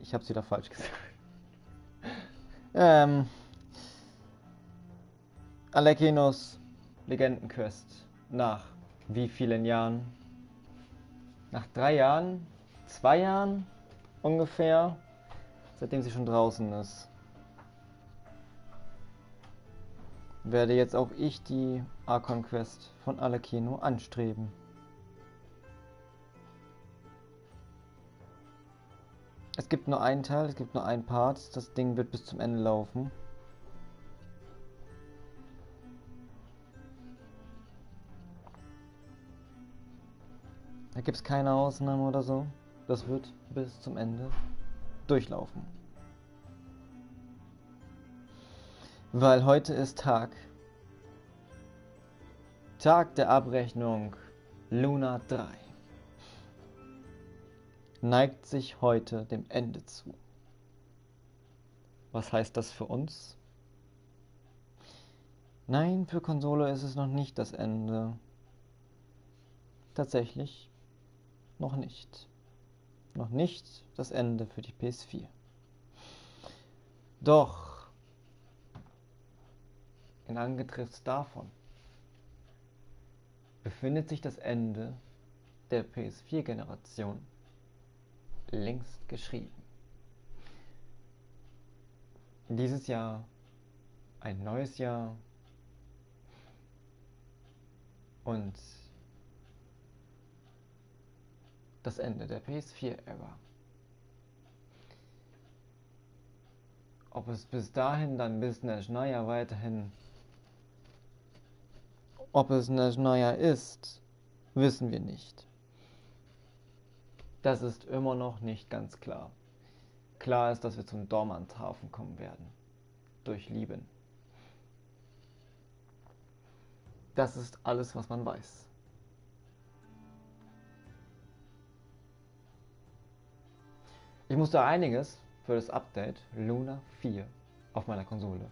Ich hab's wieder falsch gesagt. Alekinos Legendenquest. Nach wie vielen Jahren? Nach 3 Jahren? 2 Jahren? Ungefähr? Seitdem sie schon draußen ist. Werde jetzt auch ich die Archon-Quest von Alekino anstreben. Es gibt nur einen Teil, es gibt nur einen Part. Das Ding wird bis zum Ende laufen. Da gibt es keine Ausnahme oder so. Das wird bis zum Ende durchlaufen. Weil heute ist Tag der Abrechnung Luna 3. Neigt sich heute dem Ende zu. Was heißt das für uns? Nein, für Konsole ist es noch nicht das Ende. Tatsächlich noch nicht. Noch nicht das Ende für die PS4. Doch in Angesicht davon befindet sich das Ende der PS4-Generation längst geschrieben. Dieses Jahr ein neues Jahr und das Ende der PS4-Ära. Ob es bis dahin dann bis Neujahr weiterhin, ob es Neujahr ist, wissen wir nicht. Das ist immer noch nicht ganz klar. Klar ist, dass wir zum Dormanthafen kommen werden. Durch Lieben. Das ist alles, was man weiß. Ich musste einiges für das Update Luna 4 auf meiner Konsole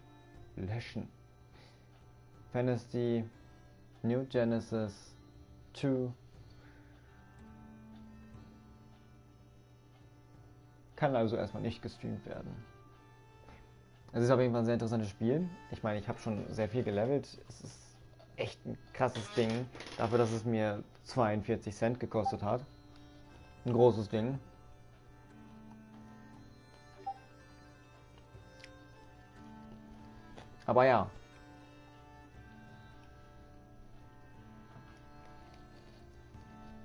löschen. Wenn es die New Genesis 2 kann also erstmal nicht gestreamt werden. Es ist auf jeden Fall ein sehr interessantes Spiel. Ich meine, ich habe schon sehr viel gelevelt. Es ist echt ein krasses Ding. Dafür, dass es mir 42 Cent gekostet hat. Ein großes Ding. Aber ja.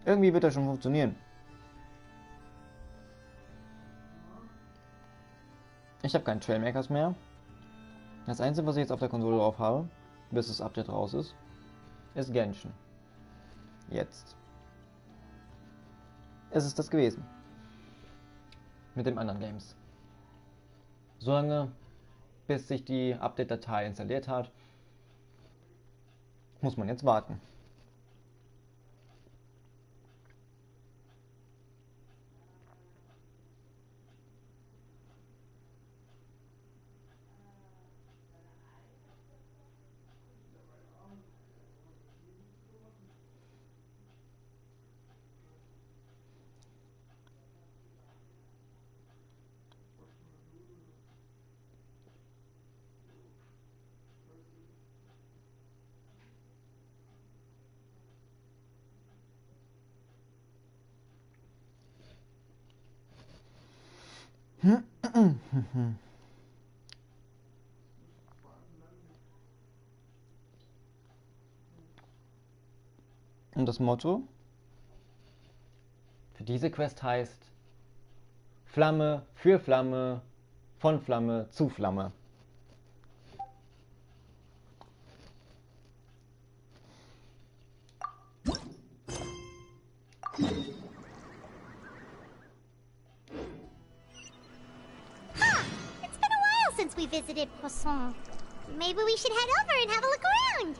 Irgendwie wird das schon funktionieren. Ich habe keinen Trailmakers mehr. Das Einzige, was ich jetzt auf der Konsole drauf habe, bis das Update raus ist Genshin. Jetzt. Es ist das gewesen. Mit den anderen Games. Solange bis sich die Update-Datei installiert hat, muss man jetzt warten. Und das Motto für diese Quest heißt Flamme für Flamme, von Flamme zu Flamme. We visited Poisson. Maybe we should head over and have a look around.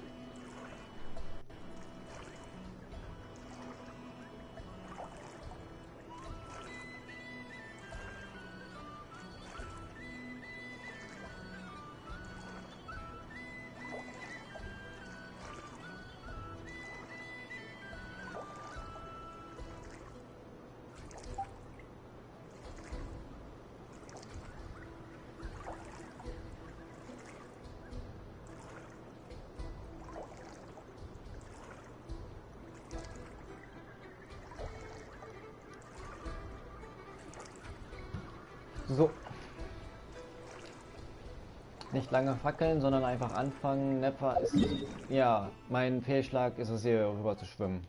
So. Nicht lange fackeln, sondern einfach anfangen. Never ist... Ja, mein Fehlschlag ist es, hier rüber zu schwimmen.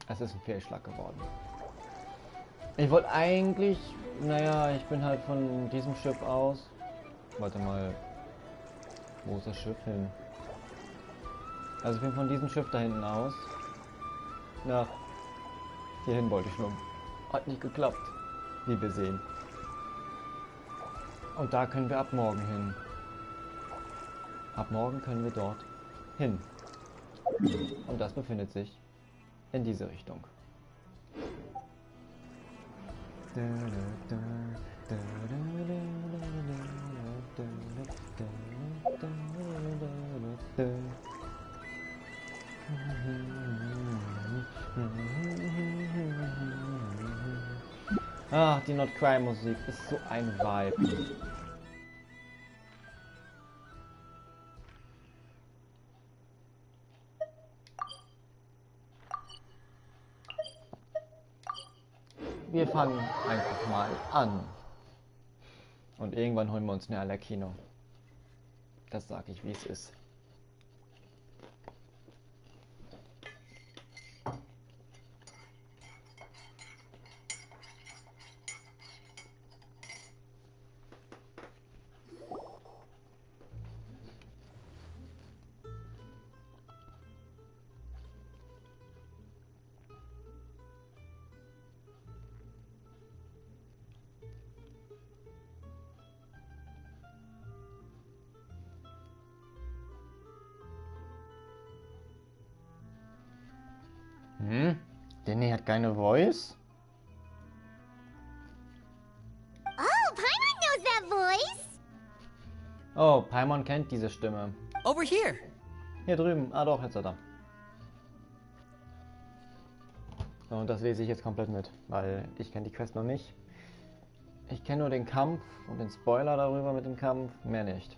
Es ist ein Fehlschlag geworden. Ich wollte eigentlich... Naja, ich bin halt von diesem Schiff aus... Warte mal... Wo ist das Schiff hin? Also ich bin von diesem Schiff da hinten aus. Nach... Hierhin wollte ich schwimmen. Hat nicht geklappt. Wie wir sehen. Und da können wir ab morgen hin. Ab morgen können wir dort hin. Und das befindet sich in diese Richtung. Ah, die Not Cry Musik ist so ein Vibe. Wir fangen einfach mal an. Und irgendwann holen wir uns eine Allerkino. Das sage ich, wie es ist. Danny hat keine Voice? Oh, Paimon knows that voice. Oh, Paimon kennt diese Stimme. Over here. Hier drüben. Ah doch, jetzt ist er da. So, und das lese ich jetzt komplett mit, weil ich kenne die Quest noch nicht. Ich kenne nur den Kampf und den Spoiler darüber mit dem Kampf, mehr nicht.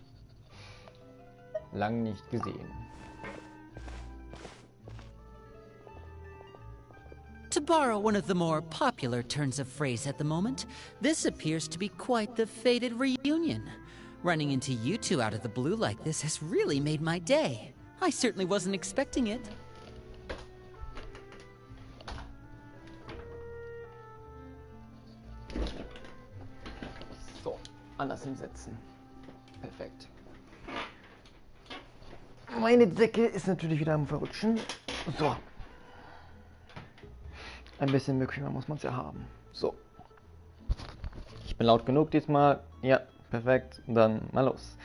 Lang nicht gesehen. To borrow one of the more popular turns of phrase at the moment, this appears to be quite the fated reunion. Running into you two out of the blue like this has really made my day. I certainly wasn't expecting it. So, anders hinsetzen. Perfekt. Meine Decke ist natürlich wieder am Verrutschen. So. Ein bisschen bequemer muss man es ja haben. So. Ich bin laut genug diesmal. Ja, perfekt. Dann mal los.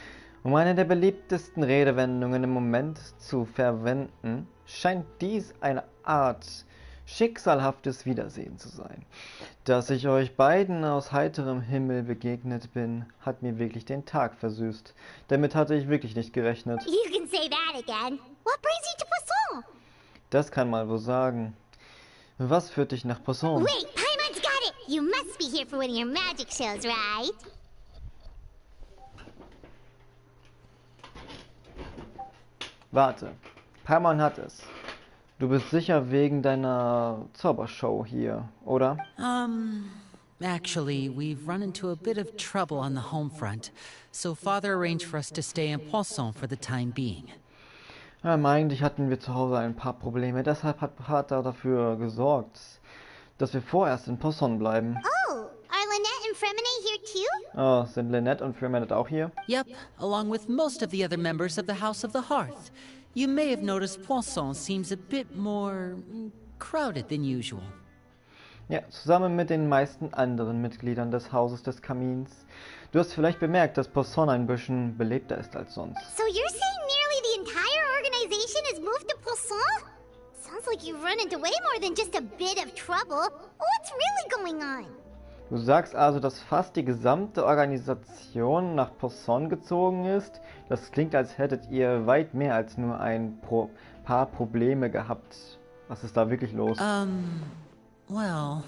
Um eine der beliebtesten Redewendungen im Moment zu verwenden, scheint dies eine Art schicksalhaftes Wiedersehen zu sein. Dass ich euch beiden aus heiterem Himmel begegnet bin, hat mir wirklich den Tag versüßt. Damit hatte ich wirklich nicht gerechnet. You can say that again. What brings you to Poisson? Das kann man wohl sagen. Was führt dich nach Poisson? Wait, Paimon's got it. You must be here for one of your magic shows, right? Warte, Paimon hat es. Du bist sicher wegen deiner Zaubershow hier, oder? Actually, we've run into a bit of trouble on the home front, so Father arranged for us to stay in Poisson for the time being. Eigentlich hatten wir zu Hause ein paar Probleme, deshalb hat Vater dafür gesorgt, dass wir vorerst in Poisson bleiben. Oh, are Lynette and Fremine here too? Oh, sind Lynette und Fremine auch hier? Yep, along with most of the other members of the House of the Hearth. You may have noticed Poisson seems a bit more crowded than usual. Ja, zusammen mit den meisten anderen Mitgliedern des Hauses des Kamins. Du hast vielleicht bemerkt, dass Poisson ein bisschen belebter ist als sonst. So you're saying nearly the entire organization has moved to Poisson? Sounds like you've run into way more than just a bit of trouble. What's really going on? Du sagst also, dass fast die gesamte Organisation nach Poisson gezogen ist? Das klingt, als hättet ihr weit mehr als nur ein paar Probleme gehabt. Was ist da wirklich los? Well...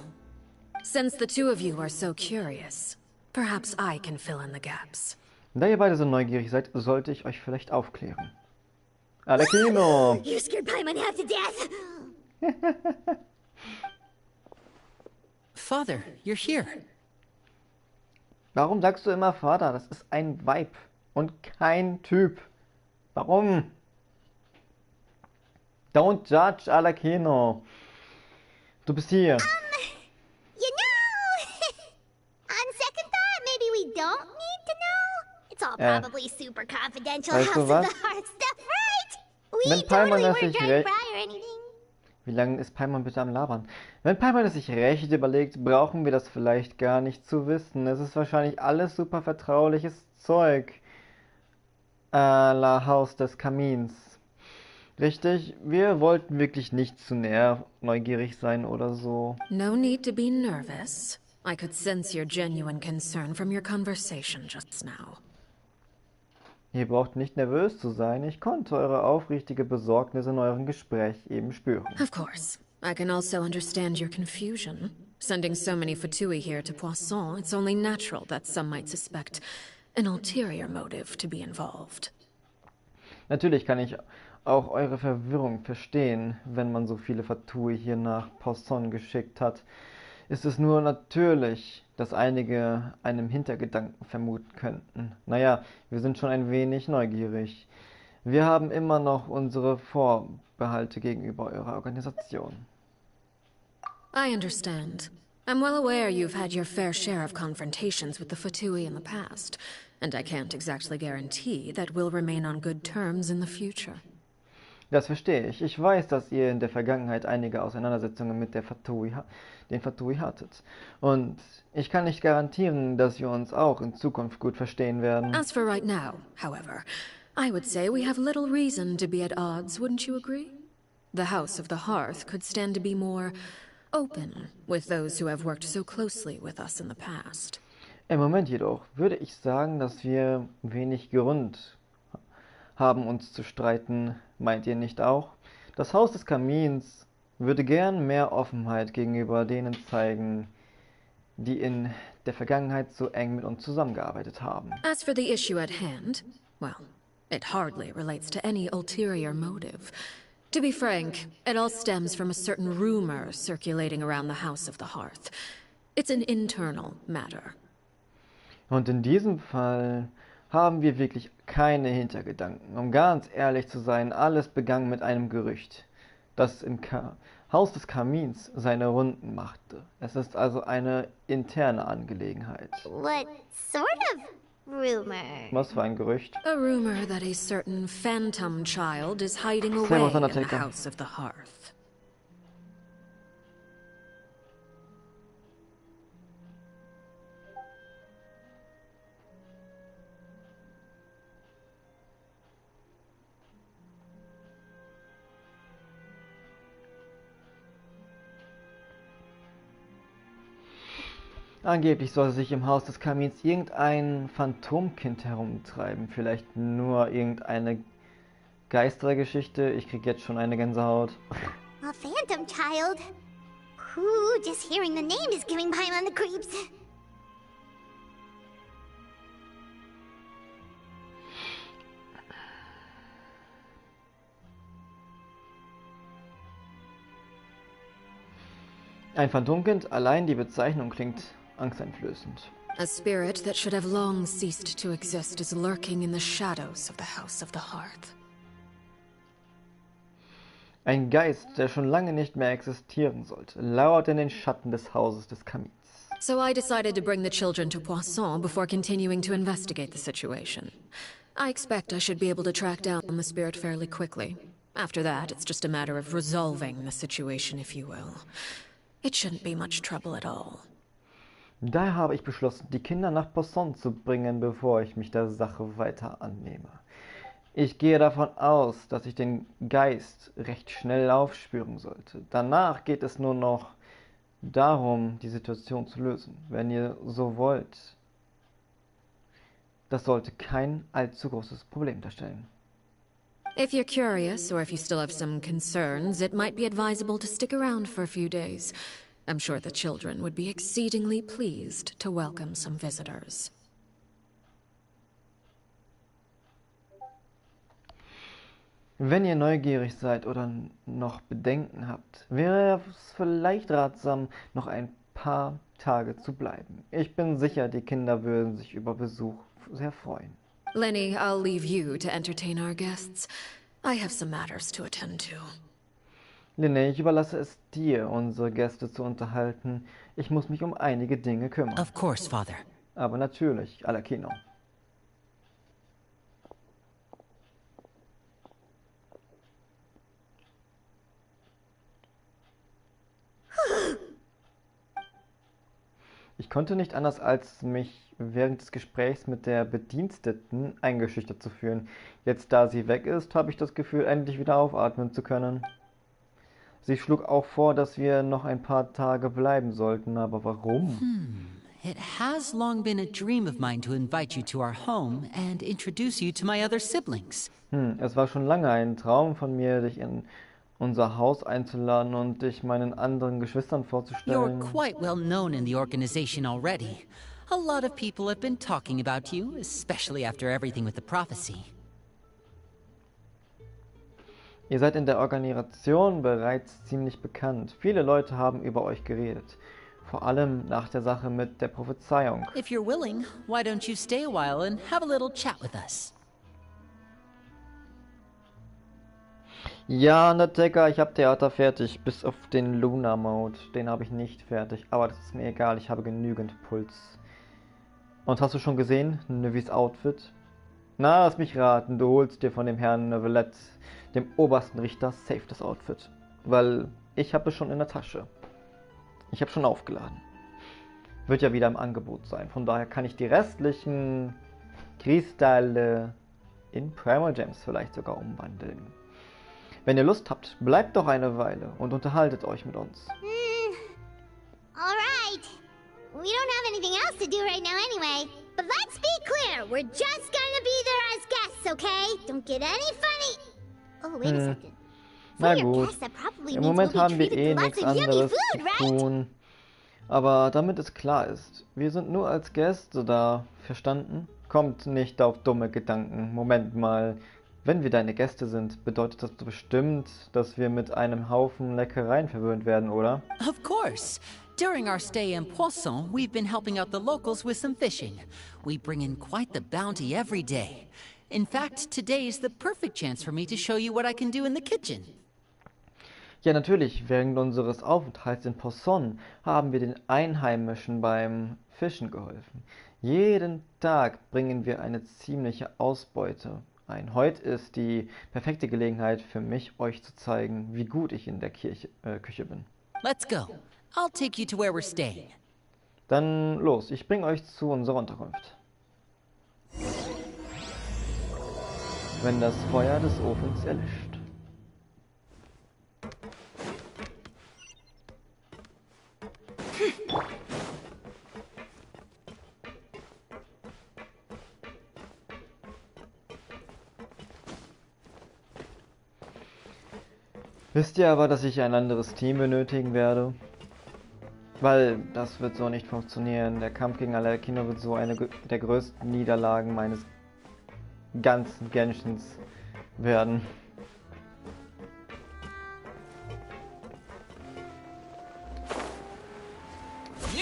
Since the two of you are so curious, perhaps I can fill in the gaps. Da ihr beide so neugierig seid, sollte ich euch vielleicht aufklären. Allerkino! You scared Paimon half to death! Father, you're here. Warum sagst du immer Vater? Das ist ein Weib und kein Typ. Warum? Don't judge Alakino. Du bist hier. You know, on second thought, maybe we don't need to know. It's all probably super confidential weißt du House of was? the Heart stuff, right? We Wenn Paimon totally das weren't sich trying recht... to pry or anything. Wie lange ist Paimon bitte am Labern? Wenn Paimon es sich recht überlegt, brauchen wir das vielleicht gar nicht zu wissen. Es ist wahrscheinlich alles super vertrauliches Zeug. La Haus des Kamins. Richtig, wir wollten wirklich nicht zu näher neugierig sein oder so. No need to be nervous. I could sense your genuine concern from your conversation just now. Ihr braucht nicht nervös zu sein. Ich konnte eure aufrichtige Besorgnis in eurem Gespräch eben spüren. Of course. I can also understand your confusion. Sending so many Fatui here to Poisson, it's only natural that some might suspect an ulterior motive to be involved. Natürlich kann ich auch eure Verwirrung verstehen, wenn man so viele Fatui hier nach Poisson geschickt hat. Ist es nur natürlich, dass einige einen Hintergedanken vermuten könnten. Naja, wir sind schon ein wenig neugierig. Wir haben immer noch unsere Vorbehalte gegenüber eurer Organisation. I understand. I'm well aware you've had your fair share of confrontations with the Fatui in the past, and I can't exactly guarantee that we'll remain on good terms in the future. Das verstehe ich. Ich weiß, dass ihr in der Vergangenheit einige Auseinandersetzungen mit den Fatui hattet. Und ich kann nicht garantieren, dass wir uns auch in Zukunft gut verstehen werden. As for right now, however, I would say we have little reason to be at odds, wouldn't you agree? The House of the Hearth could stand to be more open with those who have worked so closely with us in the past. Im Moment jedoch würde ich sagen, dass wir wenig Grund haben, uns zu streiten. Meint ihr nicht auch? Das Haus des Kamins würde gern mehr Offenheit gegenüber denen zeigen, die in der Vergangenheit so eng mit uns zusammengearbeitet haben. As for the issue at hand, well, it hardly relates to any ulterior motive. To be frank, it all stems from a certain rumor circulating around the House of the Hearth. It's an internal matter. Und in diesem Fall haben wir wirklich keine Hintergedanken. Um ganz ehrlich zu sein, alles begann mit einem Gerücht, das im Haus des Kamins seine Runden machte. Es ist also eine interne Angelegenheit. What sort of rumor? Was für ein Gerücht? A rumor that a certain phantom child is hiding away Servus, in the Undertaker. House of the Hearth. Angeblich soll sich im Haus des Kamins irgendein Phantomkind herumtreiben. Vielleicht nur irgendeine Geistergeschichte. Ich krieg jetzt schon eine Gänsehaut. A phantom child? Ooh, just hearing the name is giving Paimon the creeps. Ein Phantomkind, allein die Bezeichnung klingt angsteinflößend. A spirit that should have long ceased to exist is lurking in the shadows of the House of the Hearth. Ein Geist, der schon lange nicht mehr existieren sollte, lauert in den Schatten des Hauses des Kamins. So I decided to bring the children to Poisson before continuing to investigate the situation. I expect I should be able to track down the spirit fairly quickly. After that, it's just a matter of resolving the situation, if you will. It shouldn't be much trouble at all. Daher habe ich beschlossen, die Kinder nach Poisson zu bringen, bevor ich mich der Sache weiter annehme. Ich gehe davon aus, dass ich den Geist recht schnell aufspüren sollte. Danach geht es nur noch darum, die Situation zu lösen, wenn ihr so wollt. Das sollte kein allzu großes Problem darstellen. If you're curious, or if you still have some concerns, it might be advisable to stick around for a few days. I'm sure the children would be exceedingly pleased to welcome some visitors. Wenn ihr neugierig seid oder noch Bedenken habt, wäre es vielleicht ratsam, noch ein paar Tage zu bleiben. Ich bin sicher, die Kinder würden sich über Besuch sehr freuen. Lenny, I'll leave you to entertain our guests. I have some matters to attend to. Linné, ich überlasse es dir, unsere Gäste zu unterhalten. Ich muss mich um einige Dinge kümmern. Of course, Father. Aber natürlich, aller Kino. Ich konnte nicht anders, als mich während des Gesprächs mit der Bediensteten eingeschüchtert zu fühlen. Jetzt, da sie weg ist, habe ich das Gefühl, endlich wieder aufatmen zu können. Sie schlug auch vor, dass wir noch ein paar Tage bleiben sollten, aber warum? It has long been a dream of mine to invite you to our home and introduce you to my other siblings. Es war schon lange ein Traum von mir, dich in unser Haus einzuladen und dich meinen anderen Geschwistern You're vorzustellen. quite well known in the organization already. A lot of people have been talking about you, especially after everything with the prophecy. Ihr seid in der Organisation bereits ziemlich bekannt. Viele Leute haben über euch geredet. Vor allem nach der Sache mit der Prophezeiung. If you're willing, why don't you stay a while and have a little chat with us? Ja, Undertaker, ich habe Theater fertig, bis auf den Luna-Mode. Den habe ich nicht fertig, aber das ist mir egal, ich habe genügend Puls. Und hast du schon gesehen, Nevis Outfit? Na, lass mich raten, du holst dir von dem Herrn Nevelette, dem obersten Richter, safe das Outfit. Weil ich habe es schon in der Tasche. Ich habe schon aufgeladen. Wird ja wieder im Angebot sein, von daher kann ich die restlichen Kristalle in Primal Gems vielleicht sogar umwandeln. Wenn ihr Lust habt, bleibt doch eine Weile und unterhaltet euch mit uns. Alright. We don't have anything else to do right now anyway. But let's be clear, we're just gonna be there as guests, okay? Don't get any funny. Oh, wait a second. Na For your gut, guests, that probably im means Moment we'll be haben wir treated to nichts lots of yummy anderes food, zu right? tun. Aber damit es klar ist, wir sind nur als Gäste da, verstanden? Kommt nicht auf dumme Gedanken. Moment mal, wenn wir deine Gäste sind, bedeutet das bestimmt, dass wir mit einem Haufen Leckereien verwöhnt werden, oder? Of course. During our stay in Poisson, we've been helping out the locals with some fishing. We bring in quite the bounty every day. In fact, today is the perfect chance for me to show you what I can do in the kitchen. Ja, natürlich, während unseres Aufenthalts in Poisson haben wir den Einheimischen beim Fischen geholfen. Jeden Tag bringen wir eine ziemliche Ausbeute ein. Heute ist die perfekte Gelegenheit für mich, euch zu zeigen, wie gut ich in der Küche bin. Let's go. I'll take you to where we're staying. Dann los, ich bringe euch zu unserer Unterkunft. Wenn das Feuer des Ofens erlischt. Wisst ihr aber, dass ich ein anderes Team benötigen werde? Weil das wird so nicht funktionieren. Der Kampf gegen Allerkino wird so eine der größten Niederlagen meines ganzen Genshins werden.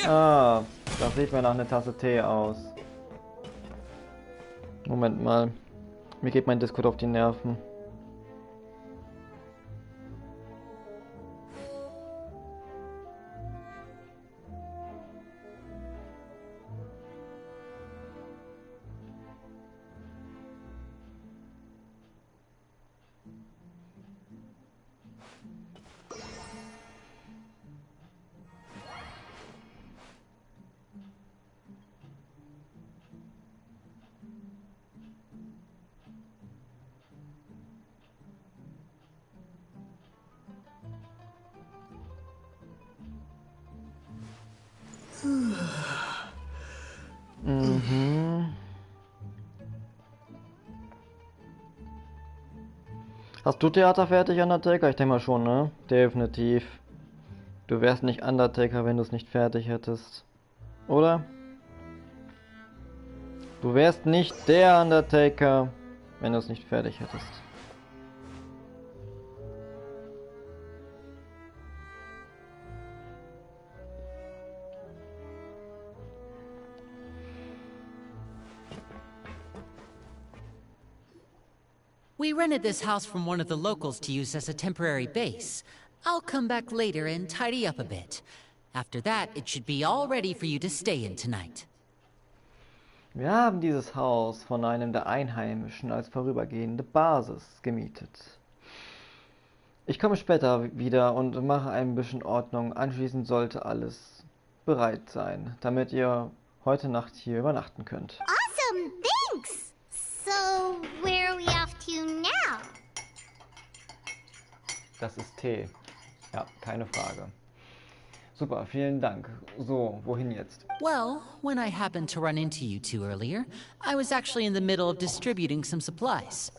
Ah, das sieht mir nach einer Tasse Tee aus. Moment mal. Mir geht mein Discord auf die Nerven. Hast du Theater fertig, Undertaker? Ich denke mal schon, ne? Definitiv. Du wärst nicht Undertaker, wenn du es nicht fertig hättest. Oder? Du wärst nicht der Undertaker, wenn du es nicht fertig hättest. We rented this house from one of the locals to use as a temporary base. I'll come back later and tidy up a bit. After that, it should be all ready for you to stay in tonight. Wir haben dieses Haus von einem der Einheimischen als vorübergehende Basis gemietet. Ich komme später wieder und mache ein bisschen Ordnung. Anschließend sollte alles bereit sein, damit ihr heute Nacht hier übernachten könnt. Awesome, thanks! So, where are we off to now? Das ist Tee. Ja, keine Frage. Super, vielen Dank. So, wohin jetzt? Well, when I happened to run into you two earlier, I was actually in the middle of distributing some supplies.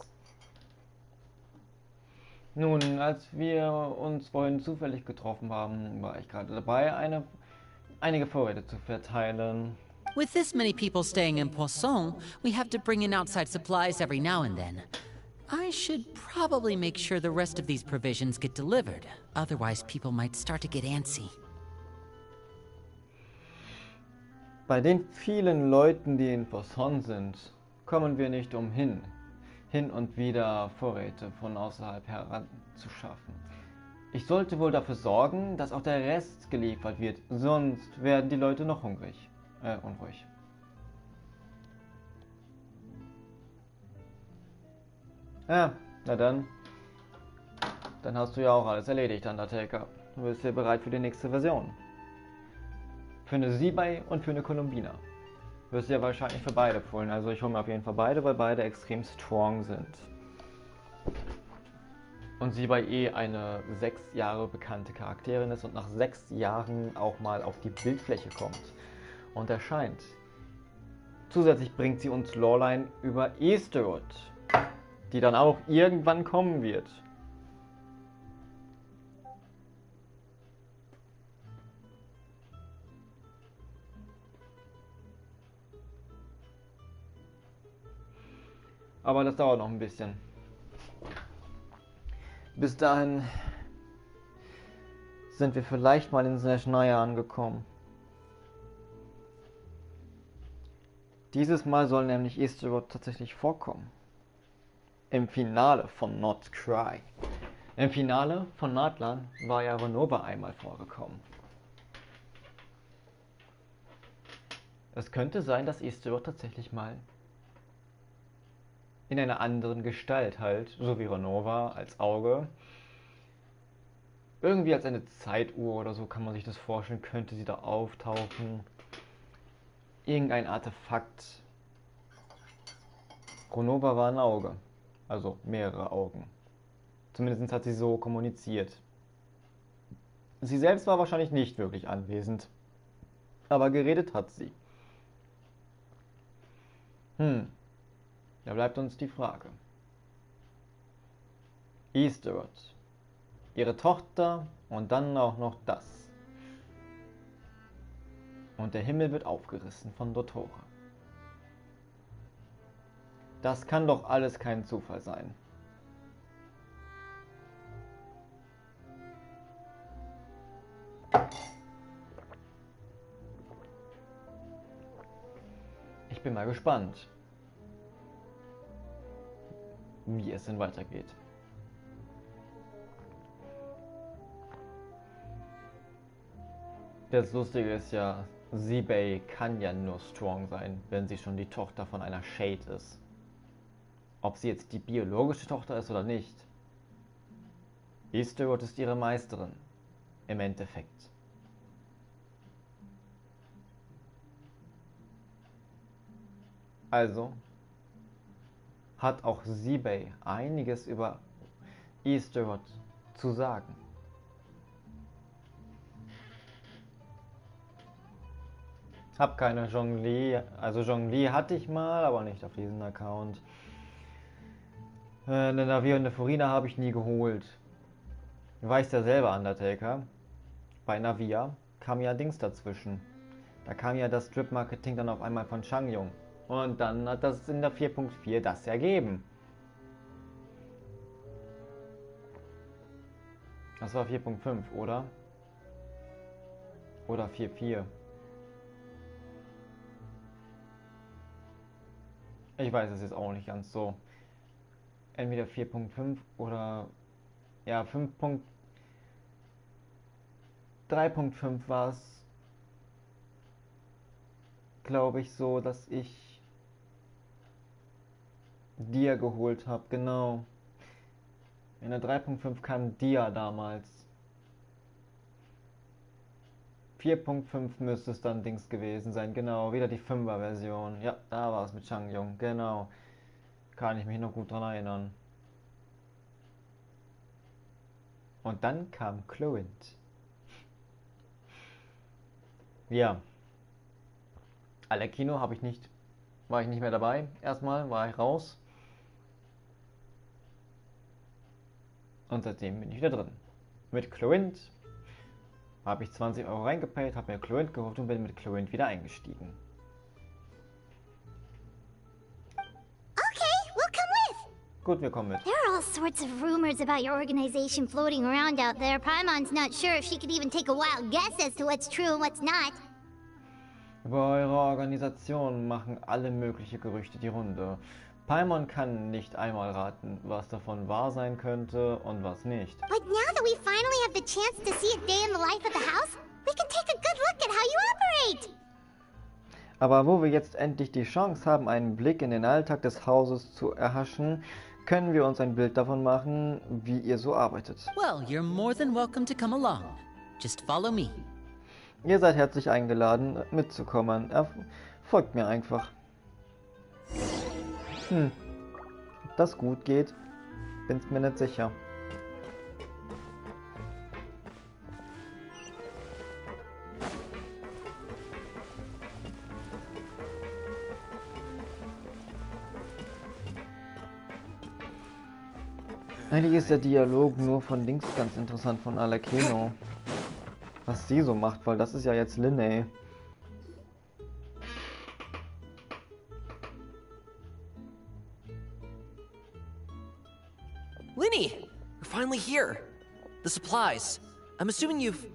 Nun, als wir uns vorhin zufällig getroffen haben, war ich gerade dabei, einige Vorräte zu verteilen. With this many people staying in Poisson, we have to bring in outside supplies every now and then. I should probably make sure the rest of these provisions get delivered. Otherwise, people might start to get antsy. Bei den vielen Leuten, die in Poisson sind, kommen wir nicht umhin, hin und wieder Vorräte von außerhalb heranzuschaffen. Ich sollte wohl dafür sorgen, dass auch der Rest geliefert wird, sonst werden die Leute noch unruhig. Ja, na dann. Dann hast du ja auch alles erledigt, Undertaker. Du bist ja bereit für die nächste Version. Für eine Sibai und für eine Columbina. Wirst du ja wahrscheinlich für beide pullen. Also ich hole mir auf jeden Fall beide, weil beide extrem strong sind. Und Sibai eine 6 Jahre bekannte Charakterin ist und nach 6 Jahren auch mal auf die Bildfläche kommt und erscheint. Zusätzlich bringt sie uns Loreline über Easterwood, die dann auch irgendwann kommen wird. Aber das dauert noch ein bisschen. Bis dahin sind wir vielleicht mal in Snezhnaya angekommen. Dieses Mal soll nämlich Easterwood tatsächlich vorkommen. Im Finale von Not Cry. Im Finale von Natlan war ja Renova einmal vorgekommen. Es könnte sein, dass Easterwood tatsächlich mal in einer anderen Gestalt halt, so wie Renova als Auge. Irgendwie als eine Zeituhr oder so kann man sich das vorstellen, könnte sie da auftauchen. Irgendein Artefakt. Renova war ein Auge, also mehrere Augen. Zumindest hat sie so kommuniziert. Sie selbst war wahrscheinlich nicht wirklich anwesend, aber geredet hat sie. Da bleibt uns die Frage. Easterwood, ihre Tochter und dann auch noch das. Und der Himmel wird aufgerissen von Dottore. Das kann doch alles kein Zufall sein. Ich bin mal gespannt, wie es denn weitergeht. Das Lustige ist ja, Sibai kann ja nur strong sein, wenn sie schon die Tochter von einer Shade ist. Ob sie jetzt die biologische Tochter ist oder nicht. Easterwood ist ihre Meisterin. Im Endeffekt. Also hat auch Sibai einiges über Easterwood zu sagen. Hab keine Zhongli, also Zhongli hatte ich mal, aber nicht auf diesem Account. Eine Navi und eine Furina habe ich nie geholt. Du weißt ja selber, Undertaker. Bei Navia kam ja Dings dazwischen. Da kam ja das Strip-Marketing dann auf einmal von Changyong. Und dann hat das in der 4.4 das ergeben. Das war 4.5, oder? Oder 4.4. Ich weiß es jetzt auch nicht ganz so. entweder 4.5 oder ja 3.5 war es, glaube ich, so, dass ich Dia geholt habe, genau. In der 3.5 kam Dia damals. 4.5 müsste es dann Dings gewesen sein, genau, wieder die 5er Version. Ja, da war es mit Changyong, genau. Kann ich mich noch gut dran erinnern. Und dann kam Chloent. Ja. Kino war ich nicht mehr dabei. Erstmal war ich raus. Und seitdem bin ich wieder drin. Mit Chloent habe ich 20 Euro reingepayt, habe mir Chloent geholt und bin mit Chloent wieder eingestiegen. Okay, we'll come with. Gut, wir kommen mit. There are all sorts of rumors about your organization floating around out there. Paimon's not sure if she could even take a wild guess as to what's true and what's not. Über eure Organisation machen alle mögliche Gerüchte die Runde. Paimon kann nicht einmal raten, was davon wahr sein könnte und was nicht. But now that we finally have the chance to see a day in the life of the house, we can take a good look at how you operate. Aber wo wir jetzt endlich die Chance haben, einen Blick in den Alltag des Hauses zu erhaschen, können wir uns ein Bild davon machen, wie ihr so arbeitet. Well, you're more than welcome to come along. Just follow me. Ihr seid herzlich eingeladen, mitzukommen. Folgt mir einfach. Ob das gut geht, bin's mir nicht sicher. Eigentlich ist der Dialog nur von Dings ganz interessant, von Alakeno. Was sie so macht, weil das ist ja jetzt Linnea. Linny, you're finally here. The supplies. I'm assuming you've...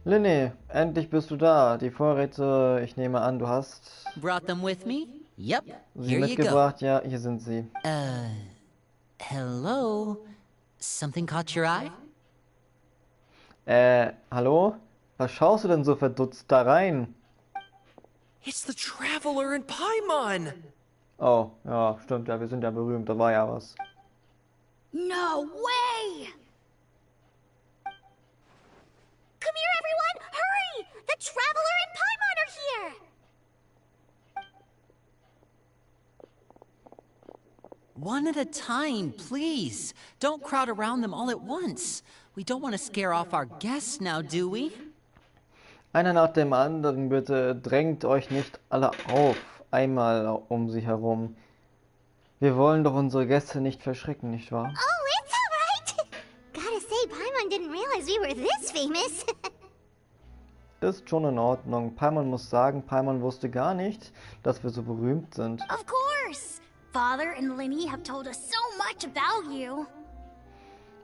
Linnea, endlich bist du da. Die Vorräte, ich nehme an, du hast Brought them with me? Yep, sie here you go. mitgebracht. Ja, hier sind sie. Hello? Something caught your eye? Hallo? Was schaust du denn so verdutzt da rein? It's the Traveler in Paimon! Oh, ja, stimmt, ja, wir sind ja berühmt, da war ja was. No way! Come here, everyone! Hurry! The Traveler and Paimon are here! One at a time, please. Don't crowd around them all at once. We don't want to scare off our guests now, do we? Einer nach dem anderen, bitte drängt euch nicht alle auf, einmal um sie herum. Wir wollen doch unsere Gäste nicht verschrecken, nicht wahr? Oh, it's alright! Gotta say, Paimon didn't realize we were this famous. Ist schon in Ordnung. Paimon muss sagen, Paimon wusste gar nicht, dass wir so berühmt sind. Of course! Father and Linny have told us so much about you.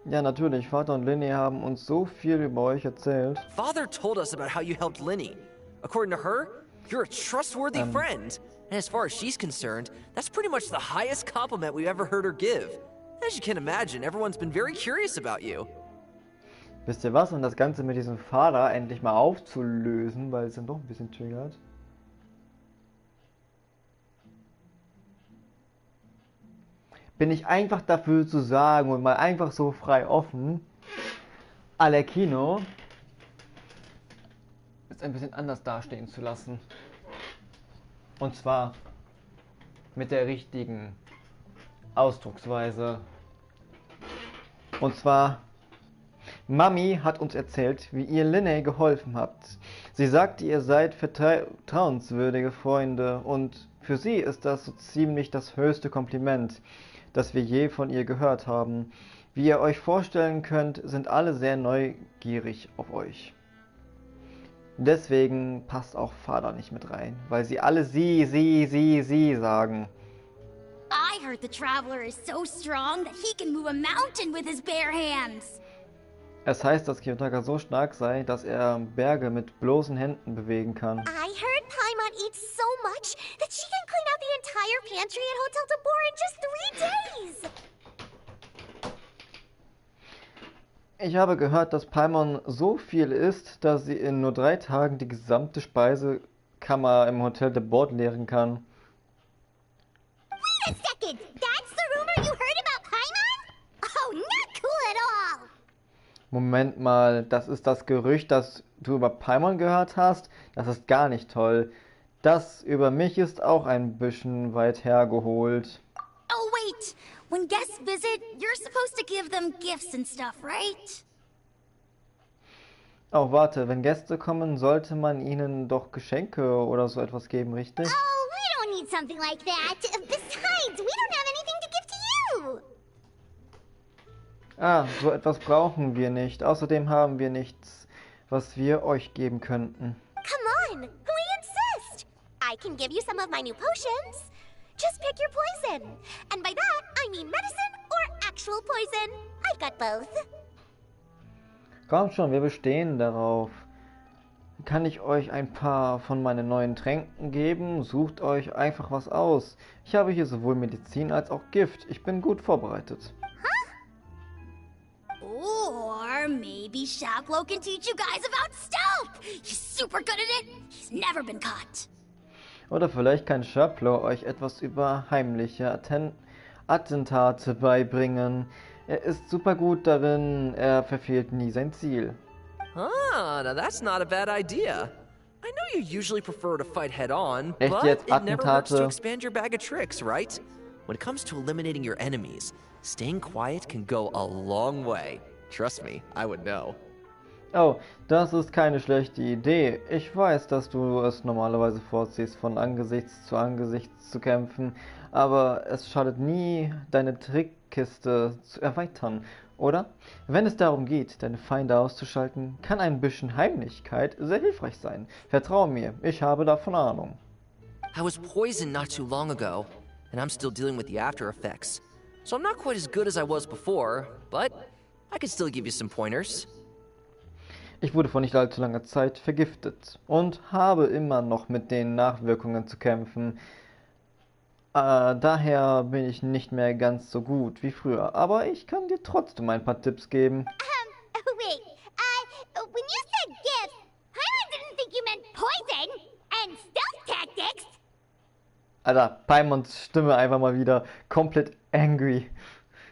Ja, natürlich. Vater und Linnea haben uns so viel über euch erzählt. Father told us about how you helped Linny. According to her, you're a trustworthy friend. And as far as she's concerned, that's pretty much the highest compliment we've ever heard her give. As you can imagine, everyone's been very curious about you. Wisst ihr was? Um das Ganze mit diesem Vater endlich mal aufzulösen, weil es dann doch ein bisschen triggert. Bin ich einfach dafür zu sagen und mal einfach so frei offen, Alakeno ist ein bisschen anders dastehen zu lassen. Und zwar mit der richtigen Ausdrucksweise. Und zwar, Mami hat uns erzählt, wie ihr Linnea geholfen habt. Sie sagte, ihr seid vertrauenswürdige Freunde und für sie ist das so ziemlich das höchste Kompliment, das wir je von ihr gehört haben. Wie ihr euch vorstellen könnt, sind alle sehr neugierig auf euch. Deswegen passt auch Vater nicht mit rein, weil sie alle sie sagen. I heard the Traveler is so strong that he can move a mountain with his bare hands. Es heißt, dass Kiyotaka so stark sei, dass er Berge mit bloßen Händen bewegen kann. I heard Paimon eats so much that she can clean out the entire pantry at Hotel Tabor in just 3 days. Ich habe gehört, dass Paimon so viel isst, dass sie in nur 3 Tagen die gesamte Speisekammer im Hotel de Bord leeren kann. Wait a second! That's the rumor you heard about Paimon? Oh, not cool at all! Moment mal, das ist das Gerücht, das du über Paimon gehört hast? Das ist gar nicht toll. Das über mich ist auch ein bisschen weit hergeholt. Oh, wait! When guests visit, you're supposed to give them gifts and stuff, right? Oh, warte, wenn Gäste kommen, sollte man ihnen doch Geschenke oder so etwas geben, richtig? Oh, we don't need something like that. Besides, we don't have anything to give to you. Ah, so etwas brauchen wir nicht. Außerdem haben wir nichts, was wir euch geben könnten. Come on, we insist. I can give you some of my new potions. Just pick your poison. And by that, I mean medicine or actual poison. I've got both. Kommt schon, wir bestehen darauf. Kann ich euch ein paar von meinen neuen Tränken geben? Sucht euch einfach was aus. Ich habe hier sowohl Medizin als auch Gift. Ich bin gut vorbereitet. Or maybe Shaplo can teach you guys about stealth. He's super good at it. He's never been caught. Oder vielleicht kann Shaplo euch etwas über heimliche Attentate beibringen. Er ist super gut darin, er verfehlt nie sein Ziel. Ah, now that's not a bad idea. I know you usually prefer to fight head-on, Echt but jetzt it never hurts to Attentate? expand your bag of tricks, right? When it comes to eliminating your enemies, staying quiet can go a long way. Trust me, I would know. Oh, das ist keine schlechte Idee. Ich weiß, dass du es normalerweise vorziehst, von Angesichts zu kämpfen, aber es schadet nie, deine Trickkiste zu erweitern, oder? Wenn es darum geht, deine Feinde auszuschalten, kann ein bisschen Heimlichkeit sehr hilfreich sein. Vertrau mir, ich habe davon Ahnung. I was poisoned not too long ago, and I'm still dealing with the after effects. So I'm not quite as good as I was before, but I can still give you some pointers. Ich wurde vor nicht allzu langer Zeit vergiftet und habe immer noch mit den Nachwirkungen zu kämpfen. Daher bin ich nicht mehr ganz so gut wie früher, aber ich kann dir trotzdem ein paar Tipps geben. Wait, when you said gift, Paimon didn't think you meant poison and stealth tactics. Alter, Paimons Stimme einfach mal wieder komplett angry.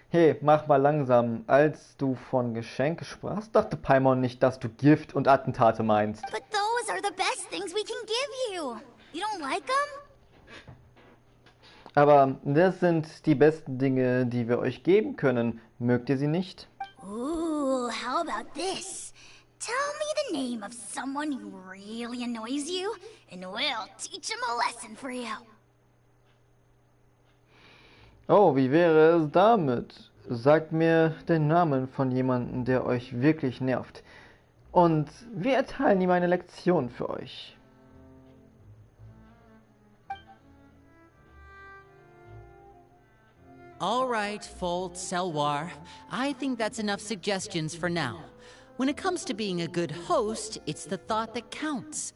Hey, mach mal langsam. Als du von Geschenke sprachst, dachte Paimon nicht, dass du Gift und Attentate meinst. But those are the best things we can give you. You don't like them? Aber das sind die besten Dinge, die wir euch geben können. Mögt ihr sie nicht? Ooh, how about this? Tell me the name of someone who really annoys you, and we'll teach him a lesson for you. Oh, wie wäre es damit? Sagt mir den Namen von jemandem, der euch wirklich nervt. Und wir erteilen ihm eine Lektion für euch. All right, Fold, Selwar. I think that's enough suggestions for now. When it comes to being a good host, it's the thought that counts.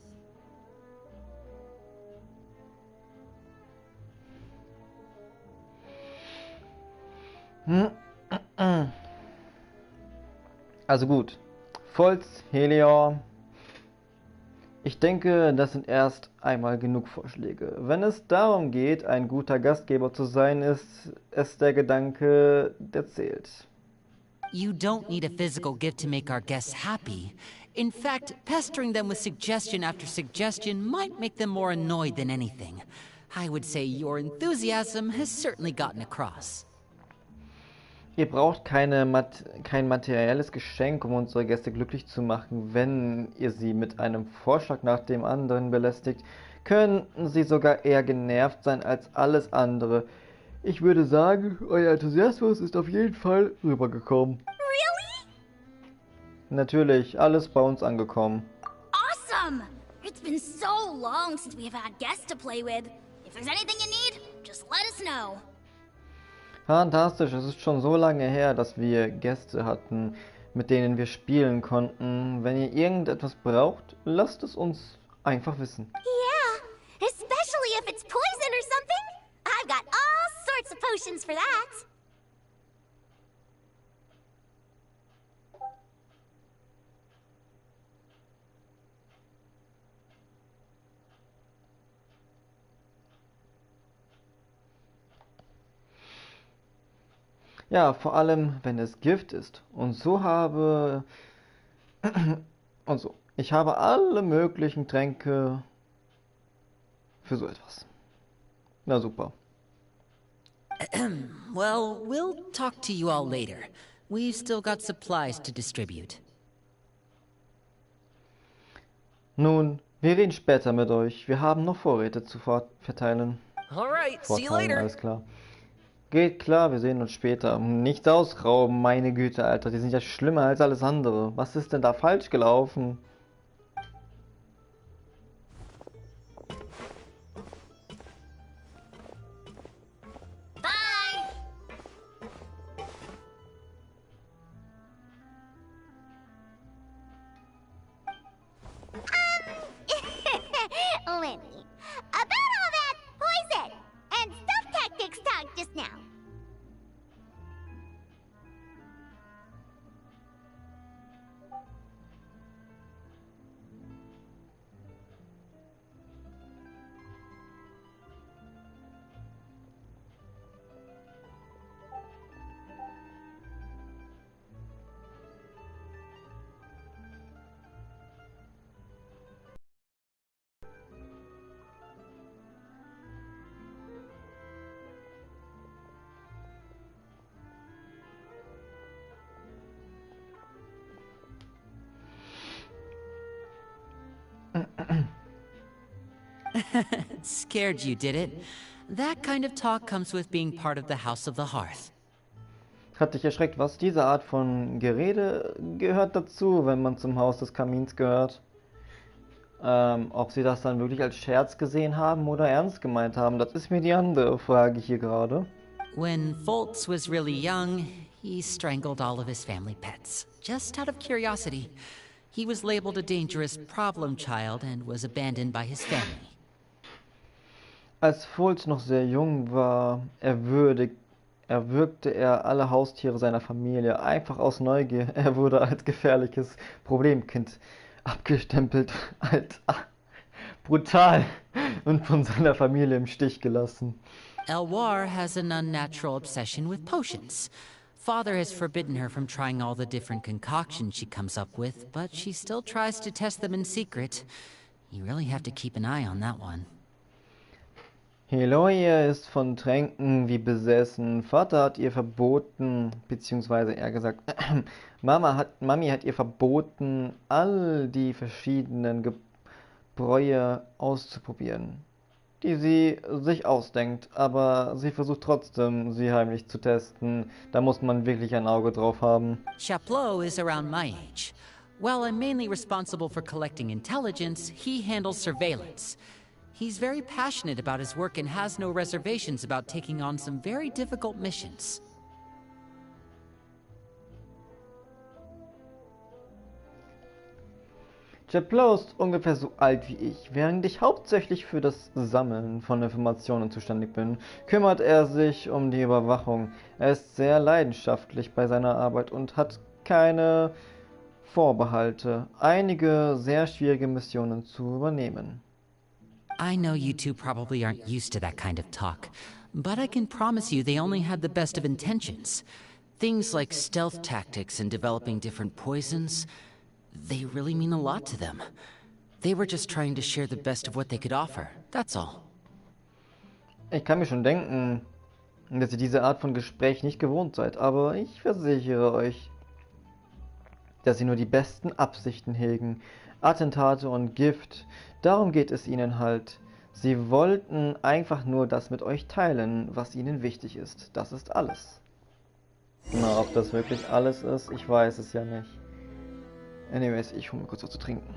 Also gut. Volz, Helior. Ich denke, das sind erst einmal genug Vorschläge. Wenn es darum geht, ein guter Gastgeber zu sein, ist es der Gedanke, der zählt. You don't need a physical gift to make our guests happy. In fact, pestering them with suggestion after suggestion might make them more annoyed than anything. I would say your enthusiasm has certainly gotten across. Ihr braucht kein materielles Geschenk, um unsere Gäste glücklich zu machen. Wenn ihr sie mit einem Vorschlag nach dem anderen belästigt, könnten sie sogar eher genervt sein als alles andere. Ich würde sagen, euer Enthusiasmus ist auf jeden Fall rübergekommen. Really? Natürlich, alles bei uns angekommen. Awesome! It's been so long since we've had guests to play with. If there's anything you need, just let us know. Fantastisch, es ist schon so lange her, dass wir Gäste hatten. mit denen wir spielen konnten. Wenn ihr irgendetwas braucht, lasst es uns einfach wissen. Yeah, especially if it's poison or something. I've got all sorts of potions for that. Ja, vor allem, wenn es Gift ist. Ich habe alle möglichen Tränke für so etwas. Na super. Well, we'll talk to you all later. We've still got supplies to distribute. Nun, wir reden später mit euch. Wir haben noch Vorräte zu verteilen. Alright, see you Vorteilen, later. alles klar. Geht klar, wir sehen uns später. Nichts ausrauben, meine Güte, Alter. Die sind ja schlimmer als alles andere. Was ist denn da falsch gelaufen? Bye. Lenny, about all that poison and stuff tactics talk just now. Scared you, did it? That kind of talk comes with being part of the House of the Hearth. Hat dich erschreckt, was? Diese Art von Gerede gehört dazu, wenn man zum Haus des Kamins gehört. Ob sie das dann wirklich als Scherz gesehen haben oder ernst gemeint haben, das ist mir die andere Frage hier gerade. When Foltz was really young, he strangled all of his family pets, just out of curiosity. He was labeled a dangerous problem child and was abandoned by his family. Als Foltz noch sehr jung war, erwürgte er alle Haustiere seiner Familie, einfach aus Neugier. Er wurde als gefährliches Problemkind abgestempelt, als brutal und von seiner Familie im Stich gelassen. Elwar has an unnatural obsession with potions. Father has forbidden her from trying all the different concoctions she comes up with, but she still tries to test them in secret. You really have to keep an eye on that one. Heloia ist von Tränken wie besessen. Vater hat ihr verboten, beziehungsweise eher gesagt, Mami hat ihr verboten, all die verschiedenen Gebräue auszuprobieren, die sie sich ausdenkt, aber sie versucht trotzdem, sie heimlich zu testen. Da muss man wirklich ein Auge drauf haben. Chaplot is around my age. While I'm mainly responsible for collecting intelligence, he handles surveillance. He's very passionate about his work and has no reservations about taking on some very difficult missions. Chaplot ist ungefähr so alt wie ich. Während ich hauptsächlich für das Sammeln von Informationen zuständig bin, kümmert er sich um die Überwachung. Er ist sehr leidenschaftlich bei seiner Arbeit und hat keine Vorbehalte, einige sehr schwierige Missionen zu übernehmen. I know you two probably aren't used to that kind of talk, but I can promise you they only had the best of intentions. Things like stealth tactics and developing different poisons, they really mean a lot to them. They were just trying to share the best of what they could offer, that's all. Ich kann mir schon denken, dass ihr diese Art von Gespräch nicht gewohnt seid, aber ich versichere euch, dass sie nur die besten Absichten hegen. Attentate und Gift, darum geht es ihnen halt. Sie wollten einfach nur das mit euch teilen, was ihnen wichtig ist. Das ist alles. Na, ob das wirklich alles ist, ich weiß es ja nicht. Anyways, ich hole mir kurz was zu trinken.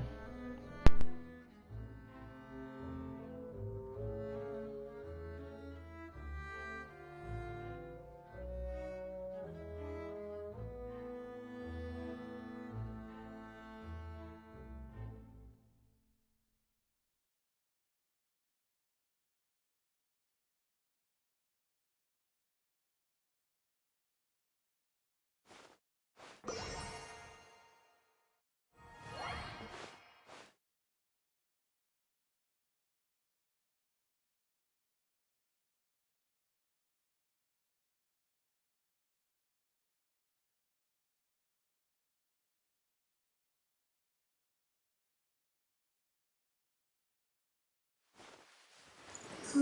So.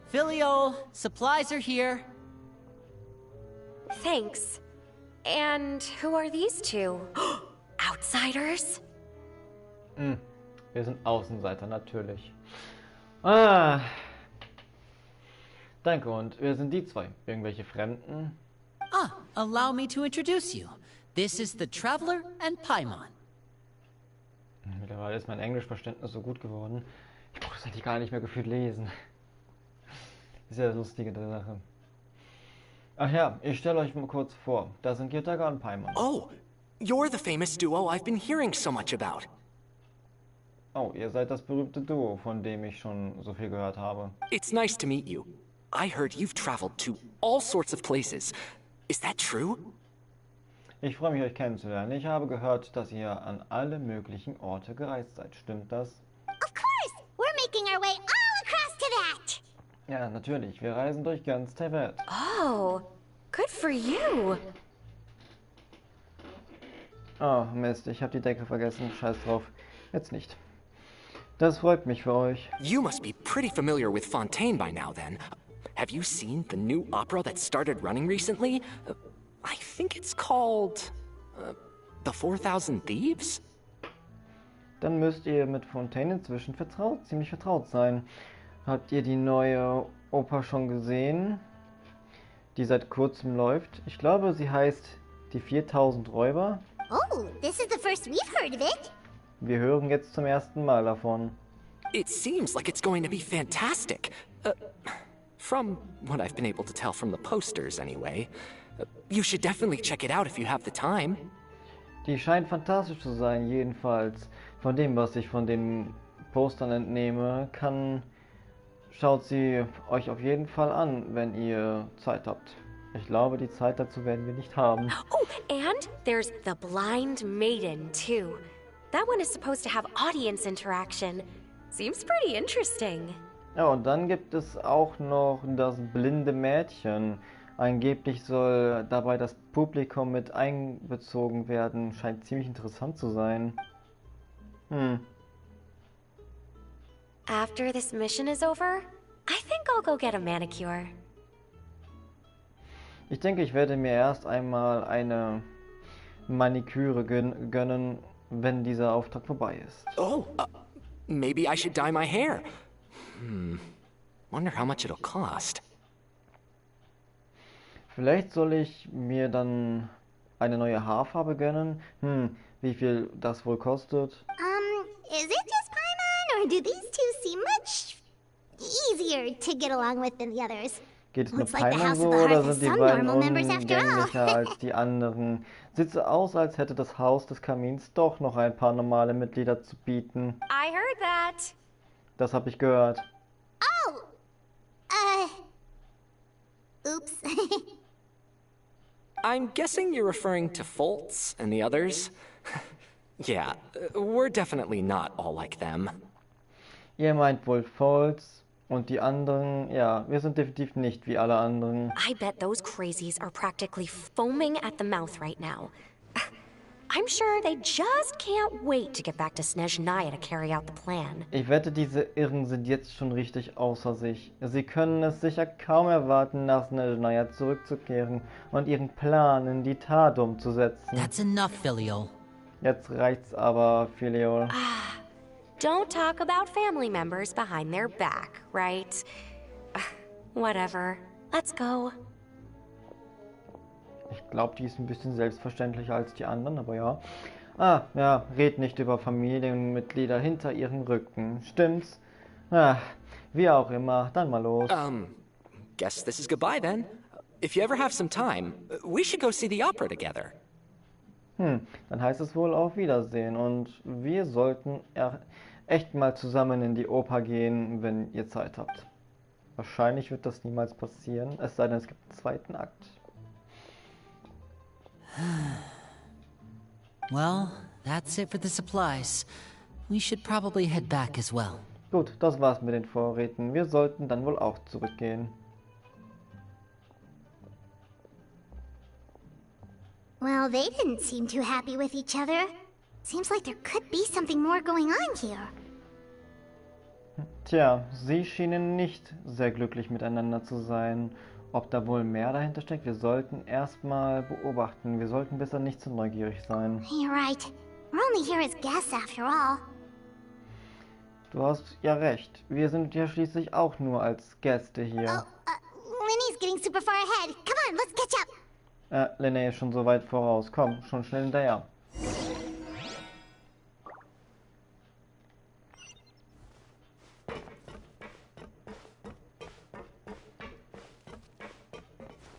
Filio, supplies are here. Thanks. And who are these two? Outsiders? Wir sind Außenseiter, natürlich. Ah. Danke, und wer sind die zwei? Irgendwelche Fremden? Ah, allow me to introduce you. This is the Traveler and Paimon. Mittlerweile ist mein Englischverständnis so gut geworden. Ich brauche es eigentlich gar nicht mehr gefühlt lesen. Ist ja das Lustige der Sache. Ach ja, ich stelle euch mal kurz vor. Das sind Kiyotaka und Paimon. Oh, you're the famous duo I've been hearing so much about. Oh, ihr seid das berühmte Duo, von dem ich schon so viel gehört habe. It's nice to meet you. I heard you've traveled to all sorts of places. Is that true? Ich freue mich, euch kennenzulernen. Ich habe gehört, dass ihr an alle möglichen Orte gereist seid. Stimmt das? Of course! We're making our way all across to that! Ja, natürlich. Wir reisen durch ganz der Welt. Oh, good for you. Oh, Mist. Ich habe die Decke vergessen. Scheiß drauf. Jetzt nicht. Das freut mich für euch. You must be pretty familiar with Fontaine by now, then. Have you seen the new opera that started running recently? I think it's called... The 4000 Thieves? Dann müsst ihr mit Fontaine inzwischen ziemlich vertraut sein. Habt ihr die neue Oper schon gesehen? Die seit kurzem läuft. Ich glaube, sie heißt Die 4000 Räuber. Oh, this is the first we've heard of it. Wir hören jetzt zum ersten Mal davon. It seems like it's going to be fantastic. From what I've been able to tell from the posters, anyway. You should definitely check it out if you have the time. Die scheint fantastisch zu sein, jedenfalls. Von dem, was ich von den Postern entnehme, schaut sie euch auf jeden Fall an, wenn ihr Zeit habt. Ich glaube, die Zeit dazu werden wir nicht haben. Oh, and there's the Blind Maiden, too. That one is supposed to have audience interaction. Seems pretty interesting. Ja, und dann gibt es auch noch das blinde Mädchen. Angeblich soll dabei das Publikum mit einbezogen werden. Scheint ziemlich interessant zu sein. After this mission is over, I think I'll go get a manicure. Ich denke, ich werde mir erst einmal eine Maniküre gönnen, wenn dieser Auftrag vorbei ist. Oh, maybe I should dye my hair. Wonder how much it'll cost. Vielleicht soll ich mir dann eine neue Haarfarbe gönnen. Wie viel das wohl kostet? Is it just Paimon, or do these two seem much easier to get along with than the others? Geht es nur Looks like the Paimon House so of the Hearth oder has sind die some beiden normal members after all. umgänglicher als die anderen? Sieht so aus, als hätte das Haus des Kamins doch noch ein paar normale Mitglieder zu bieten. I heard that. Das habe ich gehört. Oh! Oops. I'm guessing you're referring to Foltz and the others? Yeah, we're definitely not all like them. Ihr meint wohl Foltz und die anderen? Ja, wir sind definitiv nicht wie alle anderen. I bet those crazies are practically foaming at the mouth right now. I'm sure they just can't wait to get back to Snezhnaya to carry out the plan. Ich wette, diese Irren sind jetzt schon richtig außer sich. Sie können es sicher kaum erwarten, nach Snezhnaya zurückzukehren und ihren Plan in die Tat umzusetzen. That's enough, Filial. Jetzt reicht's aber, Filial. Don't talk about family members behind their back, right? Whatever. Let's go. Ich glaube, die ist ein bisschen selbstverständlicher als die anderen, aber ja. Ja, red nicht über Familienmitglieder hinter ihrem Rücken. Stimmt's? Wie auch immer, dann mal los. Guess this is goodbye then. If you ever have some time, we should go see the opera together. Dann heißt es wohl auf Wiedersehen und wir sollten echt mal zusammen in die Oper gehen, wenn ihr Zeit habt. Wahrscheinlich wird das niemals passieren, es sei denn, es gibt einen zweiten Akt. Well, that's it for the supplies. We should probably head back as well. Gut, das war's mit den Vorräten. Wir sollten dann wohl auch zurückgehen. Well, they didn't seem too happy with each other. Seems like there could be something more going on here. Tja, sie schienen nicht sehr glücklich miteinander zu sein. Ob da wohl mehr dahinter steckt? Wir sollten erstmal beobachten. Wir sollten besser nicht zu neugierig sein. You're right. We're only here as guests after all. Du hast ja recht. Wir sind ja schließlich auch nur als Gäste hier. Linny's getting super far ahead. Come on, let's catch up. Lene ist schon so weit voraus. Komm, schon schnell hinterher.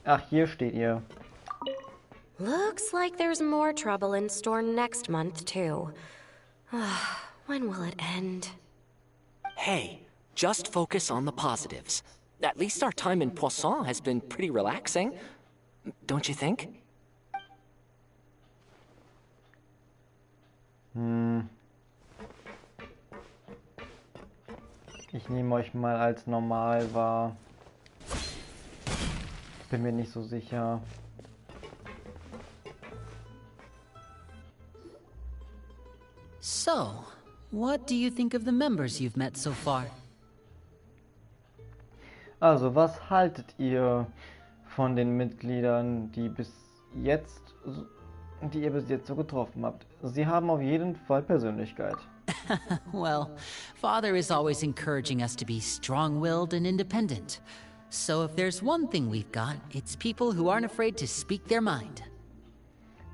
Ach, hier steht ihr. Looks like there's more trouble in store next month, too. When will it end? Hey, just focus on the positives. At least our time in Poisson has been pretty relaxing. Don't you think? Ich nehme euch mal als normal wahr. Bin mir nicht so sicher. So, what do you think of the members you've met so far? Also, was haltet ihr von den Mitgliedern, die ihr bis jetzt so getroffen habt? Sie haben auf jeden Fall Persönlichkeit. Well, Father is always encouraging us to be strong-willed and independent. So if there's one thing we've got, it's people who aren't afraid to speak their mind.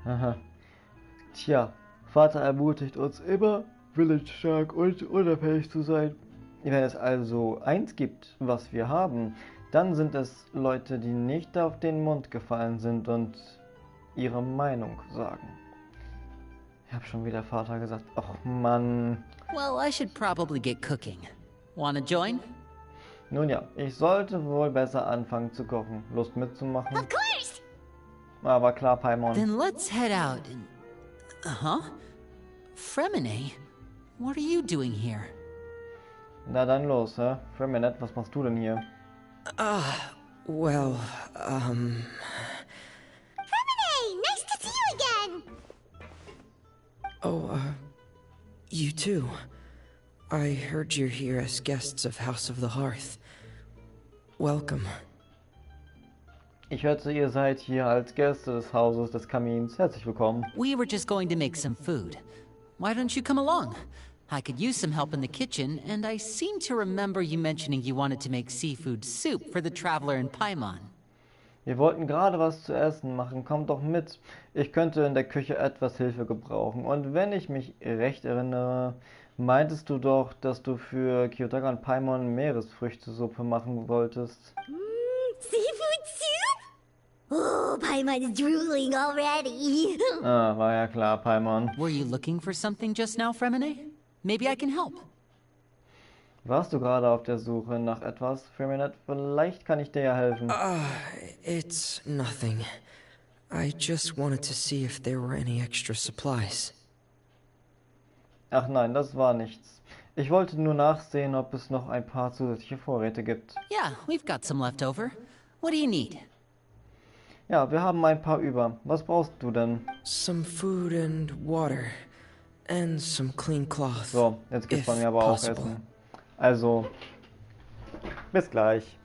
Aha. Tja, Vater ermutigt uns immer, willensstark und unabhängig zu sein. Wenn es also eins gibt, was wir haben, dann sind es Leute, die nicht auf den Mund gefallen sind und ihre Meinung sagen. Ich habe schon wieder Vater gesagt. Och Mann. Well, I should probably get cooking. Wanna join? Nun ja, ich sollte wohl besser anfangen zu kochen. Lust mitzumachen? Of course! Aber klar, Paimon. Then let's head out and... Uh-huh. Fremine, what are you doing here? Na dann los, hä? Freminet, was machst du denn hier? Well, Hey, nice to see you again! Oh, you too. I heard you're here as guests of House of the Hearth. Welcome. Ich hörte, ihr seid hier als Gäste des Hauses des Kamins. Herzlich willkommen. We were just going to make some food. Why don't you come along? I could use some help in the kitchen, and I seem to remember you mentioning you wanted to make seafood soup for the traveler in Paimon. Wir wollten gerade was zu essen machen. Kommt doch mit. Ich könnte in der Küche etwas Hilfe gebrauchen. Und wenn ich mich recht erinnere, meintest du doch, dass du für Kiyotaka und Paimon Meeresfrüchtesuppe machen wolltest. Seafood soup? Oh, Paimon's drooling already. Ah, war ja klar, Paimon. Were you looking for something just now, Fremine? Maybe I can help. Warst du gerade auf der Suche nach etwas, Freminet? Vielleicht kann ich dir ja helfen. It's nothing. I just wanted to see if there were any extra supplies. Ach nein, das war nichts. Ich wollte nur nachsehen, ob es noch ein paar zusätzliche Vorräte gibt. Yeah, we've got some left over. What do you need? Ja, wir haben ein paar über. Was brauchst du denn? Some food and water. And some clean cloth. So, jetzt gibt's bei if mir aber auch possible. Essen. Also, bis gleich.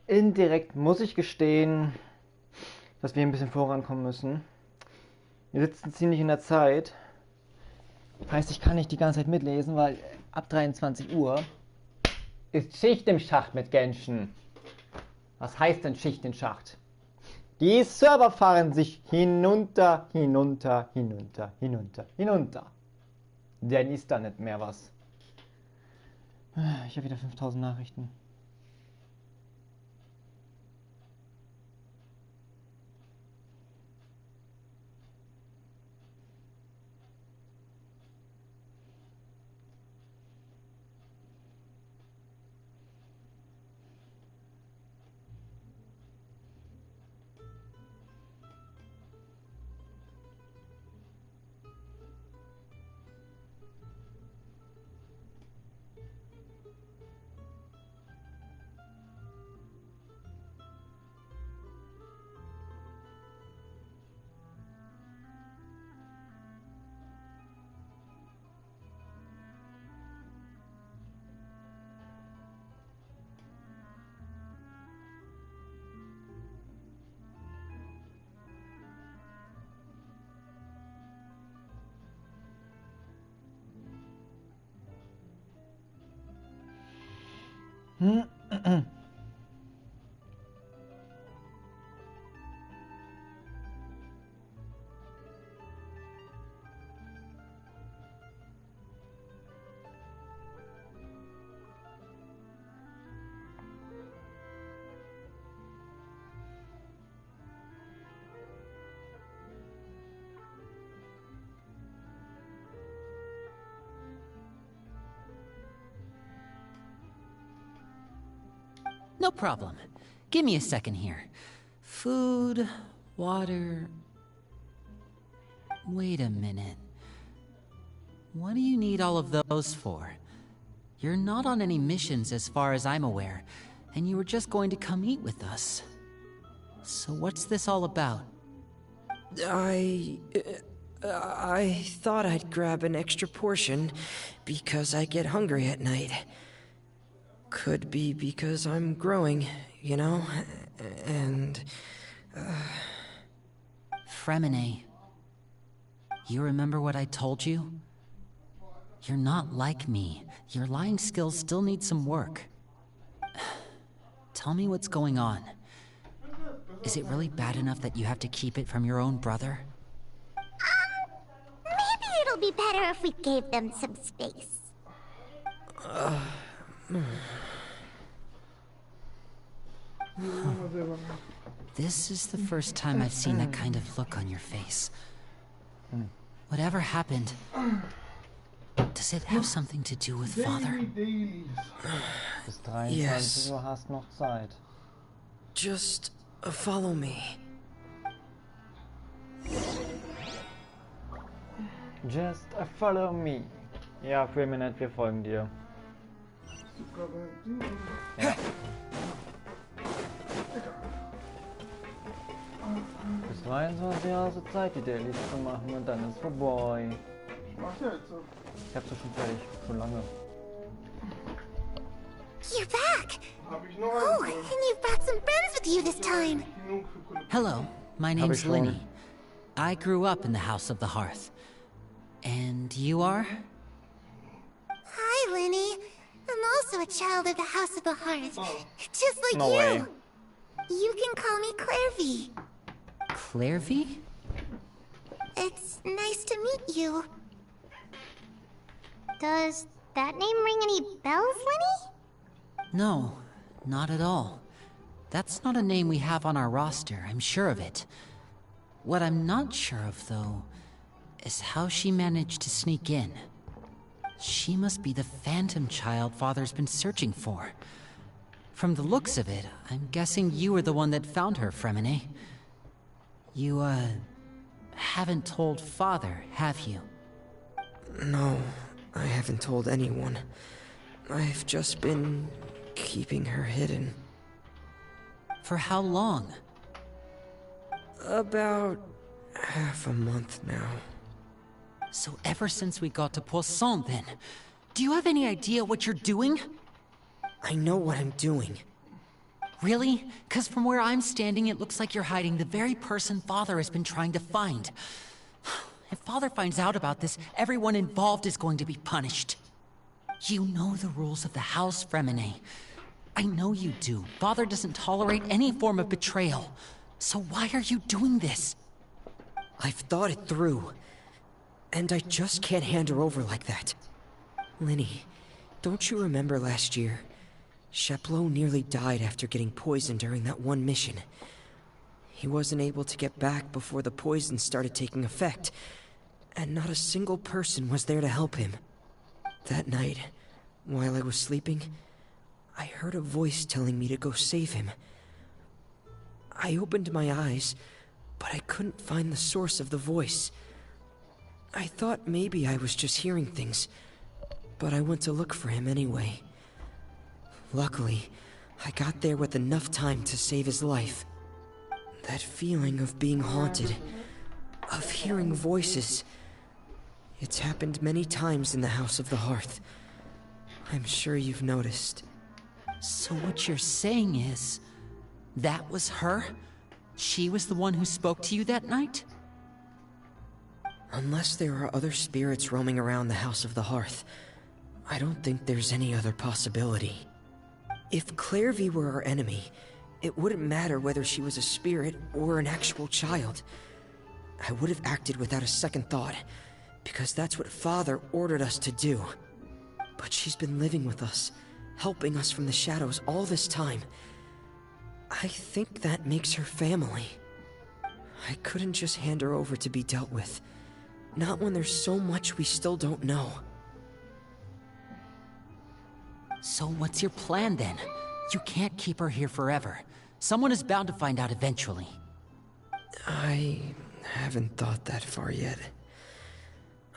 indirekt muss ich gestehen, dass wir ein bisschen vorankommen müssen. Wir sitzen ziemlich in der Zeit. Heißt, ich kann nicht die ganze Zeit mitlesen, weil ab 23 Uhr ist Schicht im Schacht mit Genshin. Was heißt denn Schicht im Schacht? Die Server fahren sich hinunter, hinunter, hinunter, hinunter, hinunter. Dann ist da nicht mehr was. Ich habe wieder 5000 Nachrichten. No problem. Give me a second here. Food, water... Wait a minute. What do you need all of those for? You're not on any missions as far as I'm aware, and you were just going to come eat with us. So what's this all about? I thought I'd grab an extra portion because I get hungry at night. Could be because I'm growing, you know, and... Fremine. You remember what I told you? You're not like me. Your lying skills still need some work. Tell me what's going on. Is it really bad enough that you have to keep it from your own brother? Maybe it'll be better if we gave them some space. This is the first time I've seen that kind of look on your face. Whatever happened, does it have something to do with father? Bis 23 Yes. Uhr hast noch Zeit. Just follow me. Just follow me. Ja, Fremine, wir folgen dir. Ja. Bis 23 Uhr hast du Zeit, die Dailies zu machen und dann ist vorbei. Ich hab's doch schon fertig, schon lange. You're back! Oh, and you've brought some friends with you this time. Hello, my name's Linny. I grew up in the House of the Hearth. And you are? Hi, Linny. I'm also a child of the House of the Hearth. Just like No you. way. You can call me Clairvy. Clairvy? It's nice to meet you. Does that name ring any bells, Linny? No, not at all. That's not a name we have on our roster, I'm sure of it. What I'm not sure of, though, is how she managed to sneak in. She must be the phantom child Father's been searching for. From the looks of it, I'm guessing you were the one that found her, Fremine. You, haven't told Father, have you? No, I haven't told anyone. I've just been keeping her hidden. For how long? About half a month now. So ever since we got to Poisson, then, do you have any idea what you're doing? I know what I'm doing. Really? Because from where I'm standing, it looks like you're hiding the very person Father has been trying to find. If Father finds out about this, everyone involved is going to be punished. You know the rules of the house, Fremine. I know you do. Father doesn't tolerate any form of betrayal. So why are you doing this? I've thought it through. And I just can't hand her over like that. Linny, don't you remember last year? Sheplo nearly died after getting poisoned during that one mission. He wasn't able to get back before the poison started taking effect, and not a single person was there to help him. That night, while I was sleeping, I heard a voice telling me to go save him. I opened my eyes, but I couldn't find the source of the voice. I thought maybe I was just hearing things, but I went to look for him anyway. Luckily, I got there with enough time to save his life. That feeling of being haunted, of hearing voices, it's happened many times in the House of the Hearth. I'm sure you've noticed. So what you're saying is, that was her? She was the one who spoke to you that night? Unless there are other spirits roaming around the House of the Hearth, I don't think there's any other possibility. If Clairvy were our enemy, it wouldn't matter whether she was a spirit or an actual child. I would have acted without a second thought, because that's what Father ordered us to do. But she's been living with us, helping us from the shadows all this time. I think that makes her family. I couldn't just hand her over to be dealt with. Not when there's so much we still don't know. So what's your plan then? You can't keep her here forever. Someone is bound to find out eventually. I haven't thought that far yet.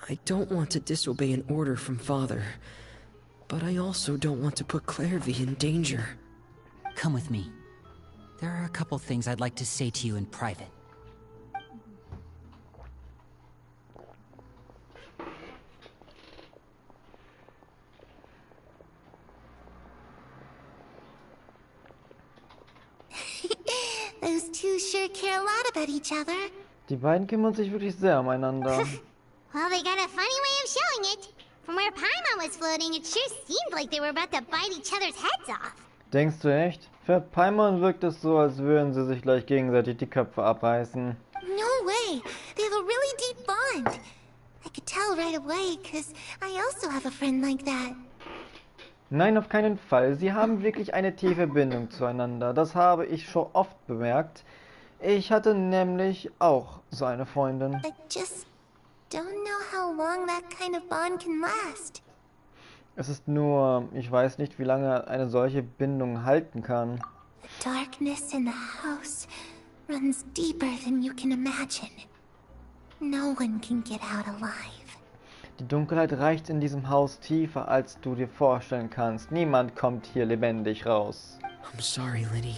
I don't want to disobey an order from Father, but I also don't want to put Clairvy in danger. Come with me. There are a couple things I'd like to say to you in private. Those two sure care a lot about each other. Die beiden kümmern sich wirklich sehr umeinander. Well, they got a funny way of showing it. From where Paimon was floating, it sure seemed like they were about to bite each other's heads off. Denkst du echt? Für Paimon wirkt es so, als würden sie sich gleich gegenseitig die Köpfe abreißen. No way. They have a really deep bond. I could tell right away, because I also have a friend like that. Nein, auf keinen Fall. Sie haben wirklich eine tiefe Bindung zueinander. Das habe ich schon oft bemerkt. Ich hatte nämlich auch so eine Freundin. I just don't know how long that kind of bond can last. Es ist nur, ich weiß nicht, wie lange eine solche Bindung halten kann. The darkness in the house runs deeper than you can imagine. No one can get out alive. Die Dunkelheit reicht in diesem Haus tiefer, als du dir vorstellen kannst. Niemand kommt hier lebendig raus. I'm sorry, Linny.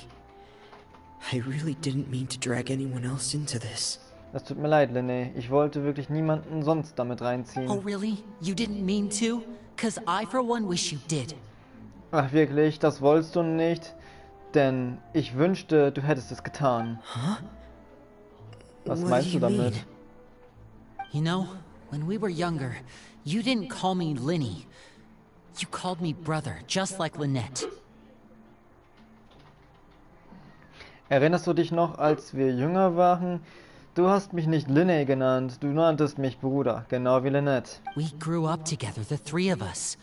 I really didn't mean to drag anyone else into this. Das tut mir leid, Linné. Ich wollte wirklich niemanden sonst damit reinziehen. Oh really? You didn't mean to? 'Cause I for one wish you did. Ach wirklich, das wolltest du nicht? Denn ich wünschte, du hättest es getan. Huh? Was What meinst do du you damit? mean? You know, when we were younger, you didn't call me Linny. You called me brother, just like Lynette. Erinnerst du dich noch, als wir jünger waren? Du hast mich nicht Linné genannt, du nanntest mich Bruder, genau wie Lynette. We grew up together, the three of us.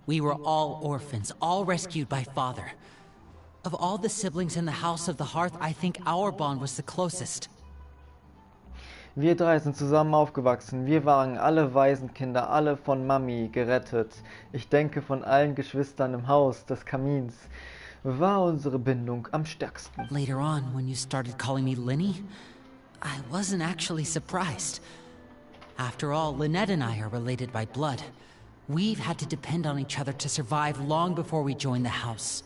We were all orphans, all rescued by Father. Of all the siblings in the House of the Hearth, I think our bond was the closest. Wir drei sind zusammen aufgewachsen. Wir waren alle Waisenkinder, alle von Mami gerettet. Ich denke, von allen Geschwistern im Haus des Kamins war unsere Bindung am stärksten. Later on, when you started calling me Linny, I wasn't actually surprised. After all, Lynette and I are related by blood. We've had to depend on each other to survive long before we joined the house.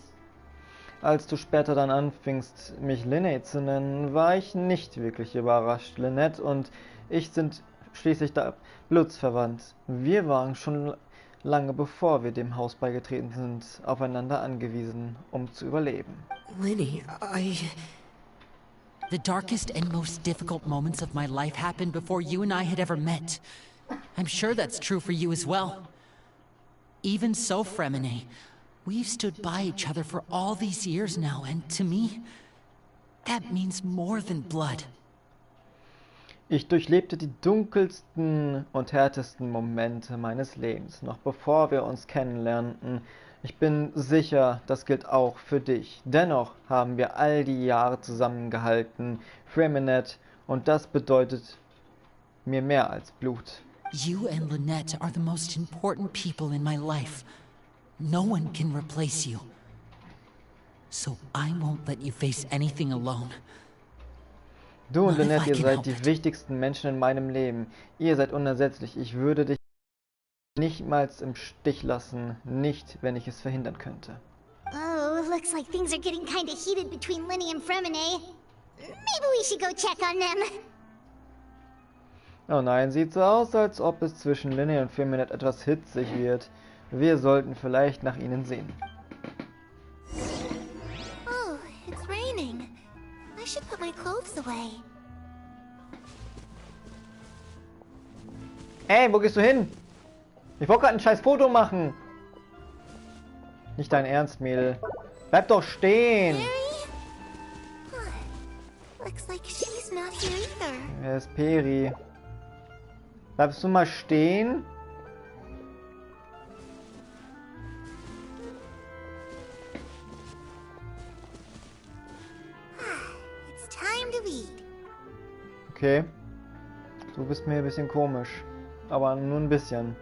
Als du später dann anfingst, mich Linné zu nennen, war ich nicht wirklich überrascht. Lynette und ich sind schließlich da blutsverwandt. Wir waren schon lange bevor wir dem Haus beigetreten sind, aufeinander angewiesen, um zu überleben. Lenny, The darkest and most difficult moments of my life happened before you and I had ever met. I'm sure that's true for you as well. Even so, Fremine, we've stood by each other for all these years now, and to me, that means more than blood. Ich durchlebte die dunkelsten und härtesten Momente meines Lebens, noch bevor wir uns kennenlernten. Ich bin sicher, das gilt auch für dich. Dennoch haben wir all die Jahre zusammengehalten, Fremine, und das bedeutet mir mehr als Blut. You and Lynette are the most important people in my life. No one can replace you. So I won't let you face anything alone. Du und Lynette, ihr seid die wichtigsten Menschen in meinem Leben. Ihr seid unersetzlich. Ich würde dich niemals im Stich lassen, nicht, wenn ich es verhindern könnte. Oh, looks like things are getting kinda heated between Lenny and Fremine. Maybe we should go check on them. Oh nein, sieht so aus, als ob es zwischen Lenny und Fremine etwas hitzig wird. Wir sollten vielleicht nach ihnen sehen. Oh, it's raining. I should put my clothes away. Ey, wo gehst du hin? Ich wollte gerade ein scheiß Foto machen. Nicht dein Ernst, Mädel. Bleib doch stehen. Looks like she's not here either. Wer ist Peri? Bleibst du mal stehen? It's time to eat. Okay. Du bist mir ein bisschen komisch. Aber nur ein bisschen.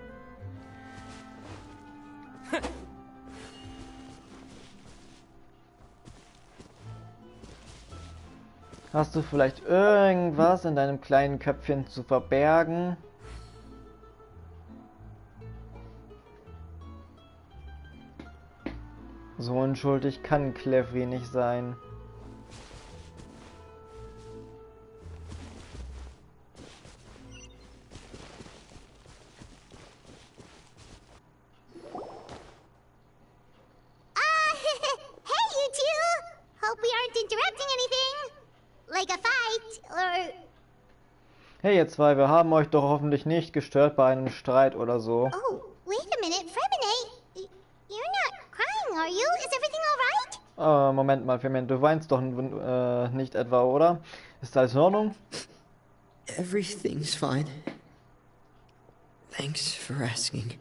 Hast du vielleicht irgendwas in deinem kleinen Köpfchen zu verbergen? So unschuldig kann Clefri nicht sein. Hey, you two! Hope we aren't interrupting anything. Like a fight, or... Hey ihr zwei, wir haben euch doch hoffentlich nicht gestört bei einem Streit oder so. Oh, wait a minute, Fremine. You're not crying, are you? Is everything alright? Moment mal, Firmin, du weinst doch nicht etwa, oder? Ist alles in Ordnung? Everything's fine. Thanks for asking.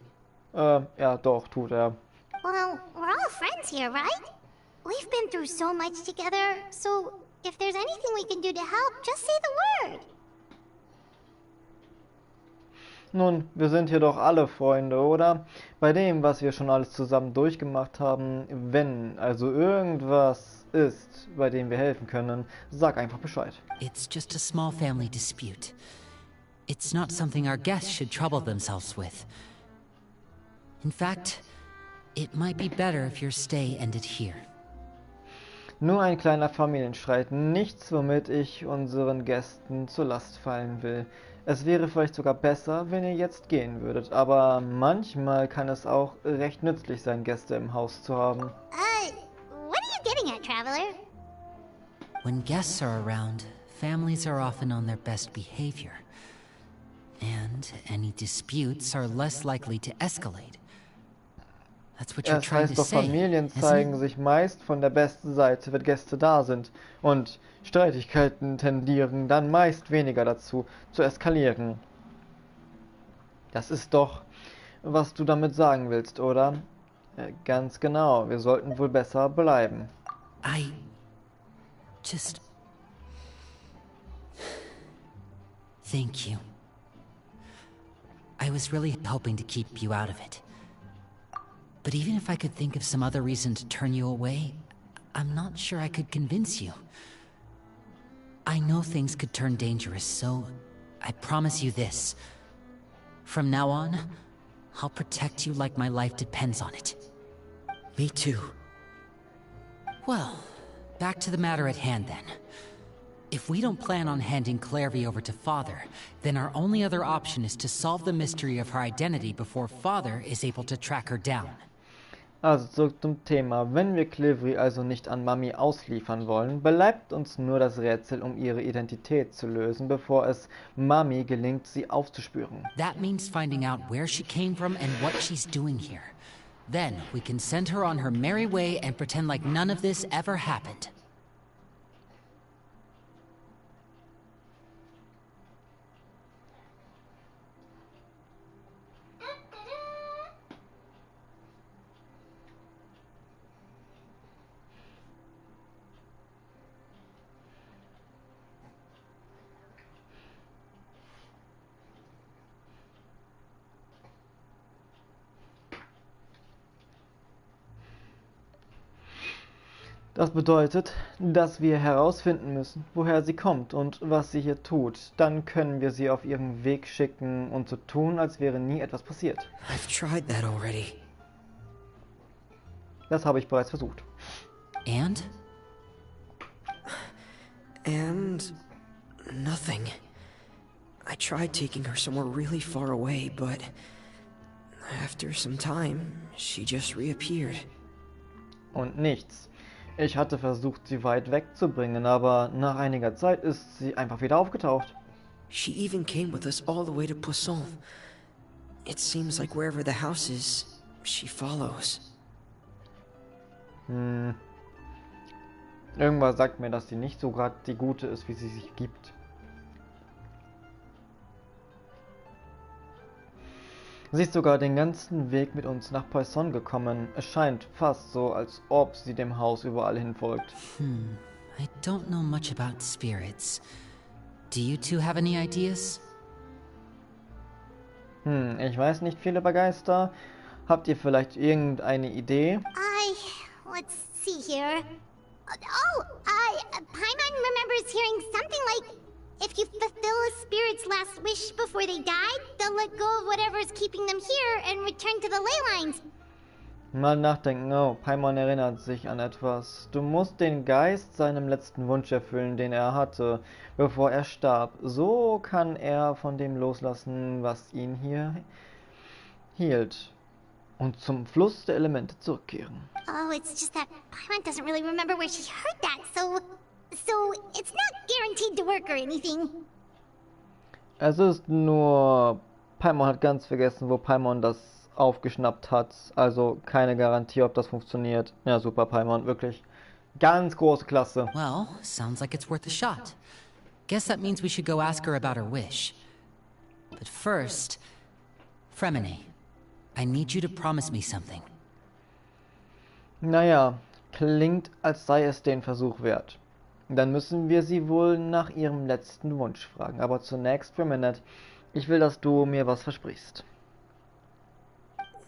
Ja, doch, tut er. Well, we're all friends here, right? We've been through so much together, so if there's anything we can do to help, just say the word. Nun, wir sind hier doch alle Freunde, oder? Bei dem, was wir schon alles zusammen durchgemacht haben, wenn also irgendwas ist, bei dem wir helfen können, sag einfach Bescheid. It's just a small family dispute. It's not something our guests should trouble themselves with. In fact, it might be better if your stay ended here. Nur ein kleiner Familienstreit, nichts, womit ich unseren Gästen zur Last fallen will. Es wäre vielleicht sogar besser, wenn ihr jetzt gehen würdet, aber manchmal kann es auch recht nützlich sein, Gäste im Haus zu haben. What are you getting at, Traveler? When guests are around, families are often on their best behavior. And any disputes are less likely to escalate. That's what you're Es trying heißt to doch, say, Familien isn't zeigen it? sich meist von der besten Seite, wenn Gäste da sind. Und Streitigkeiten tendieren dann meist weniger dazu, zu eskalieren. Das ist doch, was du damit sagen willst, oder? Ganz genau, wir sollten wohl besser bleiben. I just... Thank you. I was really hoping to keep you out of it. But even if I could think of some other reason to turn you away, I'm not sure I could convince you. I know things could turn dangerous, so I promise you this. From now on, I'll protect you like my life depends on it. Me too. Well, back to the matter at hand then. If we don't plan on handing Clairvy over to Father, then our only other option is to solve the mystery of her identity before Father is able to track her down. Also zurück zum Thema. Wenn wir Clairvy also nicht an Mami ausliefern wollen, bleibt uns nur das Rätsel, um ihre Identität zu lösen, bevor es Mami gelingt, sie aufzuspüren. That means finding out where she came from and what she's doing here. Then we can send her on her merry way and pretend like none of this ever happened. Das bedeutet, dass wir herausfinden müssen, woher sie kommt und was sie hier tut. Dann können wir sie auf ihren Weg schicken und so tun, als wäre nie etwas passiert. I've tried that already. Das habe ich bereits versucht. And? And nothing. I tried taking her somewhere really far away, but after some time, she just reappeared. Und nichts. Ich hatte versucht, sie weit wegzubringen, aber nach einiger Zeit ist sie einfach wieder aufgetaucht. She even came with us all the way to Poisson. It seems like wherever the house is, she follows. Irgendwas sagt mir, dass sie nicht so gerade die Gute ist, wie sie sich gibt. Sie ist sogar den ganzen Weg mit uns nach Poisson gekommen. Es scheint fast so, als ob sie dem Haus überall hin folgt. I don't know much about spirits. Do you two have any ideas? Ich weiß nicht viel über Geister. Habt ihr vielleicht irgendeine Idee? Let's see here. Paimon remembers hearing something like, if you fulfill a spirit's last wish before they died, they'll let go of whatever's keeping them here and return to the ley lines. Mal nachdenken. Oh, Paimon erinnert sich an etwas. Du musst den Geist seinem letzten Wunsch erfüllen, den er hatte, bevor er starb. So kann er von dem loslassen, was ihn hier hielt. Und zum Fluss der Elemente zurückkehren. Oh, it's just that Paimon doesn't really remember where she heard that, so it's not guaranteed to work or anything. Es ist nur, Paimon hat ganz vergessen, wo Paimon das aufgeschnappt hat. Also keine Garantie, ob das funktioniert. Ja, super, Paimon, wirklich. Ganz große Klasse. Well, sounds like it's worth a shot. Guess that means we should go ask her about her wish. But first, Fremine, I need you to promise me something. Naja, klingt, als sei es den Versuch wert. Dann müssen wir sie wohl nach ihrem letzten Wunsch fragen. Aber zunächst, Fremine, ich will, dass du mir was versprichst.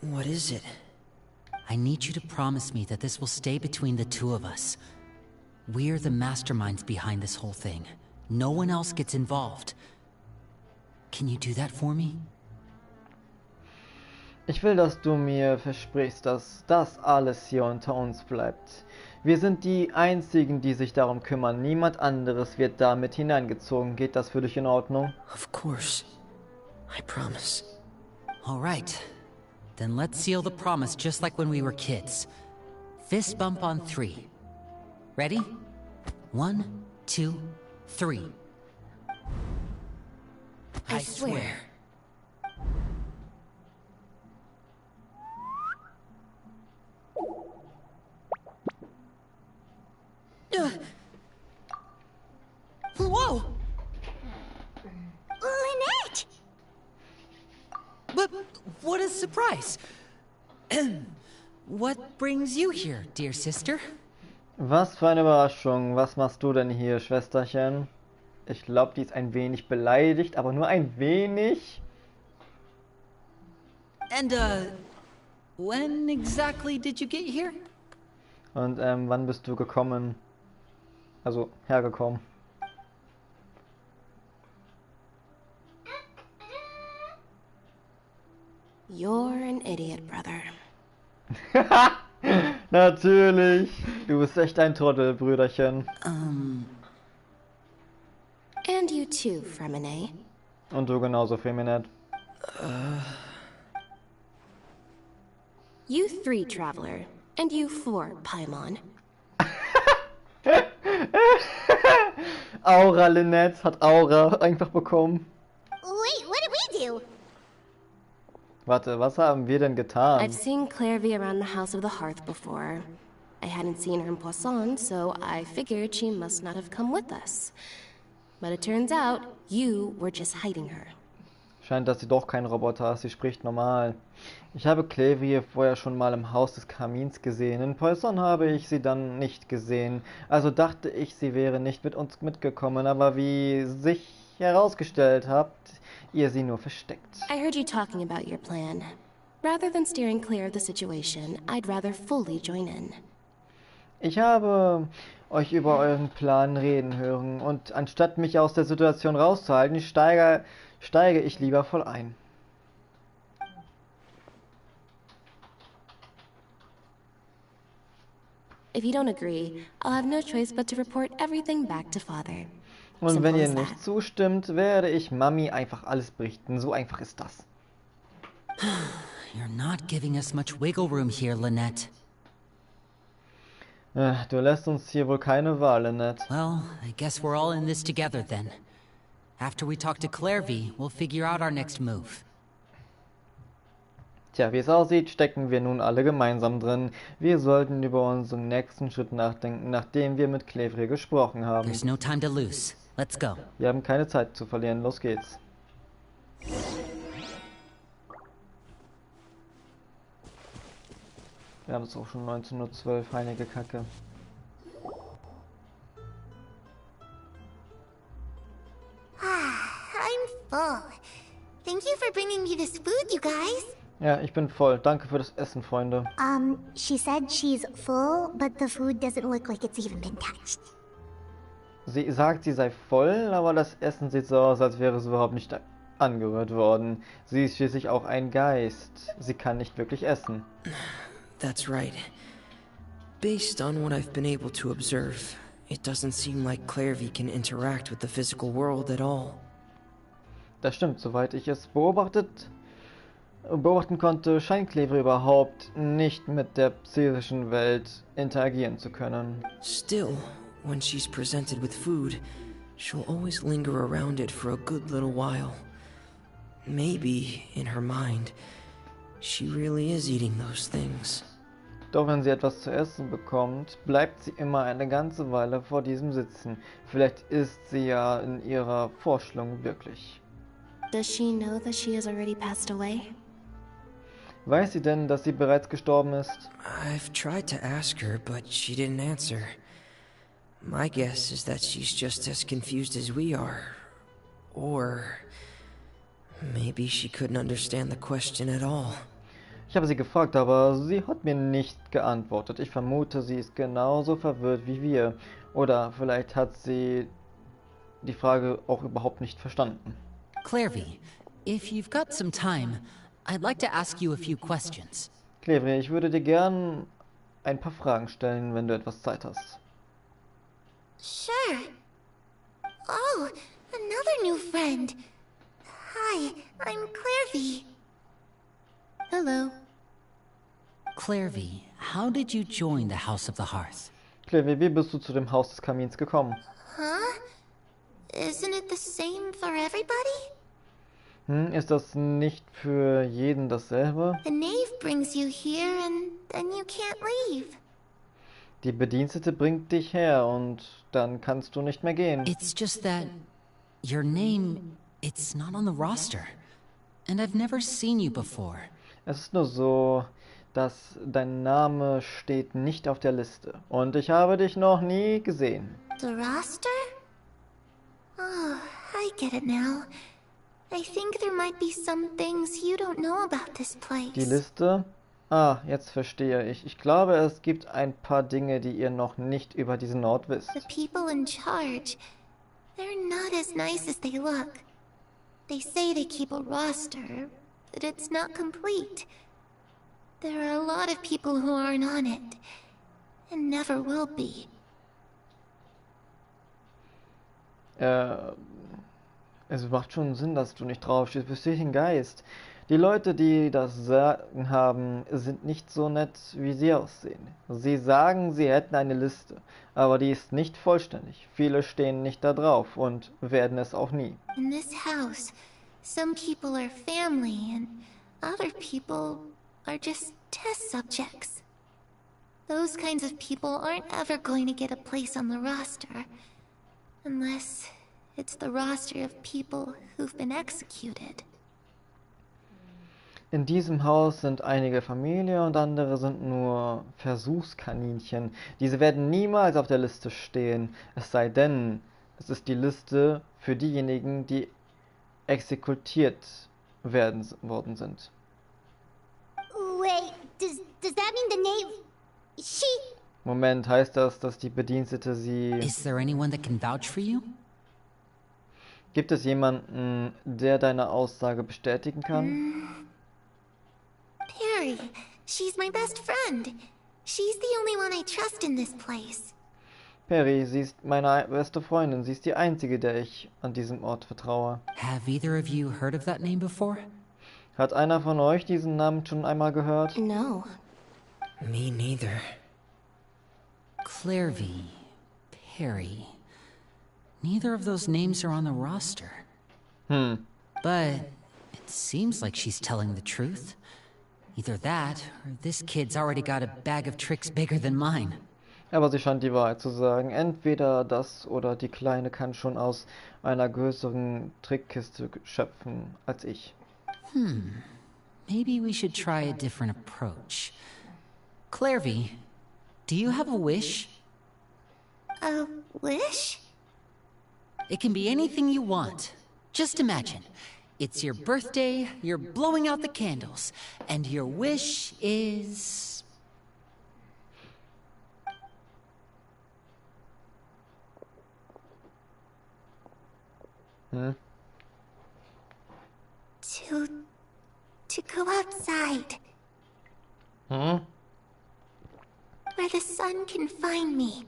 What is it? I need you to promise me that this will stay between the two of us. We're the masterminds behind this whole thing. No one else gets involved. Can you do that for me? Ich will, dass du mir versprichst, dass das alles hier unter uns bleibt. Wir sind die Einzigen, die sich darum kümmern. Niemand anderes wird damit hineingezogen. Geht das für dich in Ordnung? Of course. I promise. All right. Then let's seal the promise just like when we were kids. Fist bump on 3. Ready? 1, 2, 3. I swear. Whoa! Lynette! But what a surprise! What brings you here, dear sister? Was für eine Überraschung. Was machst du denn hier, Schwesterchen? Ich glaube, die ist ein wenig beleidigt, aber nur ein wenig. And, when exactly did you get here? Und, wann bist du gekommen? Also, hergekommen. You're an idiot, brother. Natürlich. Du bist echt ein Trottel, Brüderchen. And you too, Fremine. Und du genauso, Feminat. You 3, Traveler. And you 4, Paimon. Aura, Lynette hat Aura einfach bekommen. Wait, what did we do? Warte, was haben wir denn getan? I've seen Clairvy around the House of the Hearth before. I hadn't seen her in Poisson, so I figured she must not have come with us. But it turns out, you were just hiding her. Scheint, dass sie doch kein Roboter ist, sie spricht normal. Ich habe Clairvy vorher schon mal im Haus des Kamins gesehen. In Poisson habe ich sie dann nicht gesehen. Also dachte ich, sie wäre nicht mit uns mitgekommen, aber wie sich herausgestellt habt, ihr sie nur versteckt. I heard you talking about your plan. Rather than steering clear of the situation, I'd rather fully join in. Ich habe euch über euren Plan reden hören und anstatt mich aus der Situation rauszuhalten, steige ich lieber voll ein. If you don't agree, I'll have no choice but to report everything back to Father. Und wenn Simple ihr as nicht that. zustimmt, werde ich Mami einfach alles berichten. So einfach ist das. You're not giving us much wiggle room here, Lynette. Du lässt uns hier wohl keine Wahl, Lynette. Well, I guess we're all in this together then. After we talk to Clairvy, we'll figure out our next move. Tja, wie es aussieht, stecken wir nun alle gemeinsam drin. Wir sollten über unseren nächsten Schritt nachdenken, nachdem wir mit Clairvy gesprochen haben. There's no time to lose. Let's go. Wir haben keine Zeit zu verlieren. Los geht's. Wir haben es auch schon 19:12 Uhr, heilige Kacke. I'm full. Thank you for bringing me this food, you guys. Ja, ich bin voll. Danke für das Essen, Freunde. She said she's full, but the food doesn't look like it's even been touched. Sie sagt, sie sei voll, aber das Essen sieht so aus, als wäre es überhaupt nicht angerührt worden. Sie ist schließlich auch ein Geist. Sie kann nicht wirklich essen. That's right. Based on what I've been able to observe, it doesn't seem like Clairvy can interact with the physical world at all. Das stimmt, soweit ich es beobachten konnte, scheint Clairvy überhaupt nicht mit der psychischen Welt interagieren zu können. Still, when she's presented with food, she'll always linger around it for a good little while. Maybe, in her mind, she really is eating those things. Doch wenn sie etwas zu essen bekommt, bleibt sie immer eine ganze Weile vor diesem sitzen. Vielleicht ist sie ja in ihrer Vorstellung wirklich. Does she know that she has already passed away? Weiß sie denn, dass sie bereits gestorben ist? I've tried to ask her, but she didn't answer. My guess is that she's just as confused as we are. Or maybe she couldn't understand the question at all. Ich habe sie gefragt, aber sie hat mir nicht geantwortet. Ich vermute, sie ist genauso verwirrt wie wir. Oder vielleicht hat sie die Frage auch überhaupt nicht verstanden. Clairvy, if you've got some time, I'd like to ask you a few questions. Clairvy, ich würde dir gern ein paar Fragen stellen, wenn du etwas Zeit hast. Sure. Oh, another new friend. Hi, I'm Clairvy. Hello. Clairvy, how did you join the House of the Hearth? Clairvy, wie bist du zu dem Haus des Kamins gekommen? Huh? Isn't it the same for everybody? Ist das nicht für jeden dasselbe? The knave brings you here and then you can't leave. Die Bedienstete bringt dich her und dann kannst du nicht mehr gehen. It's just that your name, it's not on the roster. And I've never seen you before. Es ist nur so, dass dein Name steht nicht auf der Liste. Und ich habe dich noch nie gesehen. The roster? Oh, I get it now. I think there might be some things you don't know about this place. Die Liste? Ah, jetzt verstehe ich. Ich glaube, es gibt ein paar Dinge, die ihr noch nicht über diesen Ort wisst. The people in charge, they're not as nice as they look. They say they keep a roster, but it's not complete. There are a lot of people who aren't on it, and never will be. Es macht schon Sinn, dass du nicht draufstehst. Bist du ein Geist? Die Leute, die das Sagen haben, sind nicht so nett, wie sie aussehen. Sie sagen, sie hätten eine Liste, aber die ist nicht vollständig. Viele stehen nicht da drauf und werden es auch nie. In this house, some people are family and other people are just test subjects. Those kinds of people aren't ever going to get a place on the roster, unless it's the roster of people who've been executed. In diesem Haus sind einige Familie und andere sind nur Versuchskaninchen. Diese werden niemals auf der Liste stehen, es sei denn, es ist die Liste für diejenigen, die exekutiert worden sind. Wait, does that mean the name... She... Moment, heißt das, dass die Bedienstete sie... Is there anyone that can vouch for you? Gibt es jemanden, der deine Aussage bestätigen kann? Perry, she's my best friend. She's the only one I trust in this place. Perry, sie ist meine beste Freundin. Sie ist die einzige, der ich an diesem Ort vertraue. Have either of you heard of that name before? Hat einer von euch diesen Namen schon einmal gehört? No. Me neither. Clairvy, Perry. Neither of those names are on the roster. But it seems like she's telling the truth. Either that, or this kid's already got a bag of tricks bigger than mine. Aber sie scheint die Wahrheit zu sagen. Entweder das oder die Kleine kann schon aus einer größeren Trickkiste schöpfen als ich. Maybe we should try a different approach. Clairvy, do you have a wish? A wish? It can be anything you want. Just imagine. It's your birthday, you're blowing out the candles, and your wish is... To go outside. Where the sun can find me.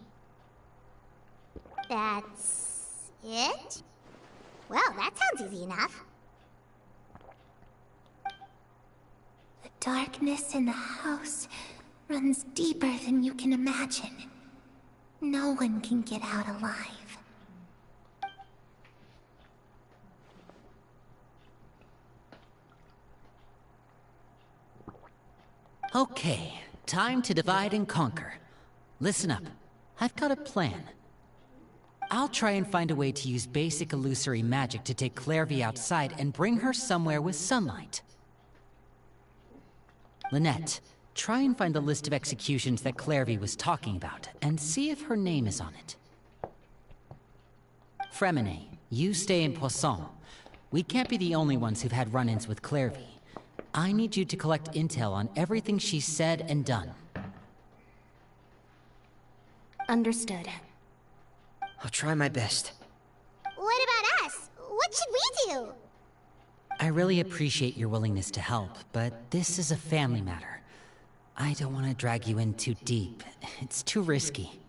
That's... it? Well, that sounds easy enough. The darkness in the house runs deeper than you can imagine. No one can get out alive. Okay, time to divide and conquer. Listen up, I've got a plan. I'll try and find a way to use basic illusory magic to take Clairvy outside and bring her somewhere with sunlight. Lynette, try and find the list of executions that Clairvy was talking about, and see if her name is on it. Fremine, you stay in Poisson. We can't be the only ones who've had run-ins with Clairvy. I need you to collect intel on everything she's said and done. Understood. I'll try my best. What about us? What should we do? I really appreciate your willingness to help, but this is a family matter. I don't want to drag you in too deep. It's too risky.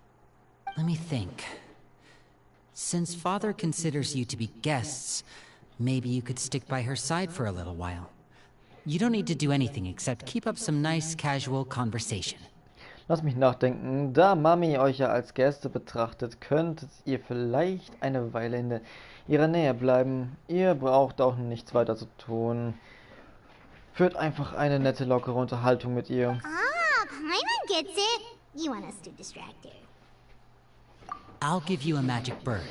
Let me think. Since Father considers you to be guests, maybe you could stick by her side for a little while. You don't need to do anything except keep up some nice, casual conversation. Lass mich nachdenken. Da Mami euch ja als Gäste betrachtet, könntet ihr vielleicht eine Weile in ihrer Nähe bleiben. Ihr braucht auch nichts weiter zu tun. Führt einfach eine nette, lockere Unterhaltung mit ihr. Ah, Paimon gets it. You want us to distract her. I'll give you a magic bird.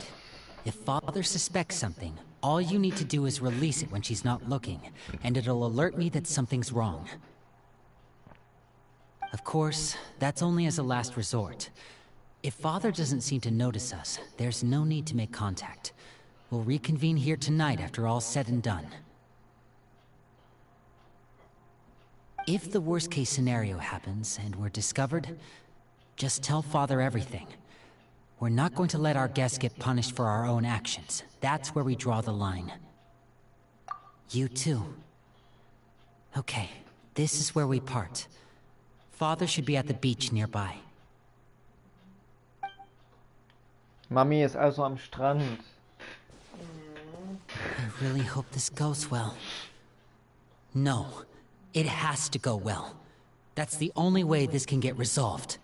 If Father suspects something, all you need to do is release it when she's not looking, and it'll alert me that something's wrong. Of course, that's only as a last resort. If Father doesn't seem to notice us, there's no need to make contact. We'll reconvene here tonight after all's said and done. If the worst-case scenario happens and we're discovered, just tell Father everything. We're not going to let our guests get punished for our own actions. That's where we draw the line. You too. Okay, this is where we part. Father should be at the beach nearby. Mami ist also am Strand. really hope this goes well. No, it has to go well. That's the only way this can get resolved.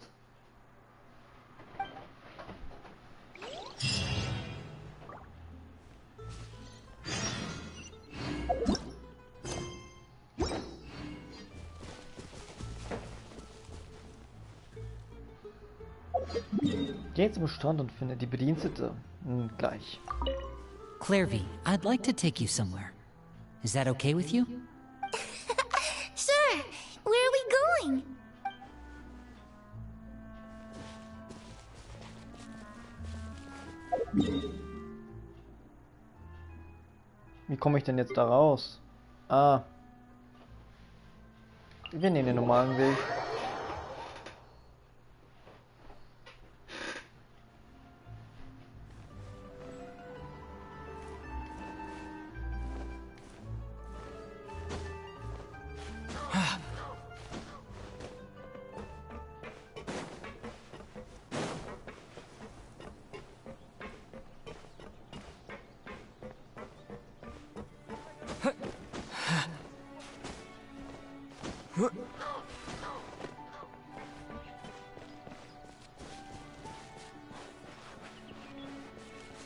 Geh zum Strand und finde die Bedienstete. Gleich. Clairvy, I'd like to take you somewhere. Is that okay with you? Sure. Where are we going? Wie komme ich denn jetzt da raus? Ah. Wir nehmen den normalen Weg.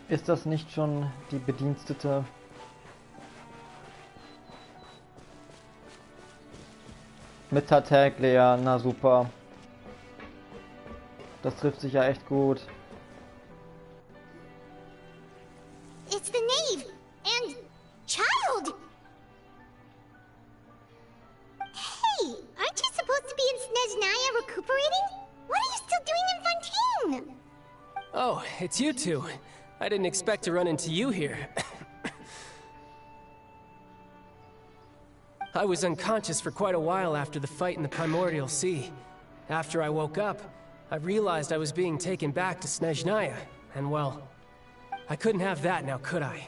Ist das nicht schon die Bedienstete? Mit Tartaglia, na super. Das trifft sich ja echt gut. It's the knave and child. Hey, aren't you supposed to be in Snezhnaya recuperating? What are you still doing in Fontaine? Oh, it's you two. I didn't expect to run into you here. I was unconscious for quite a while after the fight in the Primordial Sea. After I woke up, I realized I was being taken back to Snezhnaya, and well, I couldn't have that now, could I?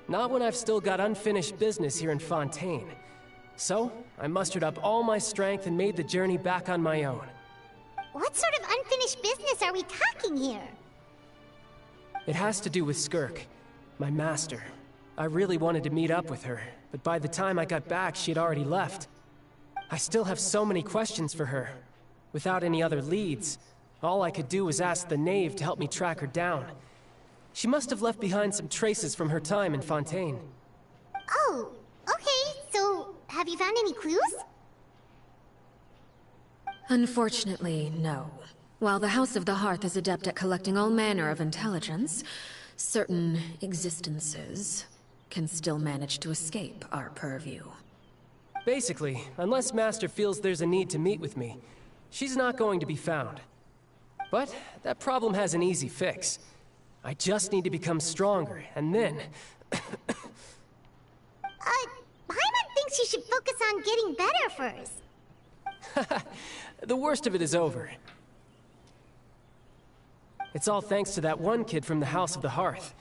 Not when I've still got unfinished business here in Fontaine. So, I mustered up all my strength and made the journey back on my own. What sort of unfinished business are we talking here? It has to do with Skirk, my master. I really wanted to meet up with her, but by the time I got back, she had already left. I still have so many questions for her. Without any other leads, all I could do was ask the knave to help me track her down. She must have left behind some traces from her time in Fontaine. Oh, okay, so have you found any clues? Unfortunately, no. While the House of the Hearth is adept at collecting all manner of intelligence, certain existences can still manage to escape our purview. Basically, unless Master feels there's a need to meet with me, she's not going to be found. But that problem has an easy fix. I just need to become stronger, and then... Paimon thinks you should focus on getting better first. The worst of it is over. It's all thanks to that one kid from the House of the Hearth.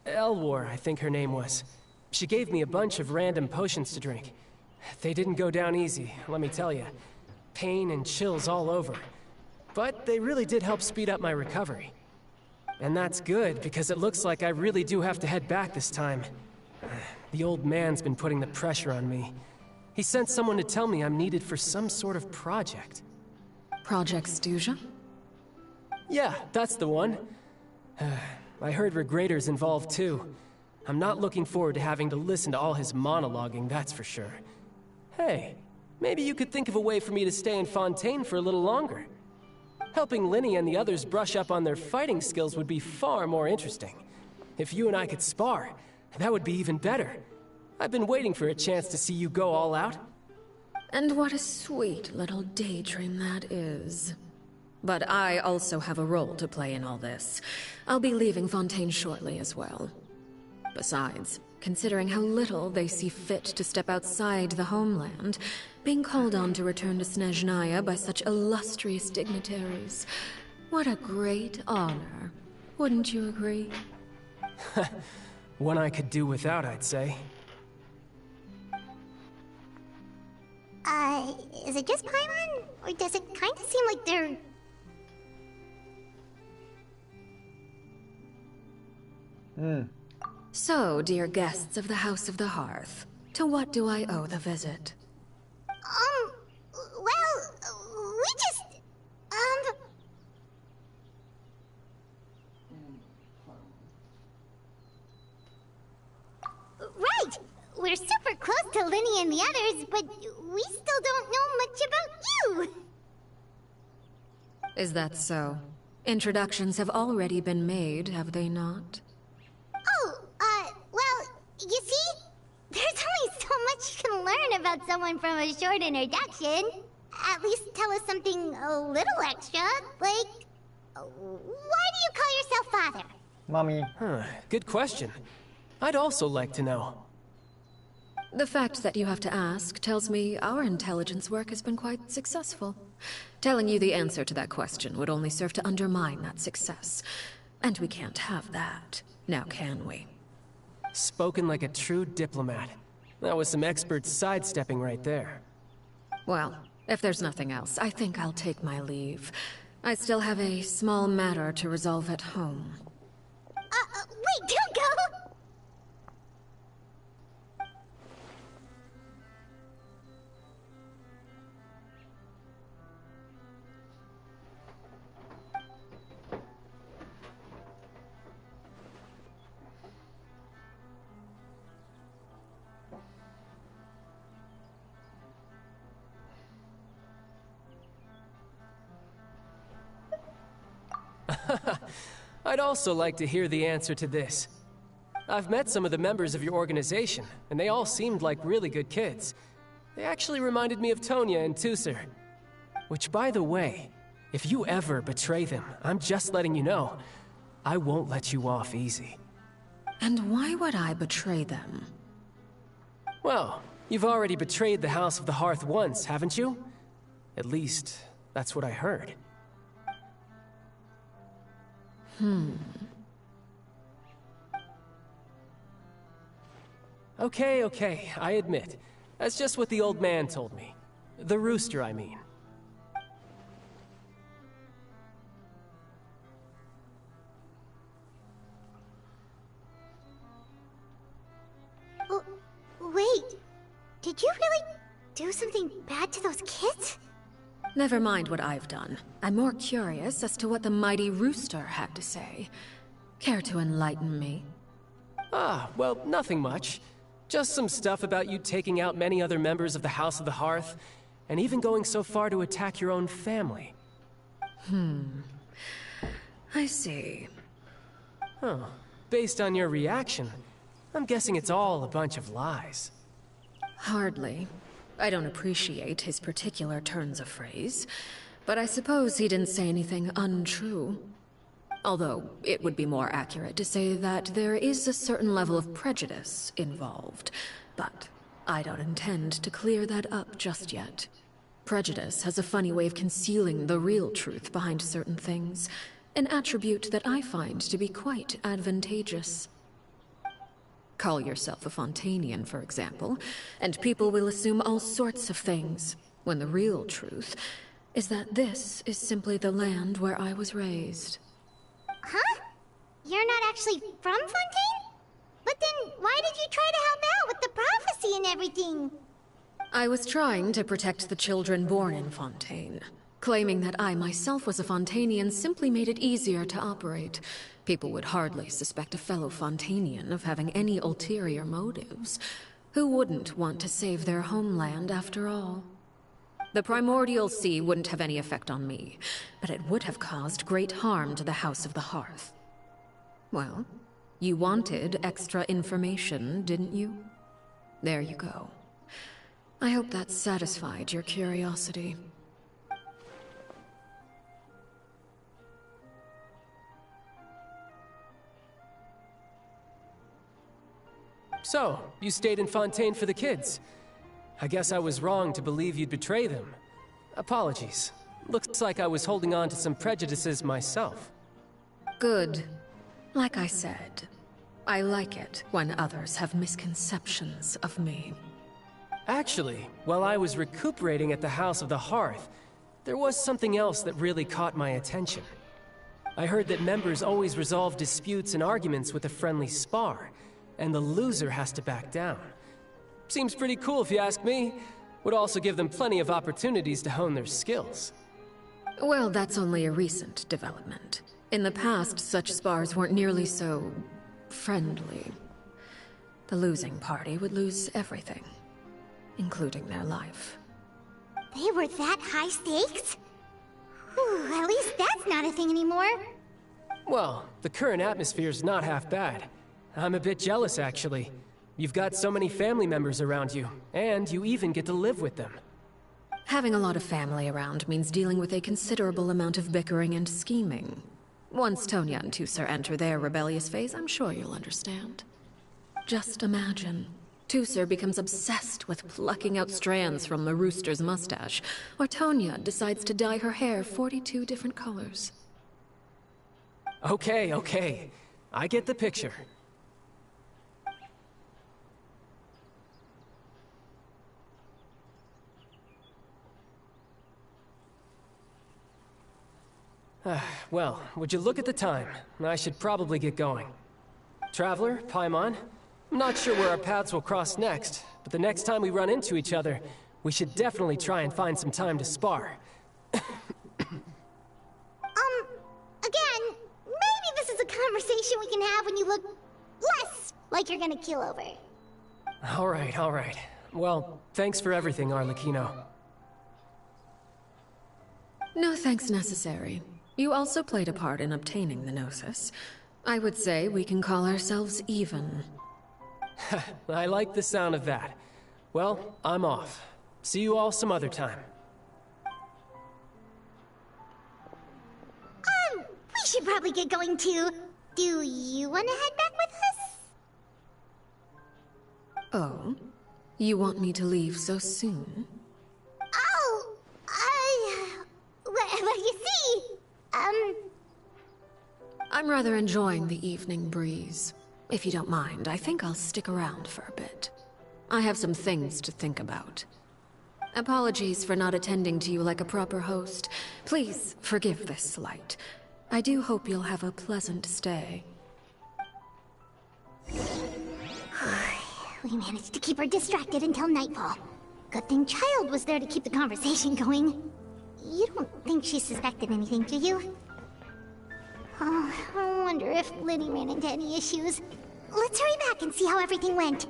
Elwar, I think her name was. She gave me a bunch of random potions to drink. They didn't go down easy, let me tell you. Pain and chills all over. But they really did help speed up my recovery. And that's good, because it looks like I really do have to head back this time. The old man's been putting the pressure on me. He sent someone to tell me I'm needed for some sort of project. Project Stuja? Yeah, that's the one. I heard Regrader's involved too. I'm not looking forward to having to listen to all his monologuing, that's for sure. Hey, maybe you could think of a way for me to stay in Fontaine for a little longer. Helping Linny and the others brush up on their fighting skills would be far more interesting. If you and I could spar, that would be even better. I've been waiting for a chance to see you go all out. And what a sweet little daydream that is. But I also have a role to play in all this. I'll be leaving Fontaine shortly as well. Besides, considering how little they see fit to step outside the homeland, being called on to return to Snezhnaya by such illustrious dignitaries, what a great honor. Wouldn't you agree? One I could do without, I'd say. Is it just Paimon? Or does it kind of seem like they're... So, dear guests of the House of the Hearth, to what do I owe the visit? Well, we just, Right! We're super close to Linny and the others, but we still don't know much about you! Is that so? Introductions have already been made, have they not? Oh, well, you see? There's only so much you can learn about someone from a short introduction. At least tell us something a little extra, like... Why do you call yourself father? Mommy. Good question. I'd also like to know. The fact that you have to ask tells me our intelligence work has been quite successful. Telling you the answer to that question would only serve to undermine that success. And we can't have that, now can we? Spoken like a true diplomat. That was some expert sidestepping right there. Well, if there's nothing else, I think I'll take my leave. I still have a small matter to resolve at home. Wait, don't go! I'd also like to hear the answer to this. I've met some of the members of your organization, and they all seemed like really good kids. They actually reminded me of Tonya and Tusser. Which, by the way, if you ever betray them, I'm just letting you know, I won't let you off easy. And why would I betray them? Well, you've already betrayed the House of the Hearth once, haven't you? At least, that's what I heard. Okay, I admit. That's just what the old man told me. The rooster, I mean. Wait, did you really do something bad to those kids? Never mind what I've done. I'm more curious as to what the mighty rooster had to say. Care to enlighten me? Well, nothing much. Just some stuff about you taking out many other members of the House of the Hearth, and even going so far to attack your own family. I see. Based on your reaction, I'm guessing it's all a bunch of lies. Hardly. I don't appreciate his particular turns of phrase, but I suppose he didn't say anything untrue. Although, it would be more accurate to say that there is a certain level of prejudice involved, but I don't intend to clear that up just yet. Prejudice has a funny way of concealing the real truth behind certain things, an attribute that I find to be quite advantageous. Call yourself a Fontainian, for example, and people will assume all sorts of things, when the real truth is that this is simply the land where I was raised. Huh? You're not actually from Fontaine? But then why did you try to help out with the prophecy and everything? I was trying to protect the children born in Fontaine. Claiming that I myself was a Fontainian simply made it easier to operate. People would hardly suspect a fellow Fontainian of having any ulterior motives. Who wouldn't want to save their homeland after all? The primordial sea wouldn't have any effect on me, but it would have caused great harm to the House of the Hearth. Well, you wanted extra information, didn't you? There you go. I hope that satisfied your curiosity. So, you stayed in Fontaine for the kids. I guess I was wrong to believe you'd betray them. Apologies. Looks like I was holding on to some prejudices myself. Good. Like I said, I like it when others have misconceptions of me. Actually, while I was recuperating at the House of the Hearth, there was something else that really caught my attention. I heard that members always resolve disputes and arguments with a friendly spar, and the loser has to back down. Seems pretty cool if you ask me. Would also give them plenty of opportunities to hone their skills. Well, that's only a recent development. In the past, such spars weren't nearly so friendly. The losing party would lose everything, including their life. They were that high stakes? Whew, at least that's not a thing anymore. Well, the current atmosphere's not half bad. I'm a bit jealous, actually. You've got so many family members around you, and you even get to live with them. Having a lot of family around means dealing with a considerable amount of bickering and scheming. Once Tonya and Tusser enter their rebellious phase, I'm sure you'll understand. Just imagine. Tusser becomes obsessed with plucking out strands from the rooster's mustache, or Tonya decides to dye her hair 42 different colors. Okay. I get the picture. Well, would you look at the time? I should probably get going. Traveler, Paimon, I'm not sure where our paths will cross next, but the next time we run into each other, we should definitely try and find some time to spar. Again, maybe this is a conversation we can have when you look less like you're gonna keel over. All right. Well, thanks for everything, Arlecchino. No thanks necessary. You also played a part in obtaining the Gnosis. I would say we can call ourselves even. I like the sound of that. Well, I'm off. See you all some other time. We should probably get going too. Do you want to head back with us? Oh? You want me to leave so soon? Oh, well, you see, I'm rather enjoying the evening breeze. If you don't mind, I think I'll stick around for a bit. I have some things to think about. Apologies for not attending to you like a proper host. Please forgive this slight. I do hope you'll have a pleasant stay. We managed to keep her distracted until nightfall. Good thing Child was there to keep the conversation going. You don't think she suspected anything, do you? Oh, I wonder if Liddy ran into any issues. Let's hurry back and see how everything went.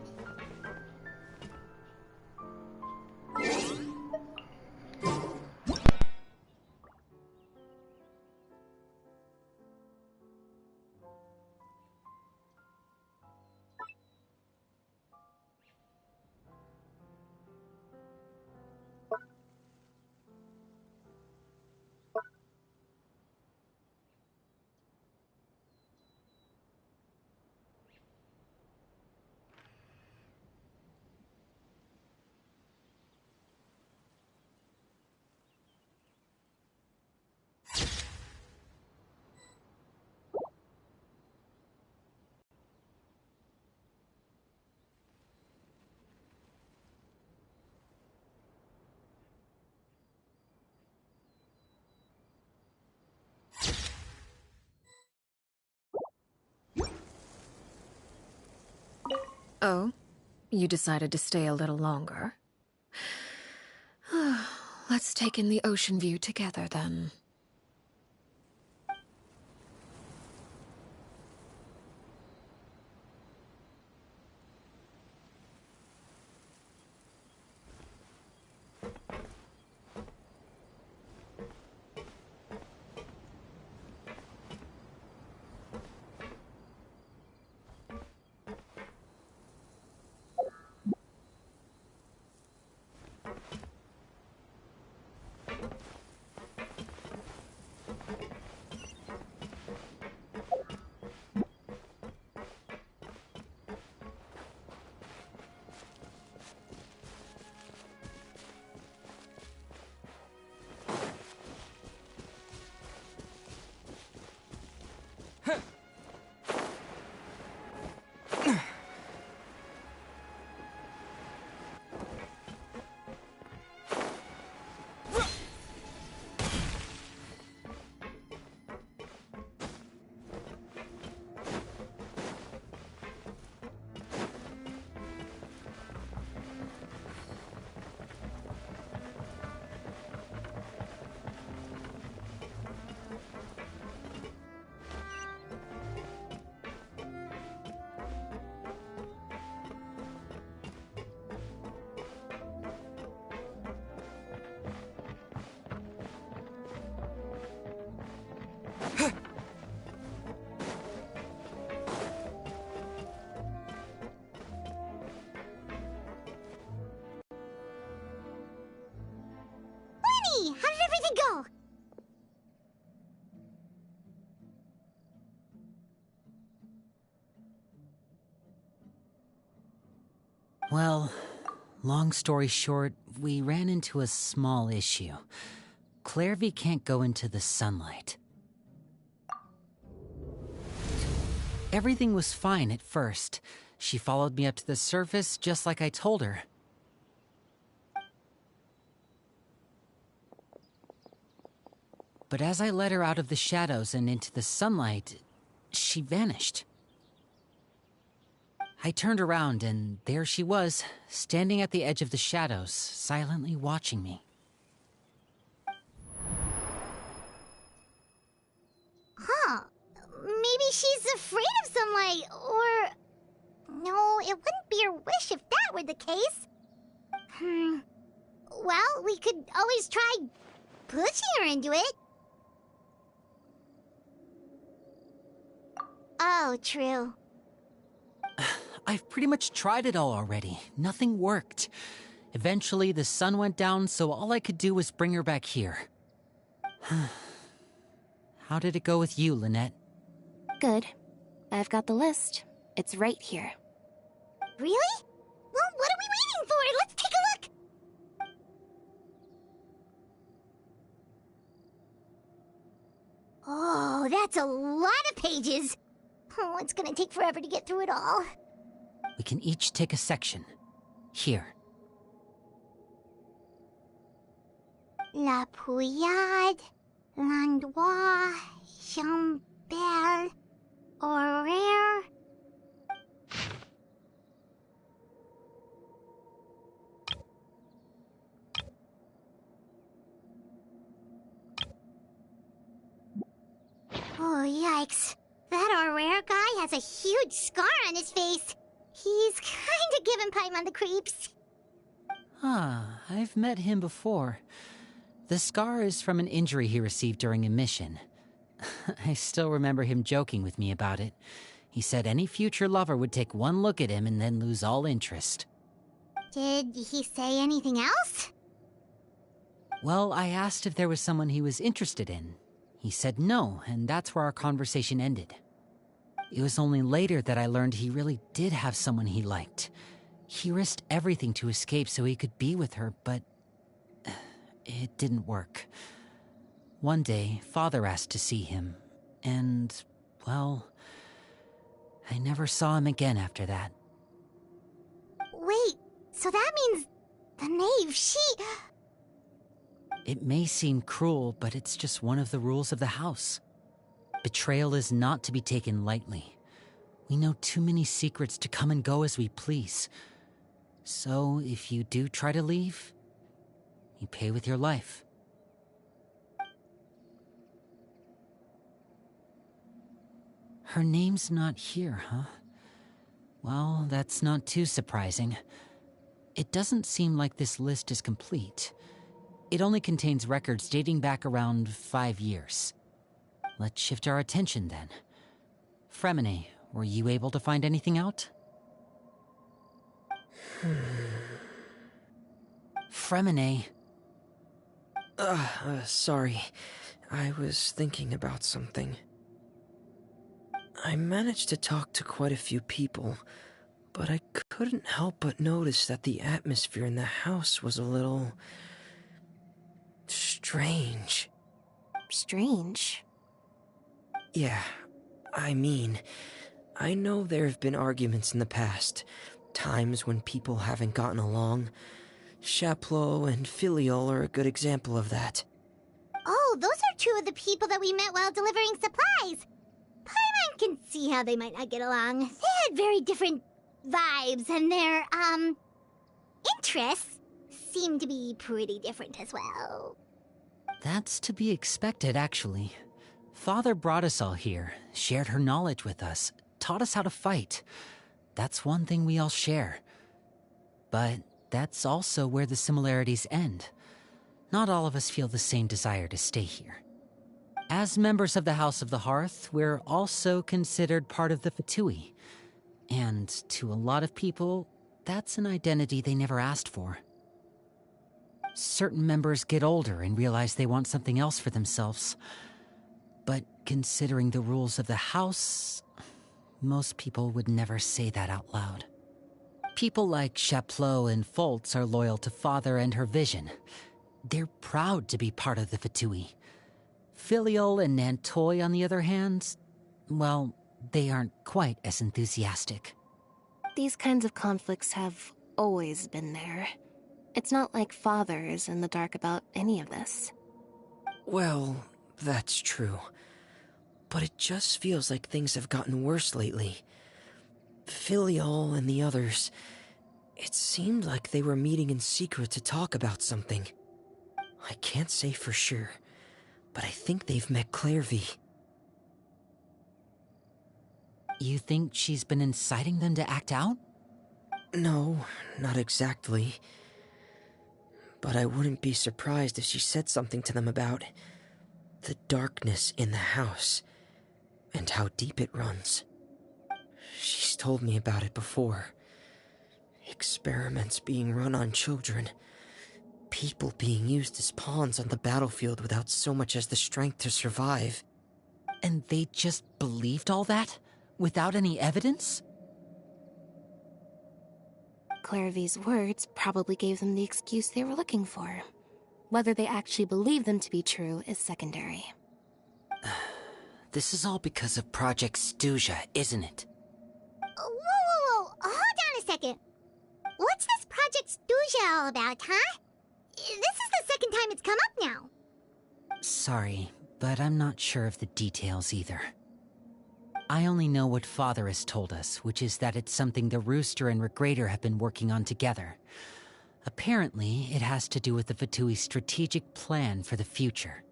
Oh? You decided to stay a little longer? Let's take in the ocean view together, then. we go! Well, long story short, we ran into a small issue. Clairvy can't go into the sunlight. Everything was fine at first. She followed me up to the surface just like I told her. But as I led her out of the shadows and into the sunlight, she vanished. I turned around, and there she was, standing at the edge of the shadows, silently watching me. Huh. Maybe she's afraid of sunlight, or... No, it wouldn't be her wish if that were the case. Well, we could always try pushing her into it. Oh, true. I've pretty much tried it all already. Nothing worked. Eventually, the sun went down, so all I could do was bring her back here. How did it go with you, Lynette? Good. I've got the list. It's right here. Really? Well, what are we waiting for? Let's take a look! Oh, that's a lot of pages. Oh, it's gonna take forever to get through it all. We can each take a section. Here. La Pouillade, L'Endroit, Chambel, Horaire. Oh, yikes. That Horaire guy has a huge scar on his face. He's kinda giving Paimon the creeps. I've met him before. The scar is from an injury he received during a mission. I still remember him joking with me about it. He said any future lover would take one look at him and then lose all interest. Did he say anything else? Well, I asked if there was someone he was interested in. He said no, and that's where our conversation ended. It was only later that I learned he really did have someone he liked. He risked everything to escape so he could be with her, but it didn't work. One day, Father asked to see him, and, well, I never saw him again after that. Wait, so that means the knave, she... It may seem cruel, but it's just one of the rules of the house. Betrayal is not to be taken lightly. We know too many secrets to come and go as we please. So, if you do try to leave, you pay with your life. Her name's not here, huh? Well, that's not too surprising. It doesn't seem like this list is complete. It only contains records dating back around 5 years. Let's shift our attention then. Fremine, were you able to find anything out? Fremine. Sorry. I was thinking about something. I managed to talk to quite a few people, but I couldn't help but notice that the atmosphere in the house was a little... strange. Strange? Yeah, I mean, I know there have been arguments in the past, times when people haven't gotten along. Chaplot and Filial are a good example of that. Oh, those are two of the people that we met while delivering supplies. Paimon can see how they might not get along. They had very different vibes, and their, interests seem to be pretty different as well. That's to be expected, actually. Father brought us all here, shared her knowledge with us, taught us how to fight. That's one thing we all share. But that's also where the similarities end. Not all of us feel the same desire to stay here. As members of the House of the Hearth, we're also considered part of the Fatui. And to a lot of people, that's an identity they never asked for. Certain members get older and realize they want something else for themselves. But considering the rules of the house, most people would never say that out loud. People like Chaplot and Foltz are loyal to Father and her vision. They're proud to be part of the Fatui. Filial and Nantoy, on the other hand, well, they aren't quite as enthusiastic. These kinds of conflicts have always been there. It's not like Father is in the dark about any of this. Well, that's true. But it just feels like things have gotten worse lately. Filial and the others, it seemed like they were meeting in secret to talk about something. I can't say for sure, but I think they've met Clairvy. You think she's been inciting them to act out? No, not exactly. But I wouldn't be surprised if she said something to them about the darkness in the house and how deep it runs. She's told me about it before. Experiments being run on children. People being used as pawns on the battlefield without so much as the strength to survive. And they just believed all that? Without any evidence? Clairvy's words probably gave them the excuse they were looking for. Whether they actually believe them to be true is secondary. This is all because of Project Stuja, isn't it? Whoa. Hold on a second. What's this Project Stuja all about, huh? This is the second time it's come up now. Sorry, but I'm not sure of the details either. I only know what Father has told us, which is that it's something the Rooster and Regrator have been working on together. Apparently, it has to do with the Fatui's strategic plan for the future.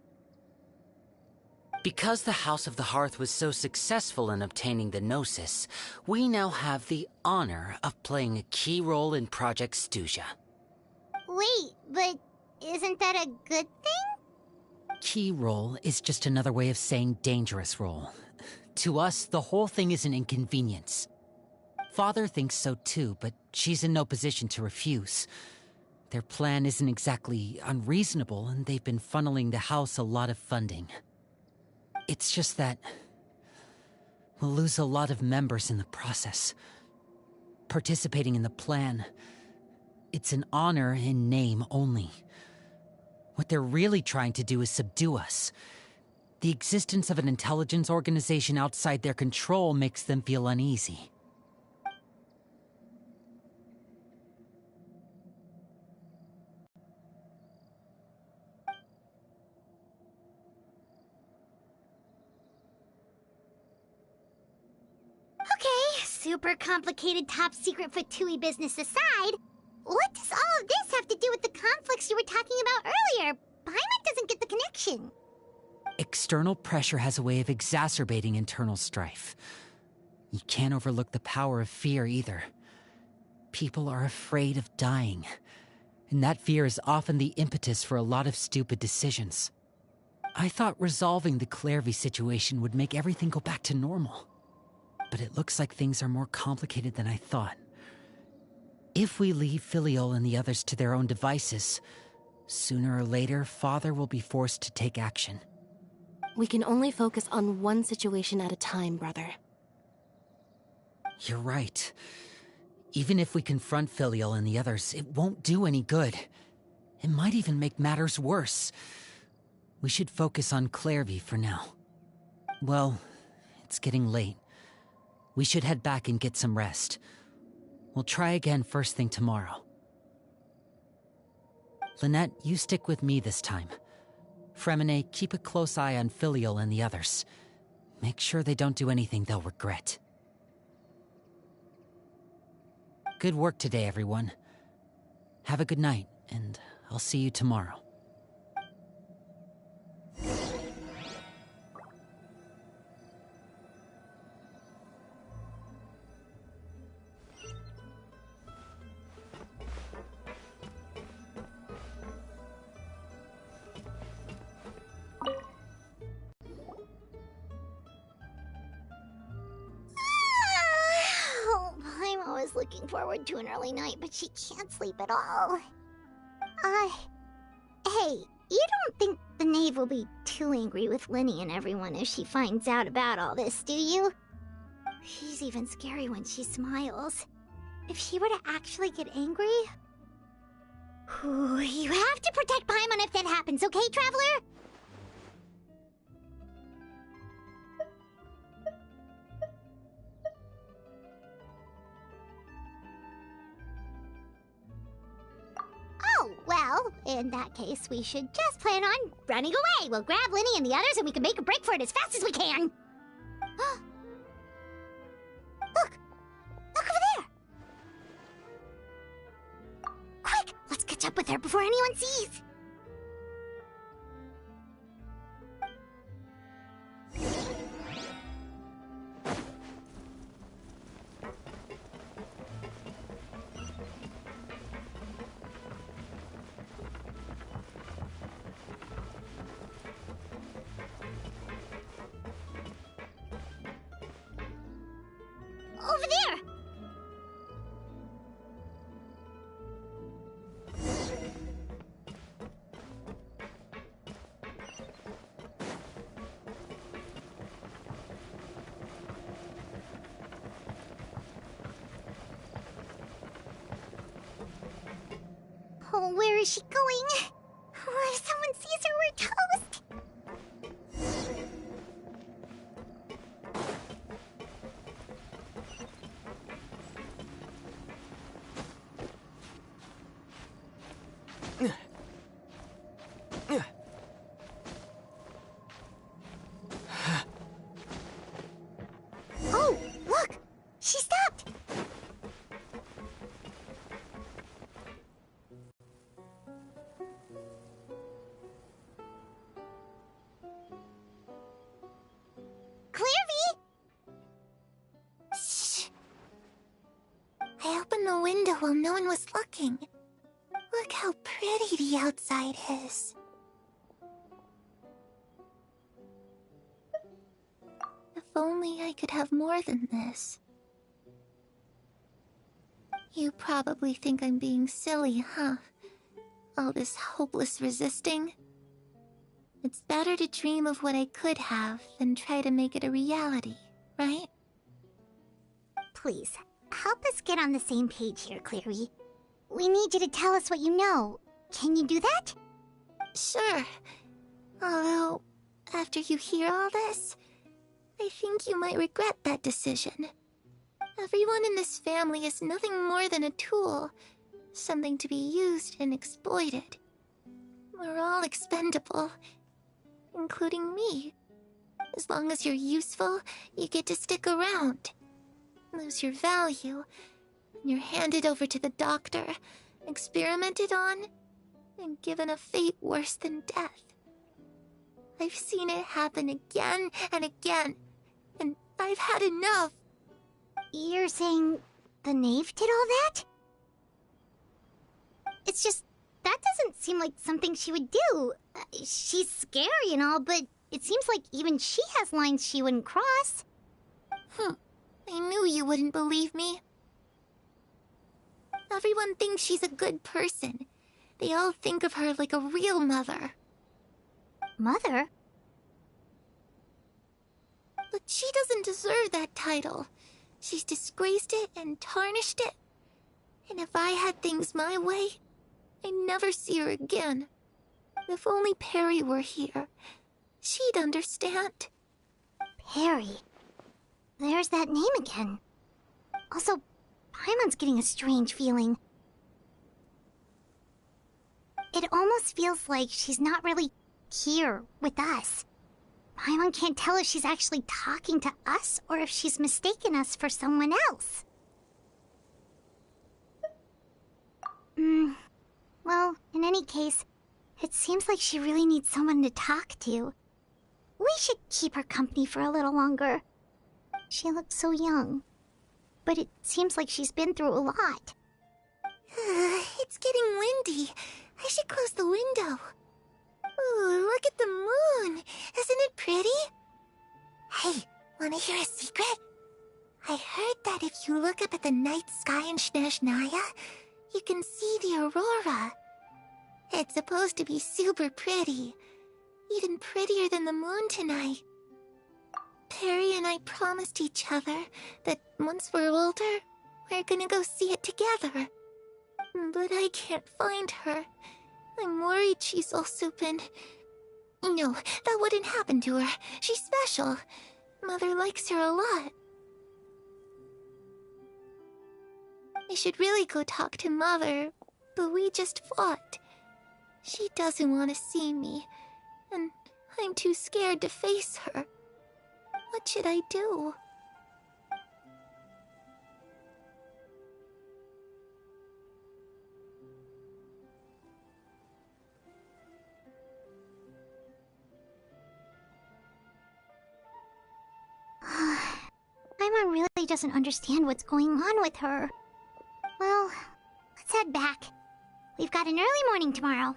Because the House of the Hearth was so successful in obtaining the Gnosis, we now have the honor of playing a key role in Project Stuja. Wait, but isn't that a good thing? Key role is just another way of saying dangerous role. To us, the whole thing is an inconvenience. Father thinks so too, but she's in no position to refuse. Their plan isn't exactly unreasonable, and they've been funneling the house a lot of funding. It's just that we'll lose a lot of members in the process. Participating in the plan, it's an honor in name only. What they're really trying to do is subdue us. The existence of an intelligence organization outside their control makes them feel uneasy. Okay, super complicated top secret Fatui business aside, what does all of this have to do with the conflicts you were talking about earlier? Paimon doesn't get the connection. External pressure has a way of exacerbating internal strife. You can't overlook the power of fear either. People are afraid of dying, and that fear is often the impetus for a lot of stupid decisions. I thought resolving the Clairvy situation would make everything go back to normal. But it looks like things are more complicated than I thought. If we leave Filial and the others to their own devices, sooner or later, Father will be forced to take action. We can only focus on one situation at a time, brother. You're right. Even if we confront Filial and the others, it won't do any good. It might even make matters worse. We should focus on Clairvy for now. Well, it's getting late. We should head back and get some rest. We'll try again first thing tomorrow. Lynette, you stick with me this time. Fremine, keep a close eye on Filial and the others. Make sure they don't do anything they'll regret. Good work today, everyone. Have a good night, and I'll see you tomorrow. Paimon was looking forward to an early night, but she can't sleep at all. Hey, you don't think the knave will be too angry with Lenny and everyone if she finds out about all this, do you? She's even scary when she smiles. If she were to actually get angry... Ooh, you have to protect Paimon if that happens, okay, Traveler? Oh, well, in that case, we should just plan on running away. We'll grab Lenny and the others and we can make a break for it as fast as we can. Look! Look over there! Quick! Let's catch up with her before anyone sees! Over there! Oh, where is she going? Oh, if someone sees her, we're toast! Oh, look! She stopped! Clearvy! Shh! I opened the window while no one was looking. Look how pretty the outside is. If only I could have more than this. You probably think I'm being silly, huh? All this hopeless resisting. It's better to dream of what I could have than try to make it a reality, right? Please, help us get on the same page here, Cleary. We need you to tell us what you know. Can you do that? Sure. Although, after you hear all this, I think you might regret that decision. Everyone in this family is nothing more than a tool. Something to be used and exploited. We're all expendable. Including me. As long as you're useful, you get to stick around. Lose your value, and you're handed over to the doctor, experimented on, and given a fate worse than death. I've seen it happen again and again, and I've had enough. You're saying the knave did all that? It's just, that doesn't seem like something she would do. She's scary and all, but it seems like even she has lines she wouldn't cross. I knew you wouldn't believe me. Everyone thinks she's a good person. They all think of her like a real mother. Mother? But she doesn't deserve that title. She's disgraced it and tarnished it. And if I had things my way, I'd never see her again. If only Perry were here, she'd understand. Perry? There's that name again. Also, Paimon's getting a strange feeling. It almost feels like she's not really here with us. Paimon can't tell if she's actually talking to us or if she's mistaken us for someone else. Well, in any case, it seems like she really needs someone to talk to. We should keep her company for a little longer. She looks so young. But it seems like she's been through a lot. It's getting windy. I should close the window. Ooh, look at the moon. Isn't it pretty? Hey, wanna hear a secret? I heard that if you look up at the night sky in Snezhnaya, you can see the aurora. It's supposed to be super pretty. Even prettier than the moon tonight. Perry and I promised each other that once we're older, we're gonna go see it together. But I can't find her. I'm worried she's also been... No, that wouldn't happen to her. She's special. Mother likes her a lot. I should really go talk to Mother, but we just fought. She doesn't want to see me, and I'm too scared to face her. What should I do? Paimon really doesn't understand what's going on with her. Well, let's head back. We've got an early morning tomorrow.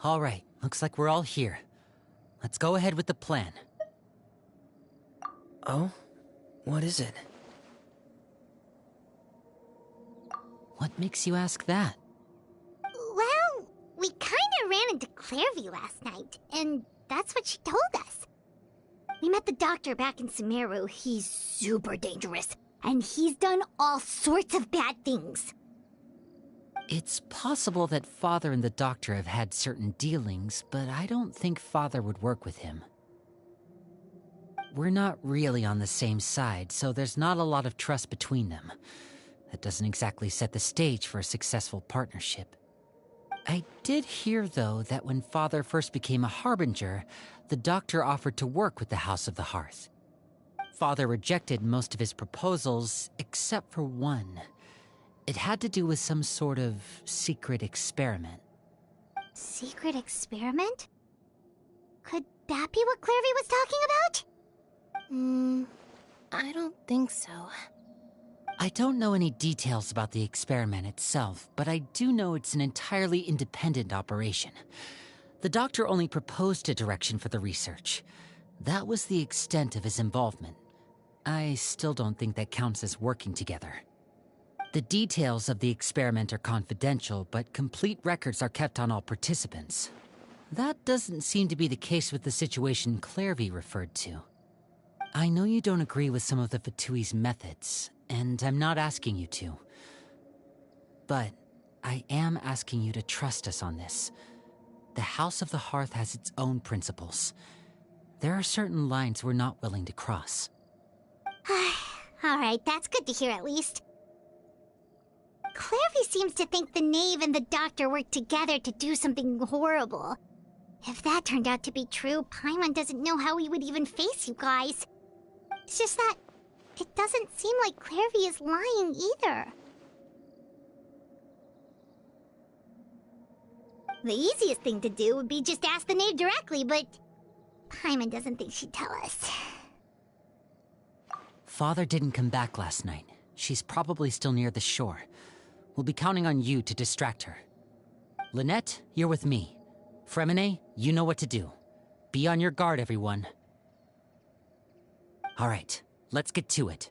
All right, looks like we're all here. Let's go ahead with the plan. Oh? What is it? What makes you ask that? Well, we kinda ran into Clairvy last night, and that's what she told us. We met the doctor back in Sumeru. He's super dangerous, and he's done all sorts of bad things. It's possible that Father and the Doctor have had certain dealings, but I don't think Father would work with him. We're not really on the same side, so there's not a lot of trust between them. That doesn't exactly set the stage for a successful partnership. I did hear, though, that when Father first became a Harbinger, the Doctor offered to work with the House of the Hearth. Father rejected most of his proposals, except for one. It had to do with some sort of secret experiment. Secret experiment? Could that be what Clairvy was talking about? I don't think so. I don't know any details about the experiment itself, but I do know it's an entirely independent operation. The Doctor only proposed a direction for the research. That was the extent of his involvement. I still don't think that counts as working together. The details of the experiment are confidential, but complete records are kept on all participants. That doesn't seem to be the case with the situation Clairvy referred to. I know you don't agree with some of the Fatui's methods, and I'm not asking you to. But I am asking you to trust us on this. The House of the Hearth has its own principles. There are certain lines we're not willing to cross. Alright, that's good to hear at least. Clairvy seems to think the Knave and the Doctor worked together to do something horrible. If that turned out to be true, Paimon doesn't know how he would even face you guys. It's just that it doesn't seem like Clairvy is lying either. The easiest thing to do would be just ask the Knave directly, but Paimon doesn't think she'd tell us. Father didn't come back last night. She's probably still near the shore. We'll be counting on you to distract her. Lynette, you're with me. Fremine, you know what to do. Be on your guard, everyone. All right, let's get to it.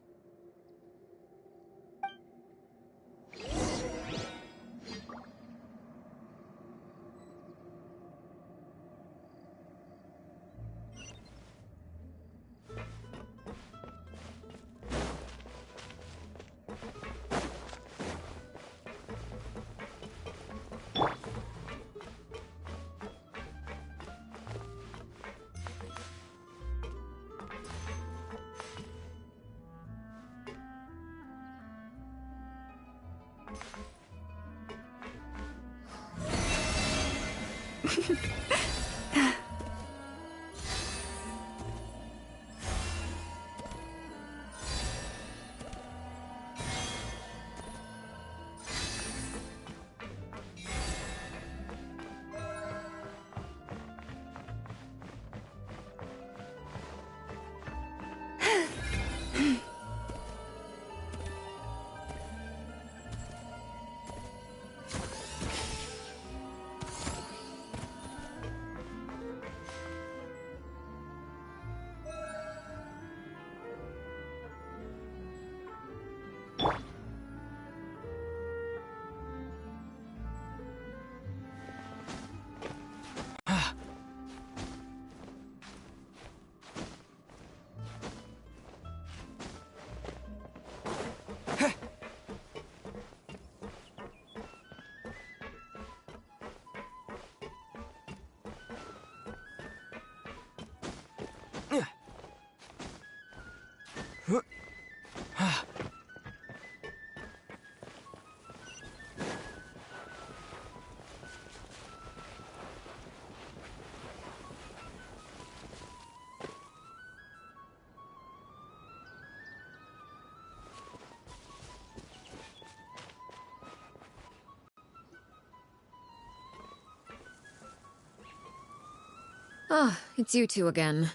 Ah, it's you two again.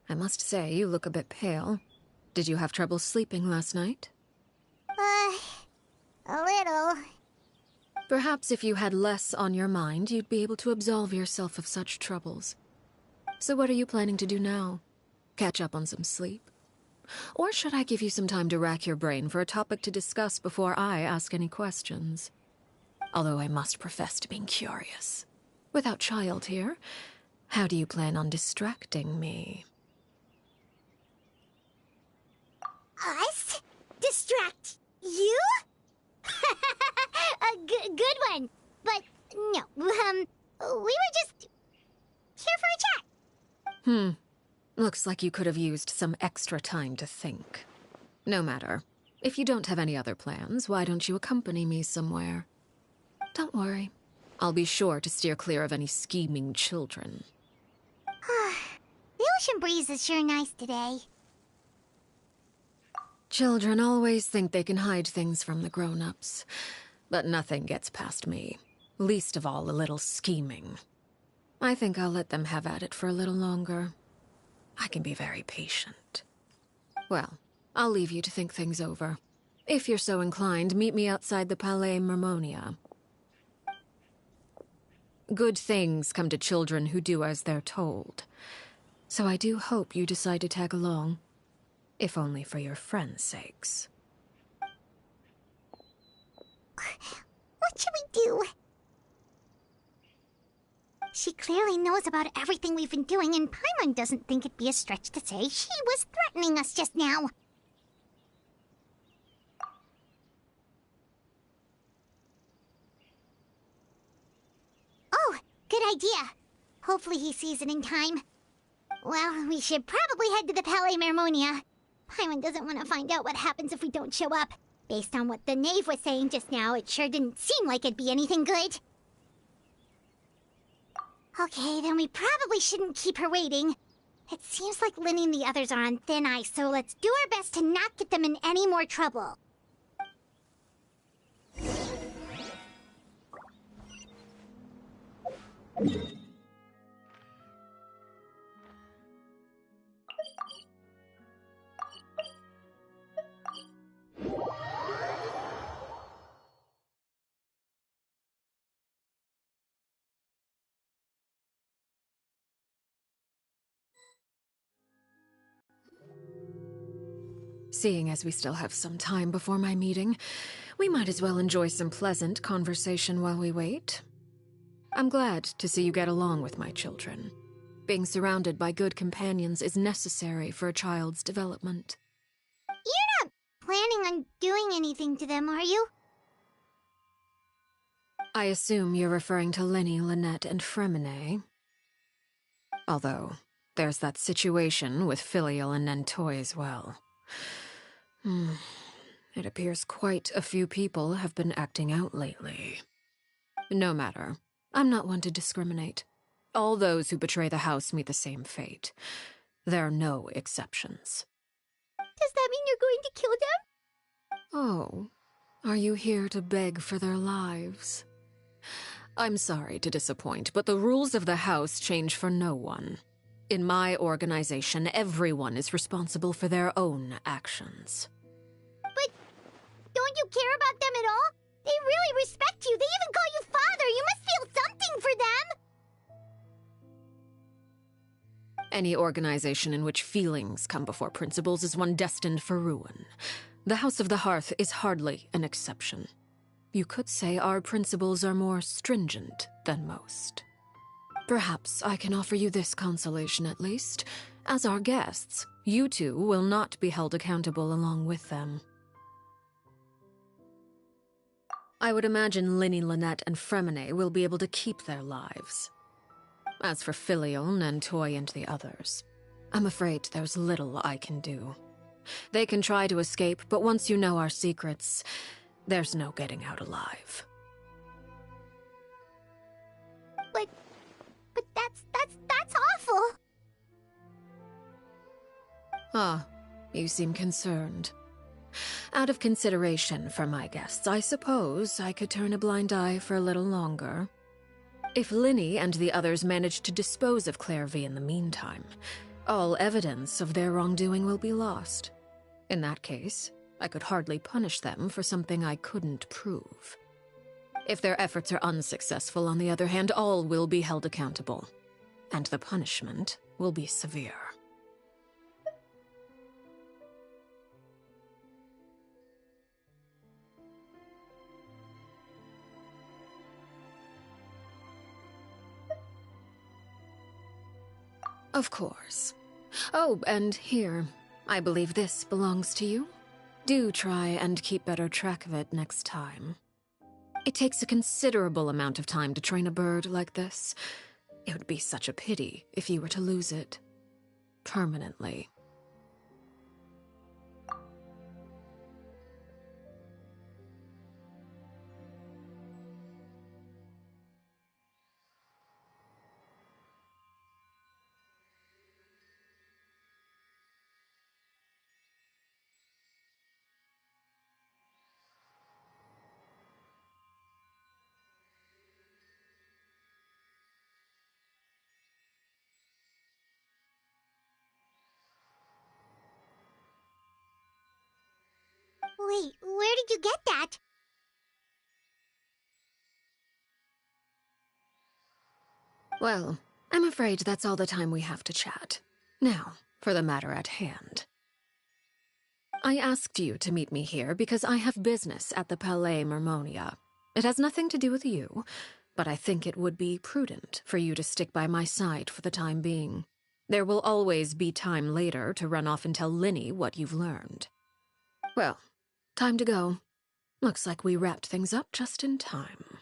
I must say, you look a bit pale. Did you have trouble sleeping last night? A little. Perhaps if you had less on your mind, you'd be able to absolve yourself of such troubles. So what are you planning to do now? Catch up on some sleep? Or should I give you some time to rack your brain for a topic to discuss before I ask any questions? Although I must profess to being curious. Without child here, how do you plan on distracting me? Us? Distract you? A good one. But no, we were just here for a chat. Looks like you could have used some extra time to think. No matter. If you don't have any other plans, why don't you accompany me somewhere? Don't worry. I'll be sure to steer clear of any scheming children. The ocean breeze is sure nice today. Children always think they can hide things from the grown-ups. But nothing gets past me. Least of all a little scheming. I think I'll let them have at it for a little longer. I can be very patient. Well, I'll leave you to think things over. If you're so inclined, meet me outside the Palais Mermonia. Good things come to children who do as they're told. So I do hope you decide to tag along. If only for your friends' sakes. What should we do? She clearly knows about everything we've been doing, and Paimon doesn't think it'd be a stretch to say she was threatening us just now. Oh, good idea. Hopefully he sees it in time. Well, we should probably head to the Palais Mermonia. Paimon doesn't want to find out what happens if we don't show up. Based on what the knave was saying just now, it sure didn't seem like it'd be anything good. Okay, then we probably shouldn't keep her waiting. It seems like Lynn and the others are on thin ice, so let's do our best to not get them in any more trouble. Seeing as we still have some time before my meeting, we might as well enjoy some pleasant conversation while we wait. I'm glad to see you get along with my children. Being surrounded by good companions is necessary for a child's development. You're not planning on doing anything to them, are you? I assume you're referring to Lenny, Lynette, and Fremine. Although, there's that situation with Filial and Nentoy as well. It appears quite a few people have been acting out lately. No matter. I'm not one to discriminate. All those who betray the house meet the same fate. There are no exceptions. Does that mean you're going to kill them? Oh, are you here to beg for their lives? I'm sorry to disappoint, but the rules of the house change for no one. In my organization, everyone is responsible for their own actions. But don't you care about them at all? They really respect you. They even call you father. You must feel something for them. Any organization in which feelings come before principles is one destined for ruin. The House of the Hearth is hardly an exception. You could say our principles are more stringent than most. Perhaps I can offer you this consolation at least. As our guests, you two will not be held accountable along with them. I would imagine Linny, Lynette, and Fremine will be able to keep their lives. As for Filial, Nentoy, and the others, I'm afraid there's little I can do. They can try to escape, but once you know our secrets, there's no getting out alive. But that's awful. Ah, you seem concerned. Out of consideration for my guests, I suppose I could turn a blind eye for a little longer. If Linny and the others manage to dispose of Claire V in the meantime, all evidence of their wrongdoing will be lost. In that case, I could hardly punish them for something I couldn't prove. If their efforts are unsuccessful, on the other hand, all will be held accountable. And the punishment will be severe. Of course. Oh, and here, I believe this belongs to you. Do try and keep better track of it next time. It takes a considerable amount of time to train a bird like this. It would be such a pity if you were to lose it permanently. Wait, where did you get that? Well, I'm afraid that's all the time we have to chat. Now, for the matter at hand. I asked you to meet me here because I have business at the Palais Mermonia. It has nothing to do with you, but I think it would be prudent for you to stick by my side for the time being. There will always be time later to run off and tell Linny what you've learned. Well, time to go. Looks like we wrapped things up just in time.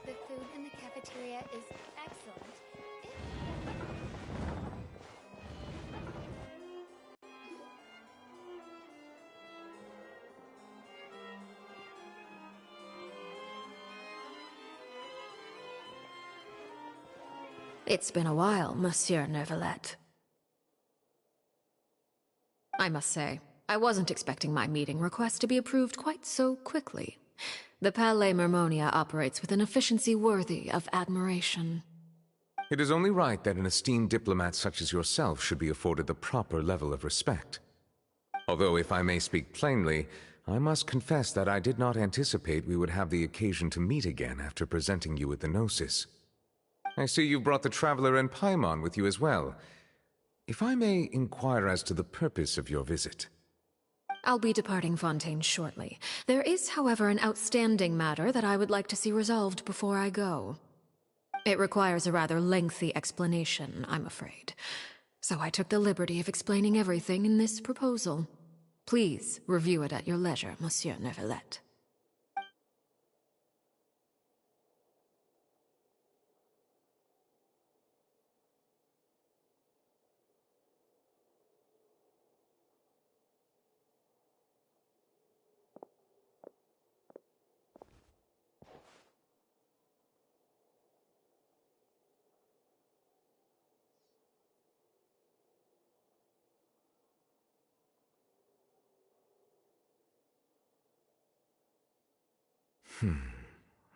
The food in the cafeteria is excellent. It's been a while, Monsieur Neverlet. I must say, I wasn't expecting my meeting request to be approved quite so quickly. The Palais Mermonia operates with an efficiency worthy of admiration. It is only right that an esteemed diplomat such as yourself should be afforded the proper level of respect. Although, if I may speak plainly, I must confess that I did not anticipate we would have the occasion to meet again after presenting you with the Gnosis. I see you brought the Traveler and Paimon with you as well. If I may inquire as to the purpose of your visit. I'll be departing Fontaine shortly. There is, however, an outstanding matter that I would like to see resolved before I go. It requires a rather lengthy explanation, I'm afraid. So I took the liberty of explaining everything in this proposal. Please review it at your leisure, Monsieur Neverlet.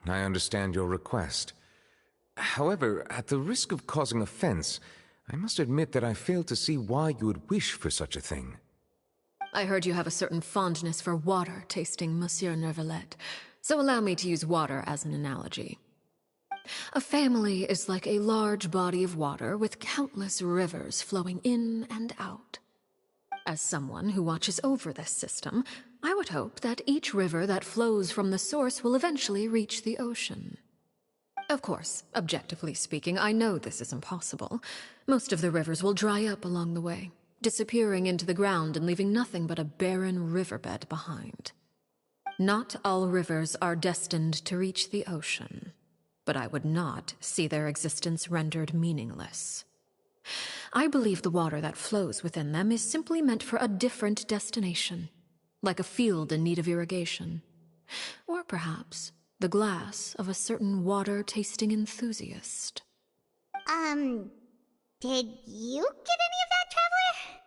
I understand your request. However, at the risk of causing offense, I must admit that I fail to see why you would wish for such a thing. I heard you have a certain fondness for water tasting, Monsieur Neverlet, so allow me to use water as an analogy. A family is like a large body of water with countless rivers flowing in and out. As someone who watches over this system, I would hope that each river that flows from the source will eventually reach the ocean. Of course, objectively speaking, I know this is impossible. Most of the rivers will dry up along the way, disappearing into the ground and leaving nothing but a barren riverbed behind. Not all rivers are destined to reach the ocean, but I would not see their existence rendered meaningless. I believe the water that flows within them is simply meant for a different destination, like a field in need of irrigation. Or perhaps the glass of a certain water-tasting enthusiast. Did you get any of that, Traveler?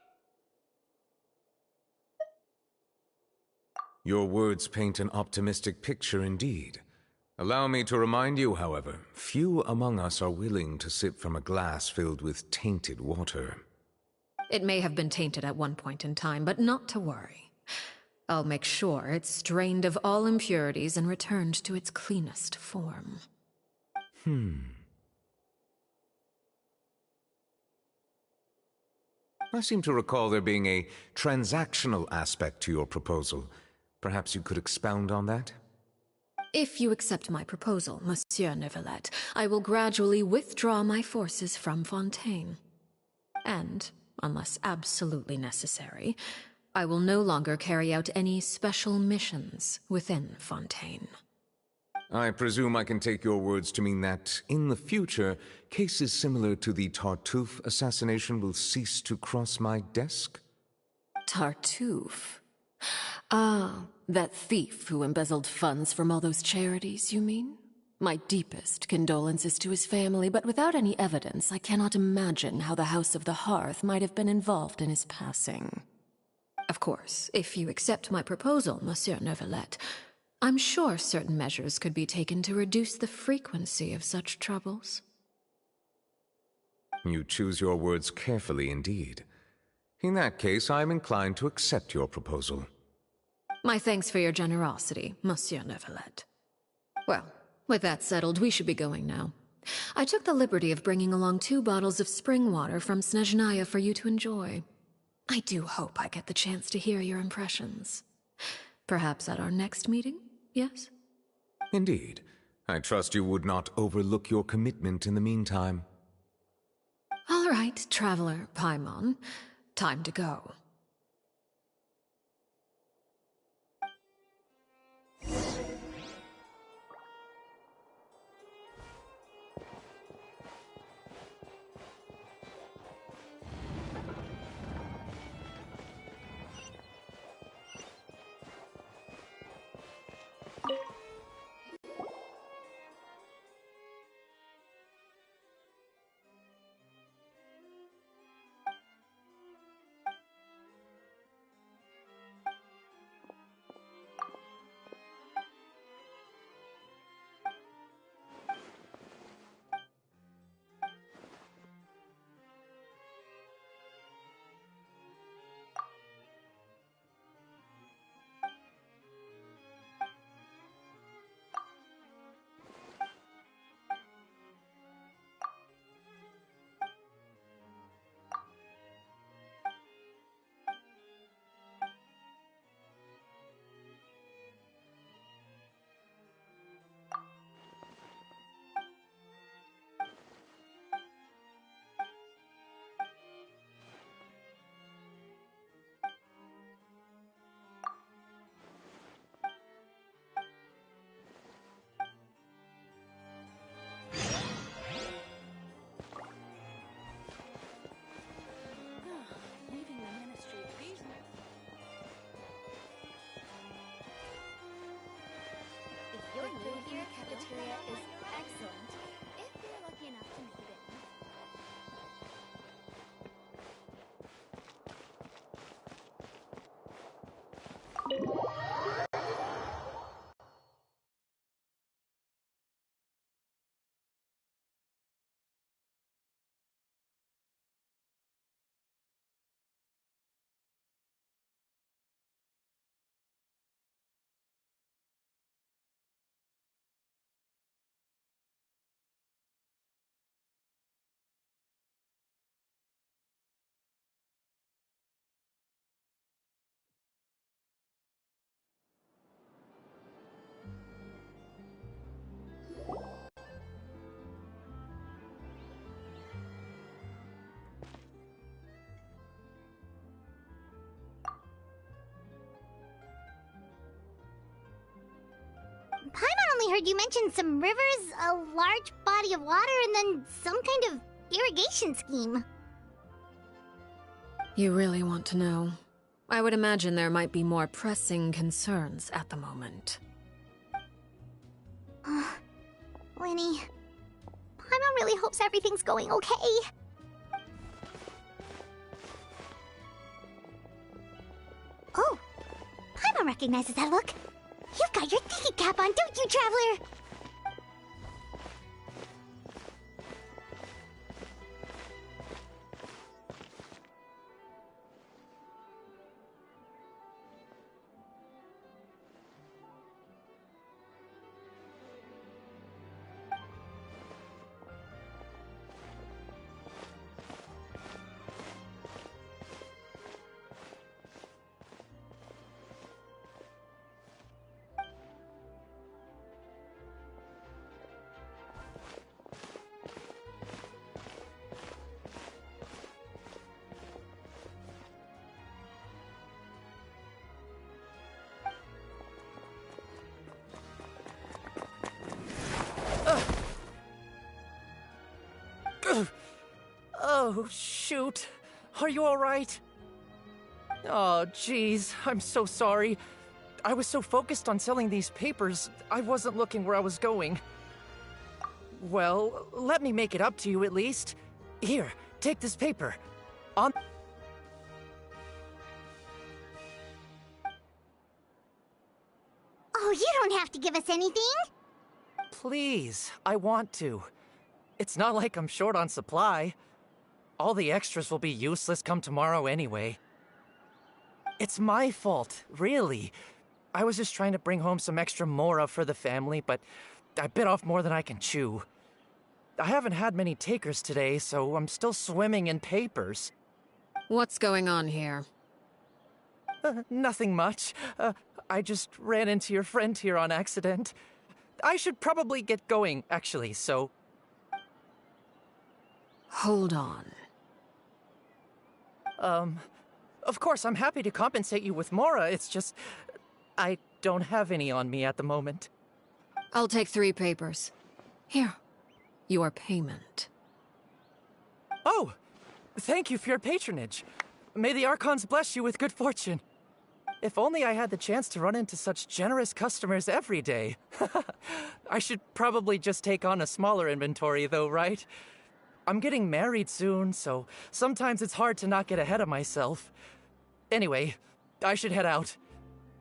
Your words paint an optimistic picture indeed. Allow me to remind you, however, few among us are willing to sip from a glass filled with tainted water. It may have been tainted at one point in time, but not to worry. I'll make sure it's strained of all impurities and returned to its cleanest form. I seem to recall there being a transactional aspect to your proposal. Perhaps you could expound on that? If you accept my proposal, Monsieur Neverlet, I will gradually withdraw my forces from Fontaine. And, unless absolutely necessary, I will no longer carry out any special missions within Fontaine. I presume I can take your words to mean that, in the future, cases similar to the Tartuffe assassination will cease to cross my desk? Tartuffe? Ah, that thief who embezzled funds from all those charities, you mean? My deepest condolences to his family, but without any evidence, I cannot imagine how the House of the Hearth might have been involved in his passing. Of course, if you accept my proposal, Monsieur Neverlet, I'm sure certain measures could be taken to reduce the frequency of such troubles. You choose your words carefully indeed. In that case, I am inclined to accept your proposal. My thanks for your generosity, Monsieur Neverlet. Well, with that settled, we should be going now. I took the liberty of bringing along 2 bottles of spring water from Snezhnaya for you to enjoy. I do hope I get the chance to hear your impressions. Perhaps at our next meeting, yes? Indeed. I trust you would not overlook your commitment in the meantime. All right, Traveler Paimon. Time to go. heard you mention some rivers, a large body of water, and then some kind of irrigation scheme. You really want to know? I would imagine there might be more pressing concerns at the moment. Lenny, Paimon really hopes everything's going okay. Oh, Paimon recognizes that look. You've got your thinking cap on, don't you, Traveler? Oh, shoot. Are you alright? Oh, jeez. I'm so sorry. I was so focused on selling these papers, I wasn't looking where I was going. Well, let me make it up to you at least. Here, take this paper. On... Oh, you don't have to give us anything. Please, I want to. It's not like I'm short on supply. All the extras will be useless come tomorrow anyway. It's my fault, really. I was just trying to bring home some extra mora for the family, but I bit off more than I can chew. I haven't had many takers today, so I'm still swimming in papers. What's going on here? Nothing much. I just ran into your friend here on accident. I should probably get going, actually, so... Hold on. Of course, I'm happy to compensate you with mora, it's just... I don't have any on me at the moment. I'll take 3 papers. Here. Your payment. Oh! Thank you for your patronage. May the Archons bless you with good fortune. If only I had the chance to run into such generous customers every day. I should probably just take on a smaller inventory though, right? I'm getting married soon, so sometimes it's hard to not get ahead of myself. Anyway, I should head out.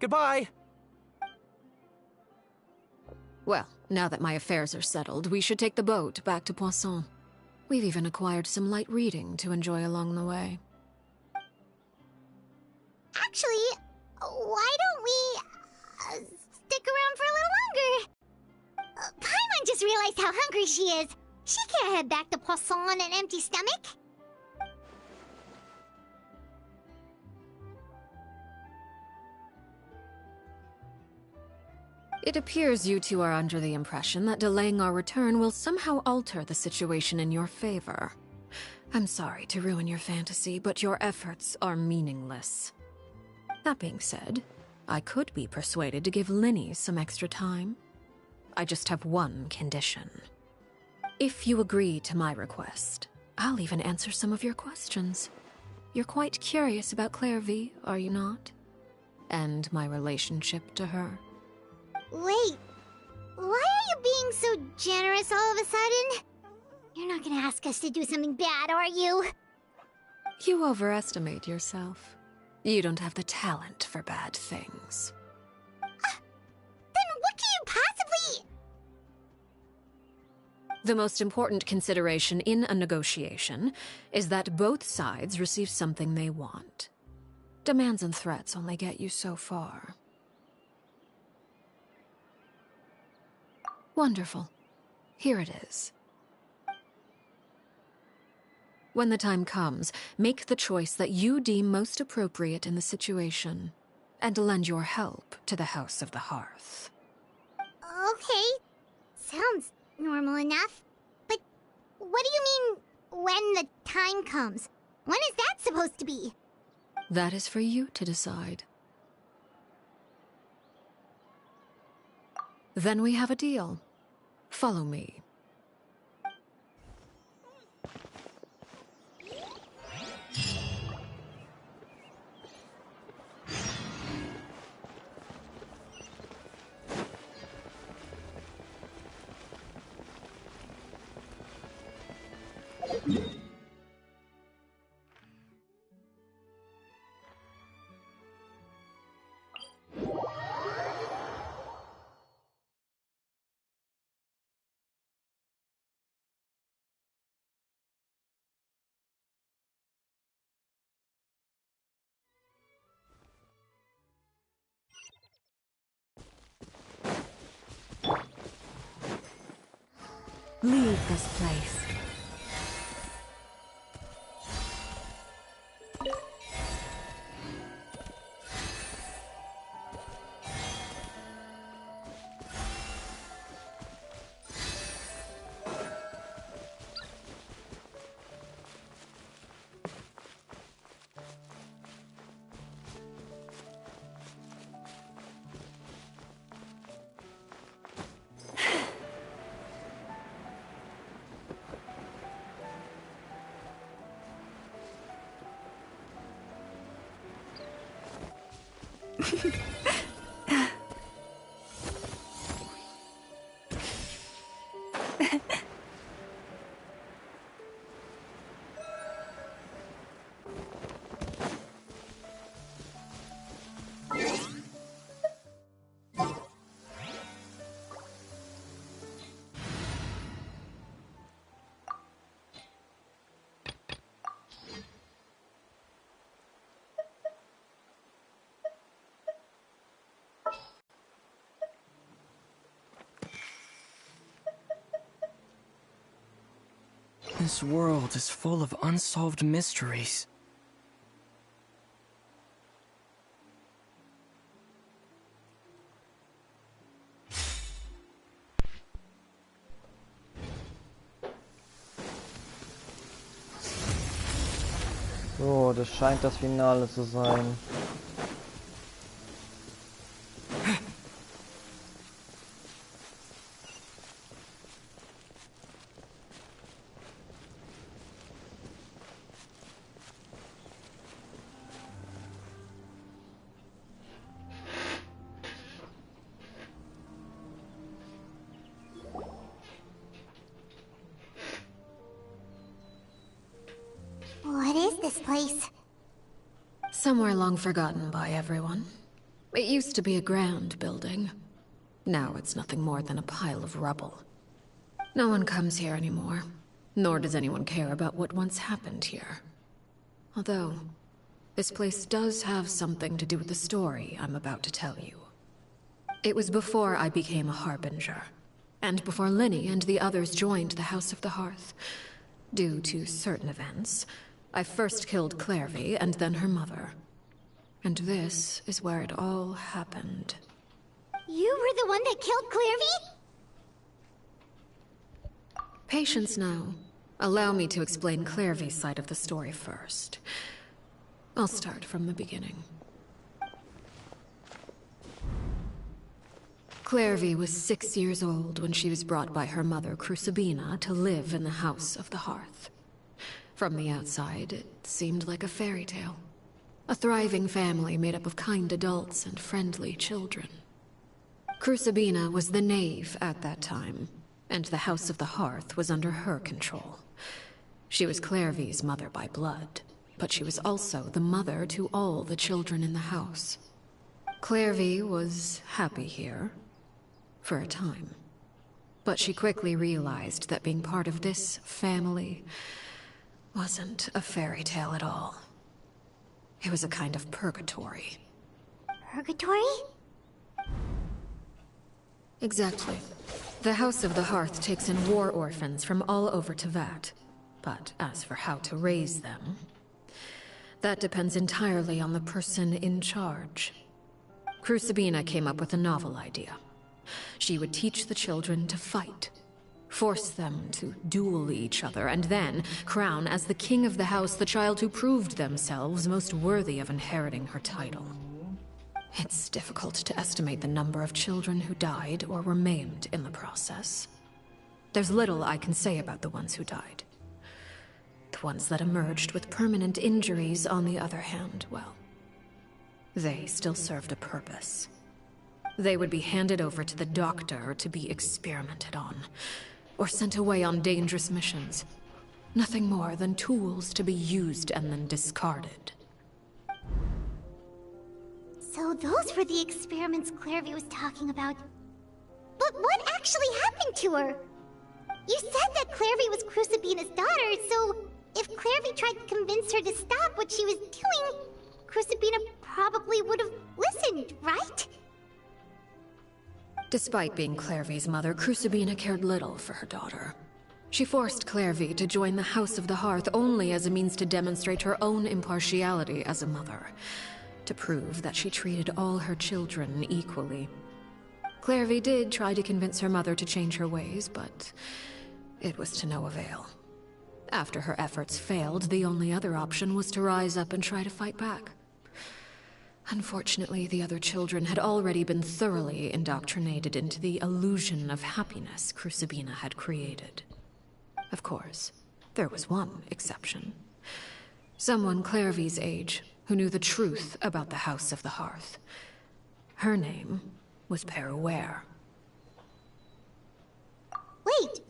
Goodbye! Well, now that my affairs are settled, we should take the boat back to Poisson. We've even acquired some light reading to enjoy along the way. Actually, why don't we stick around for a little longer? Paimon just realized how hungry she is. She can't head back to Poisson on an empty stomach. It appears you two are under the impression that delaying our return will somehow alter the situation in your favor. I'm sorry to ruin your fantasy, but your efforts are meaningless. That being said, I could be persuaded to give Linny some extra time. I just have one condition. If you agree to my request, I'll even answer some of your questions. You're quite curious about Clairvy, are you not? And my relationship to her. Wait, why are you being so generous all of a sudden? You're not gonna ask us to do something bad, are you? You overestimate yourself. You don't have the talent for bad things. Then what can you possibly... The most important consideration in a negotiation is that both sides receive something they want. Demands and threats only get you so far. Wonderful. Here it is. When the time comes, make the choice that you deem most appropriate in the situation, and lend your help to the House of the Hearth. Okay, sounds normal enough. But what do you mean, when the time comes? When is that supposed to be? That is for you to decide. Then we have a deal. Follow me. Leave this place. This world is full of unsolved mysteries. So, das scheint das Finale zu sein. What is this place? Somewhere long forgotten by everyone. It used to be a grand building. Now it's nothing more than a pile of rubble. No one comes here anymore, nor does anyone care about what once happened here. Although, this place does have something to do with the story I'm about to tell you. It was before I became a Harbinger, and before Lyney and the others joined the House of the Hearth. Due to certain events, I first killed Clairvy and then her mother. And this is where it all happened. You were the one that killed Clairvy? Patience now. Allow me to explain Clairvy's side of the story first. I'll start from the beginning. Clairvy was 6 years old when she was brought by her mother, Crucibina, to live in the House of the Hearth. From the outside, it seemed like a fairy tale. A thriving family made up of kind adults and friendly children. Crucibina was the knave at that time, and the House of the Hearth was under her control. She was Clairvy's mother by blood, but she was also the mother to all the children in the house. Clairvy was happy here, for a time. But she quickly realized that being part of this family wasn't a fairy tale at all. It was a kind of purgatory. Purgatory? Exactly. The House of the Hearth takes in war orphans from all over Teyvat. But as for how to raise them, that depends entirely on the person in charge. Crucibina came up with a novel idea. She would teach the children to fight, force them to duel each other, and then crown as the king of the house the child who proved themselves most worthy of inheriting her title. It's difficult to estimate the number of children who died or were maimed in the process. There's little I can say about the ones who died. The ones that emerged with permanent injuries, on the other hand, well, they still served a purpose. They would be handed over to the doctor to be experimented on, or sent away on dangerous missions. Nothing more than tools to be used and then discarded. So those were the experiments Clairvy was talking about. But what actually happened to her? You said that Clairvy was Crucibina's daughter, so if Clairvy tried to convince her to stop what she was doing, Crucibina probably would have listened, right? Despite being Clairvy's mother, Crucibina cared little for her daughter. She forced Clairvy to join the House of the Hearth only as a means to demonstrate her own impartiality as a mother, to prove that she treated all her children equally. Clairvy did try to convince her mother to change her ways, but it was to no avail. After her efforts failed, the only other option was to rise up and try to fight back. Unfortunately, the other children had already been thoroughly indoctrinated into the illusion of happiness Crucibina had created. Of course, there was one exception. Someone Clairvy's age who knew the truth about the House of the Hearth. Her name was Peruere. Wait,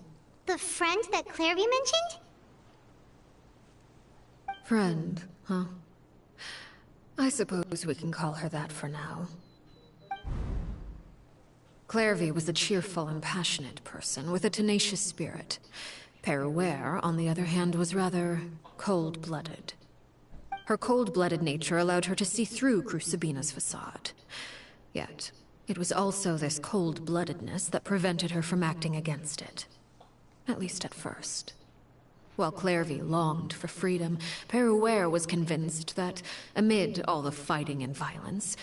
the friend that Clairvy mentioned? Friend, huh? I suppose we can call her that for now. Clairvy was a cheerful and passionate person with a tenacious spirit. Peruere, on the other hand, was rather cold-blooded. Her cold-blooded nature allowed her to see through Crucibina's facade. Yet, it was also this cold-bloodedness that prevented her from acting against it. At least at first. While Clairvy longed for freedom, Peruere was convinced that, amid all the fighting and violence,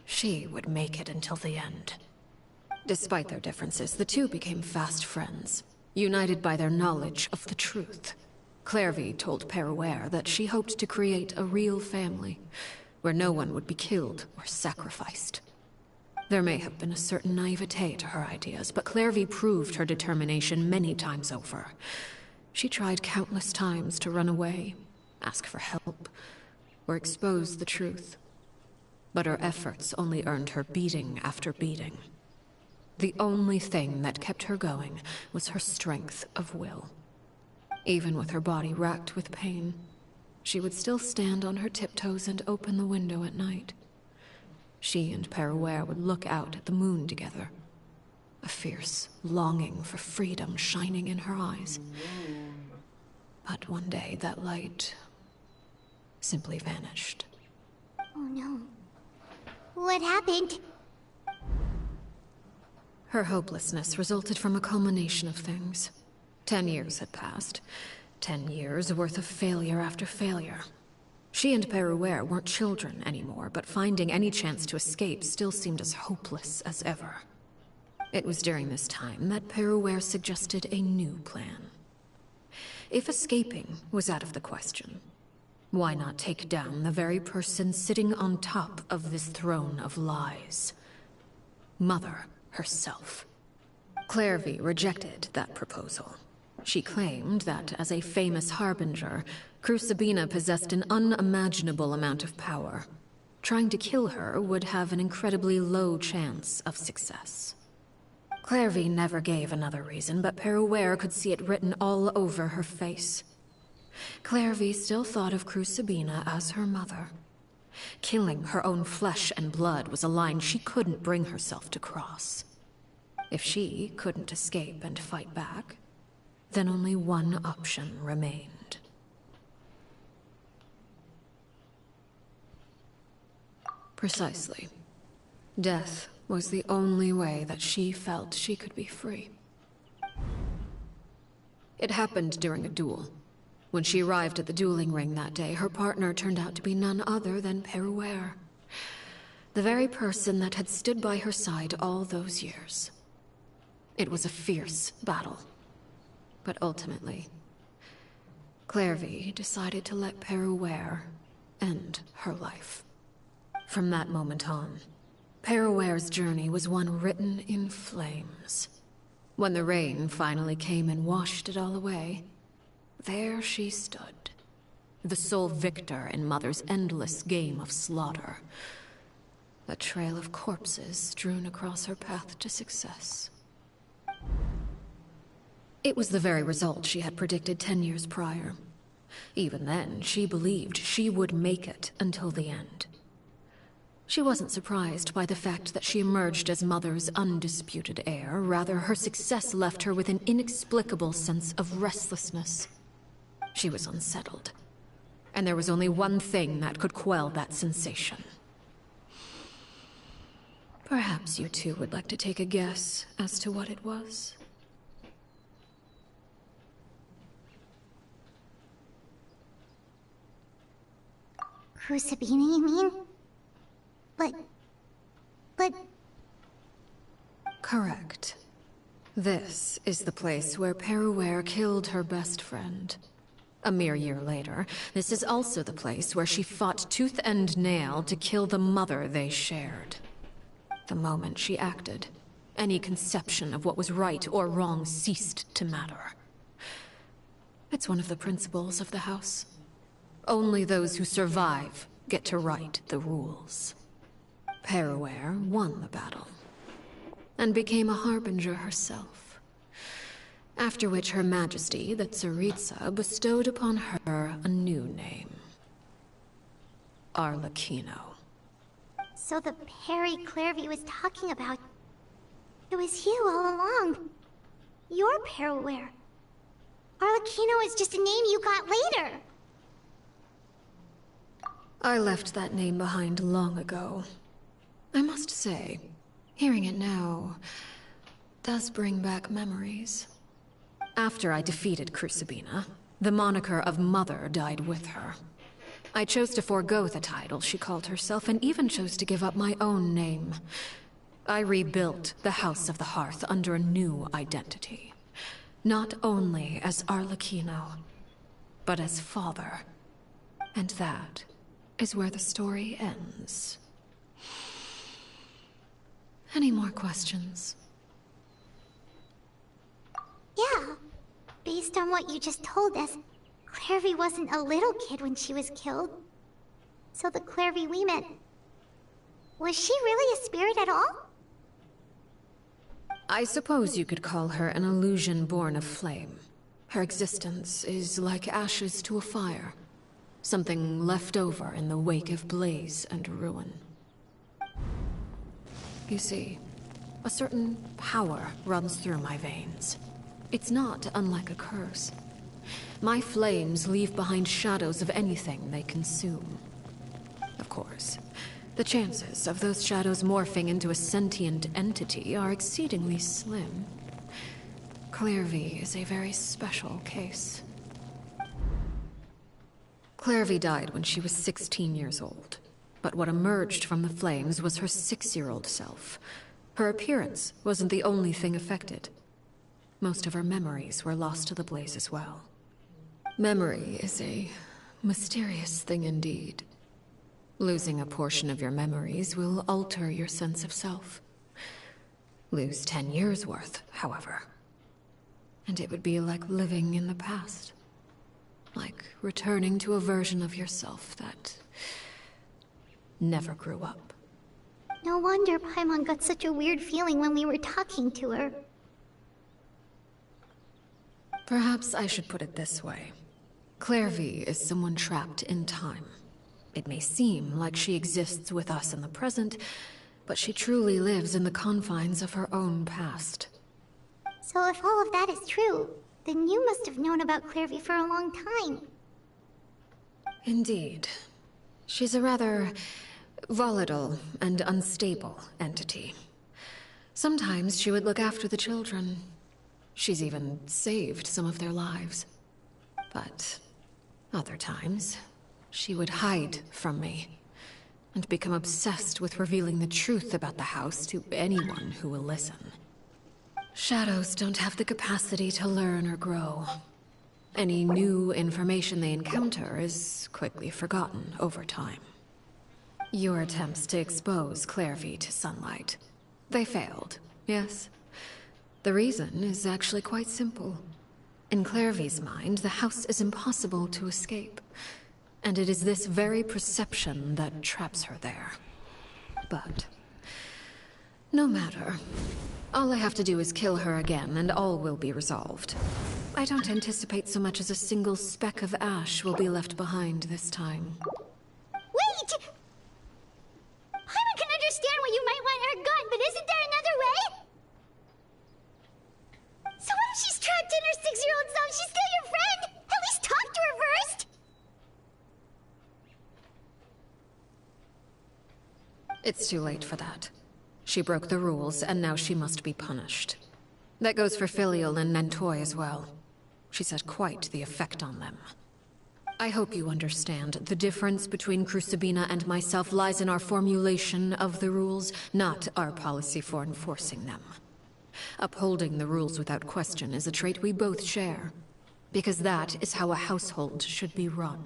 she would make it until the end. Despite their differences, the two became fast friends, united by their knowledge of the truth. Clairvy told Peruere that she hoped to create a real family, where no one would be killed or sacrificed. There may have been a certain naivete to her ideas, but Clairvy proved her determination many times over. She tried countless times to run away, ask for help, or expose the truth. But her efforts only earned her beating after beating. The only thing that kept her going was her strength of will. Even with her body racked with pain, she would still stand on her tiptoes and open the window at night. She and Peruere would look out at the moon together, a fierce longing for freedom shining in her eyes. But one day, that light simply vanished. Oh no. What happened? Her hopelessness resulted from a culmination of things. 10 years had passed. 10 years worth of failure after failure. She and Peruere weren't children anymore, but finding any chance to escape still seemed as hopeless as ever. It was during this time that Peruere suggested a new plan. If escaping was out of the question, why not take down the very person sitting on top of this throne of lies? Mother herself. Clairvy rejected that proposal. She claimed that, as a famous harbinger, Crucibina possessed an unimaginable amount of power. Trying to kill her would have an incredibly low chance of success. Clairvy never gave another reason, but Peruere could see it written all over her face. Clairvy still thought of Crucibina as her mother. Killing her own flesh and blood was a line she couldn't bring herself to cross. If she couldn't escape and fight back, then only one option remained. Precisely. Death was the only way that she felt she could be free. It happened during a duel. When she arrived at the dueling ring that day, her partner turned out to be none other than Peruere. The very person that had stood by her side all those years. It was a fierce battle. But ultimately, Clairvy decided to let Peruere end her life. From that moment on, Paraware's journey was one written in flames. When the rain finally came and washed it all away, there she stood, the sole victor in Mother's endless game of slaughter. A trail of corpses strewn across her path to success. It was the very result she had predicted 10 years prior. Even then, she believed she would make it until the end. She wasn't surprised by the fact that she emerged as Mother's undisputed heir. Rather, her success left her with an inexplicable sense of restlessness. She was unsettled, and there was only one thing that could quell that sensation. Perhaps you two would like to take a guess as to what it was? Crucibina, you mean? But... Correct. This is the place where Peruware killed her best friend. A mere year later, this is also the place where she fought tooth and nail to kill the mother they shared. The moment she acted, any conception of what was right or wrong ceased to matter. It's one of the principles of the house. Only those who survive get to write the rules. Peruware won the battle, and became a harbinger herself. After which Her Majesty, the Tsaritsa, bestowed upon her a new name. Arlecchino. So the Perry Clairvy was talking about... It was you all along. You're Peruware. Arlecchino is just a name you got later. I left that name behind long ago. I must say, hearing it now does bring back memories. After I defeated Crucibina, the moniker of Mother died with her. I chose to forego the title she called herself, and even chose to give up my own name. I rebuilt the House of the Hearth under a new identity. Not only as Arlecchino, but as father. And that is where the story ends. Any more questions? Yeah. Based on what you just told us, Clairvy wasn't a little kid when she was killed. So the Clairvy we met... Was she really a spirit at all? I suppose you could call her an illusion born of flame. Her existence is like ashes to a fire. Something left over in the wake of blaze and ruin. You see, a certain power runs through my veins. It's not unlike a curse. My flames leave behind shadows of anything they consume. Of course, the chances of those shadows morphing into a sentient entity are exceedingly slim. Clairvy is a very special case. Clairvy died when she was 16 years old. But what emerged from the flames was her 6-year-old self. Her appearance wasn't the only thing affected. Most of her memories were lost to the blaze as well. Memory is a mysterious thing indeed. Losing a portion of your memories will alter your sense of self. Lose 10 years' worth, however, and it would be like living in the past. Like returning to a version of yourself that never grew up. No wonder Paimon got such a weird feeling when we were talking to her. Perhaps I should put it this way. Clairvy is someone trapped in time. It may seem like she exists with us in the present, but she truly lives in the confines of her own past. So if all of that is true, then you must have known about Clairvy for a long time. Indeed. She's a rather volatile and unstable entity. Sometimes she would look after the children. She's even saved some of their lives. But other times, she would hide from me and become obsessed with revealing the truth about the house to anyone who will listen. Shadows don't have the capacity to learn or grow. Any new information they encounter is quickly forgotten over time. Your attempts to expose Clairvy to sunlight. They failed, yes? The reason is actually quite simple. In Clairvy's mind, the house is impossible to escape. And it is this very perception that traps her there. But no matter. All I have to do is kill her again, and all will be resolved. I don't anticipate so much as a single speck of ash will be left behind this time. Wait! I can understand why you might want her gone, but isn't there another way? So what if she's trapped in her 6-year-old self? She's still your friend! At least talk to her first! It's too late for that. She broke the rules, and now she must be punished. That goes for Filial and Nantoy as well. She's had quite the effect on them. I hope you understand. The difference between Crucibina and myself lies in our formulation of the rules, not our policy for enforcing them. Upholding the rules without question is a trait we both share, because that is how a household should be run.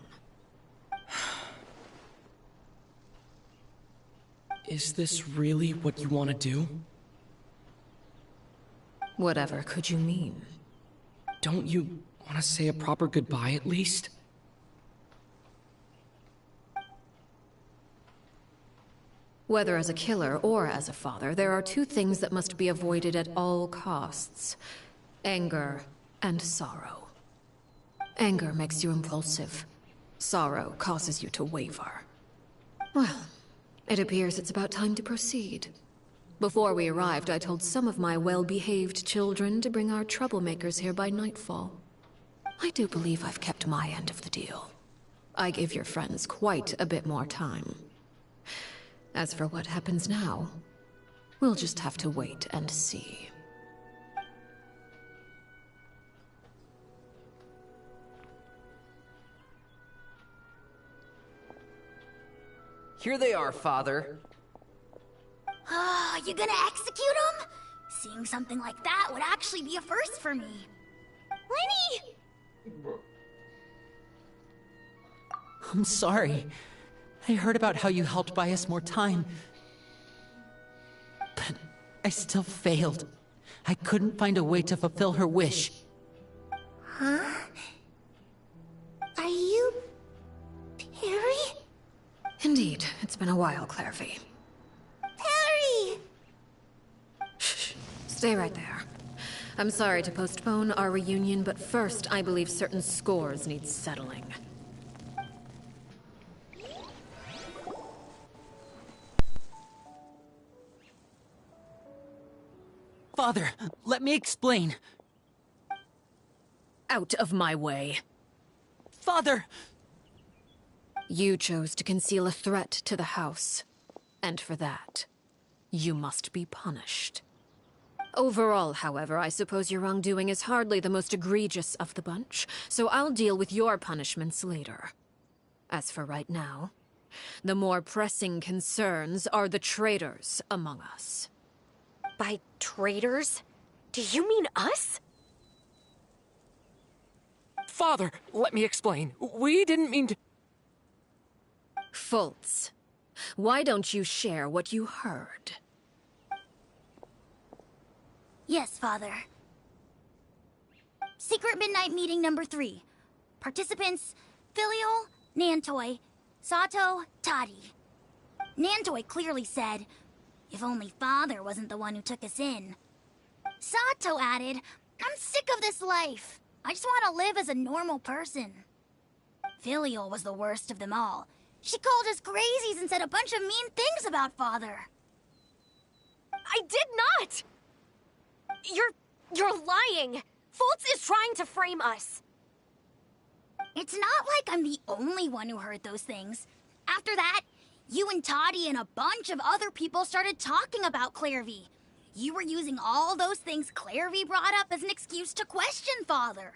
Is this really what you want to do? Whatever could you mean? Don't you want to say a proper goodbye at least? Whether as a killer or as a father, there are two things that must be avoided at all costs: anger and sorrow. Anger makes you impulsive. Sorrow causes you to waver. Well, it appears it's about time to proceed. Before we arrived, I told some of my well-behaved children to bring our troublemakers here by nightfall. I do believe I've kept my end of the deal. I gave your friends quite a bit more time. As for what happens now, we'll just have to wait and see. Here they are, Father. Ah, you gonna execute him? Seeing something like that would actually be a first for me. Lenny! I'm sorry. I heard about how you helped buy us more time. But I still failed. I couldn't find a way to fulfill her wish. Huh? Are you... Perry? Indeed, it's been a while, Clairvy. Perry! Shh. Stay right there. I'm sorry to postpone our reunion, but first, I believe certain scores need settling. Father, let me explain. Out of my way. Father! You chose to conceal a threat to the house. And for that, you must be punished. Overall, however, I suppose your wrongdoing is hardly the most egregious of the bunch, so I'll deal with your punishments later. As for right now, the more pressing concerns are the traitors among us. By traitors? Do you mean us? Father, let me explain. We didn't mean to... Fultz, why don't you share what you heard? Yes, Father. Secret Midnight Meeting number 3. Participants, Filial, Nantoy, Sato, Toddy. Nantoy clearly said, "If only Father wasn't the one who took us in." Sato added, "I'm sick of this life. I just want to live as a normal person." Filial was the worst of them all. She called us crazies and said a bunch of mean things about Father. I did not! You're lying! Fultz is trying to frame us! It's not like I'm the only one who heard those things. After that, you and Toddy and a bunch of other people started talking about Clairvy. You were using all those things Clairvy brought up as an excuse to question Father.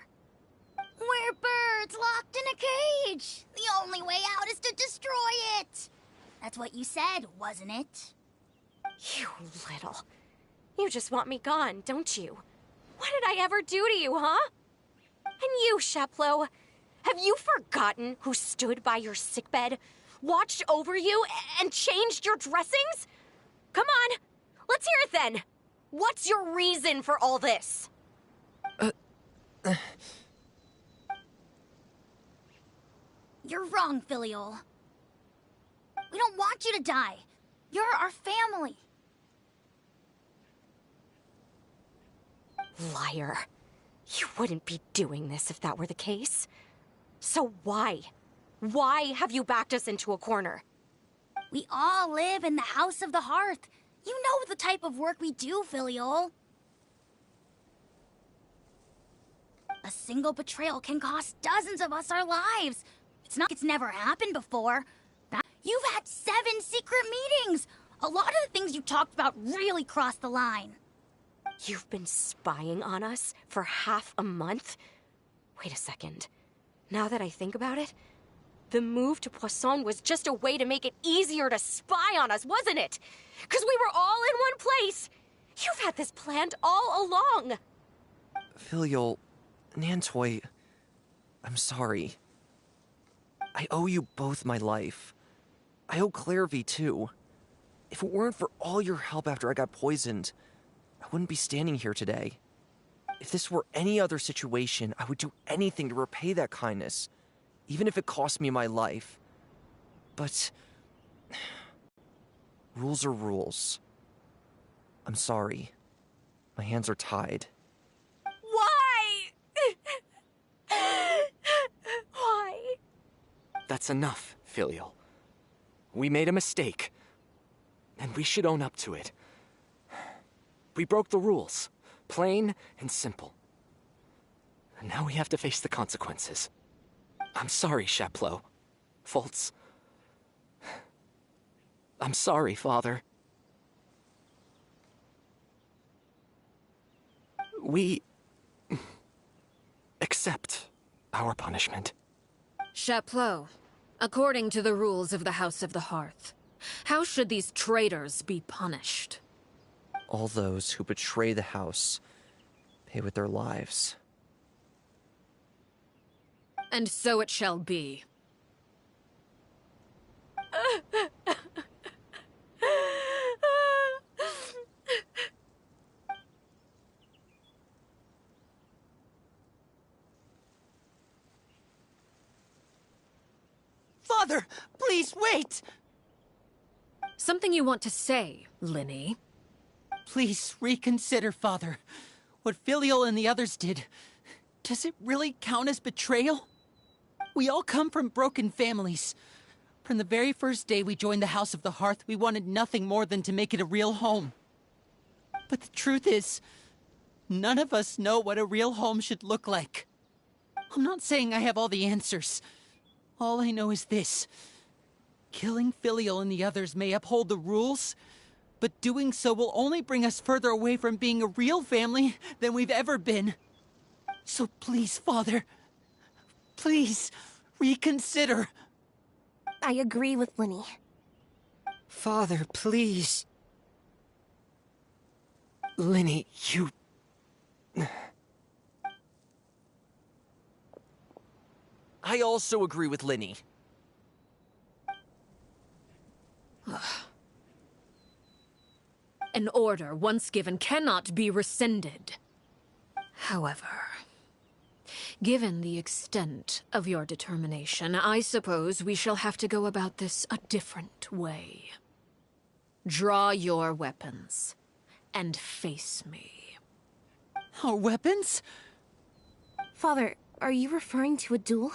We're birds locked in a cage. The only way out is to destroy it. That's what you said, wasn't it? You little... You just want me gone, don't you? What did I ever do to you, huh? And you, Sheplo, have you forgotten who stood by your sickbed? watched over you, and changed your dressings? Come on, let's hear it then. What's your reason for all this? You're wrong, Filial. We don't want you to die. You're our family. Liar. You wouldn't be doing this if that were the case. So why? Why have you backed us into a corner? We all live in the House of the Hearth. You know the type of work we do, Filial. A single betrayal can cost dozens of us our lives. It's not like it's never happened before. You've had 7 secret meetings. A lot of the things you talked about really crossed the line. You've been spying on us for half a month? Wait a second. Now that I think about it, the move to Poisson was just a way to make it easier to spy on us, wasn't it? Because we were all in one place. You've had this planned all along. Filial, Nantoy, I'm sorry. I owe you both my life. I owe Clairvy too. If it weren't for all your help after I got poisoned, I wouldn't be standing here today. If this were any other situation, I would do anything to repay that kindness, even if it cost me my life. But rules are rules. I'm sorry. My hands are tied. Why? Why? That's enough, Filial. We made a mistake, and we should own up to it. We broke the rules, plain and simple. And now we have to face the consequences. I'm sorry, Chaplot. Fultz. I'm sorry, Father. We accept our punishment. Chaplot, according to the rules of the House of the Hearth, how should these traitors be punished? All those who betray the house pay with their lives. And so it shall be. Father, please wait! Something you want to say, Linny? Please reconsider, Father. What Filial and the others did, does it really count as betrayal? We all come from broken families. From the very first day we joined the House of the Hearth, we wanted nothing more than to make it a real home. But the truth is, none of us know what a real home should look like. I'm not saying I have all the answers. All I know is this. Killing Filial and the others may uphold the rules, but doing so will only bring us further away from being a real family than we've ever been. So please, Father, please, reconsider. I agree with Linny. Father, please. Linny, you... I also agree with Linny. An order once given cannot be rescinded. However, given the extent of your determination, I suppose we shall have to go about this a different way. Draw your weapons and face me. Our weapons? Father, are you referring to a duel?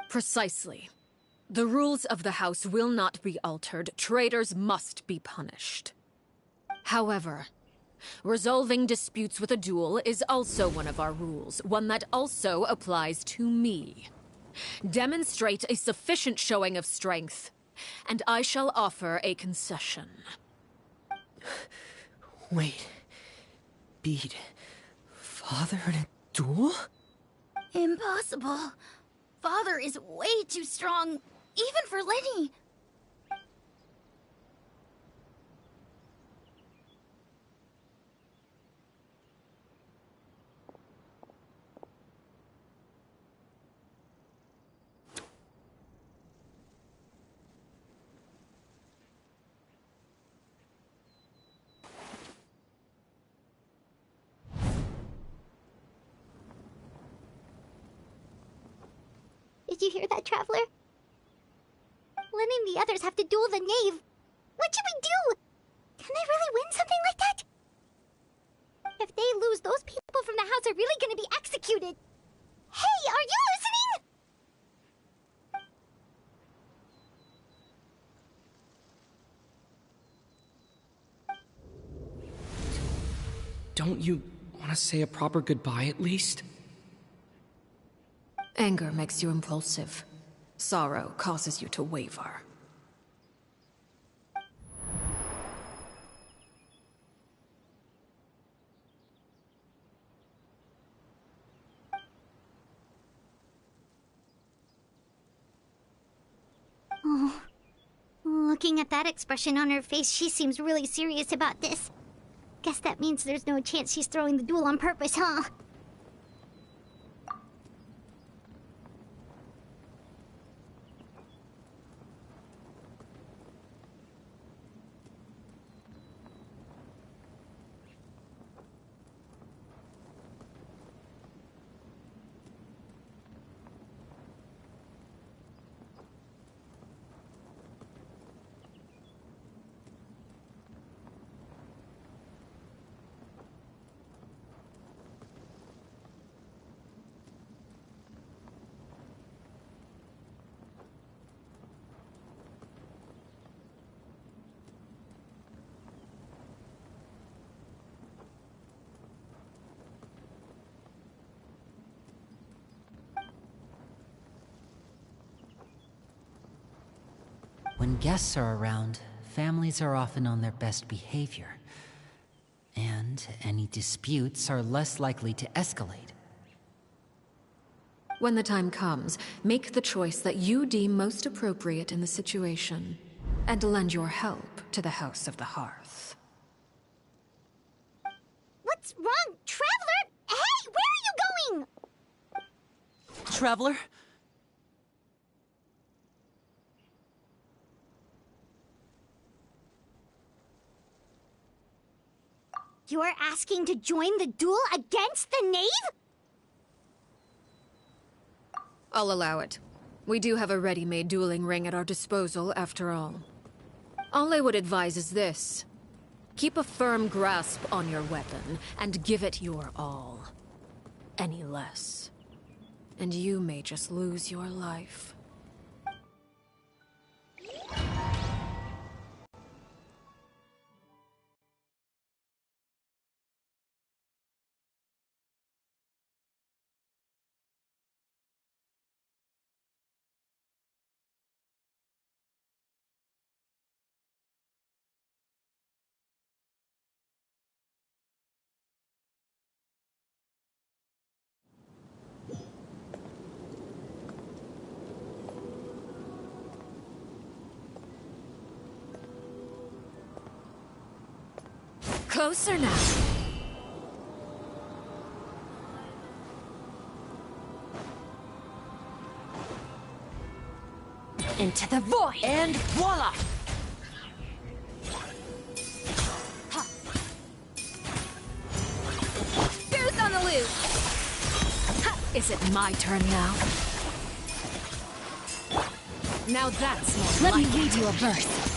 Precisely. The rules of the house will not be altered. Traitors must be punished. However, resolving disputes with a duel is also one of our rules, one that also applies to me. Demonstrate a sufficient showing of strength, and I shall offer a concession. Wait. Beat Father in a duel? Impossible. Father is way too strong, even for Linny. you hear that, Traveler? Letting the others have to duel the knave. What should we do? Can they really win something like that? If they lose, those people from the house are really gonna be executed. Hey, are you listening? Don't you want to say a proper goodbye at least? Anger makes you impulsive. Sorrow causes you to waver. Oh, looking at that expression on her face, she seems really serious about this. Guess that means there's no chance she's throwing the duel on purpose, huh? When guests are around, families are often on their best behavior. And any disputes are less likely to escalate. When the time comes, make the choice that you deem most appropriate in the situation, and lend your help to the House of the Hearth. What's wrong, Traveler? Hey, where are you going? Traveler? You're asking to join the duel against the knave? I'll allow it. We do have a ready-made dueling ring at our disposal, after all. All I would advise is this. Keep a firm grasp on your weapon, and give it your all. Any less, and you may just lose your life. Closer now. Into the void! And voila! Goose on the loose! Is it my turn now? Now that's more Let me like read it. you a verse.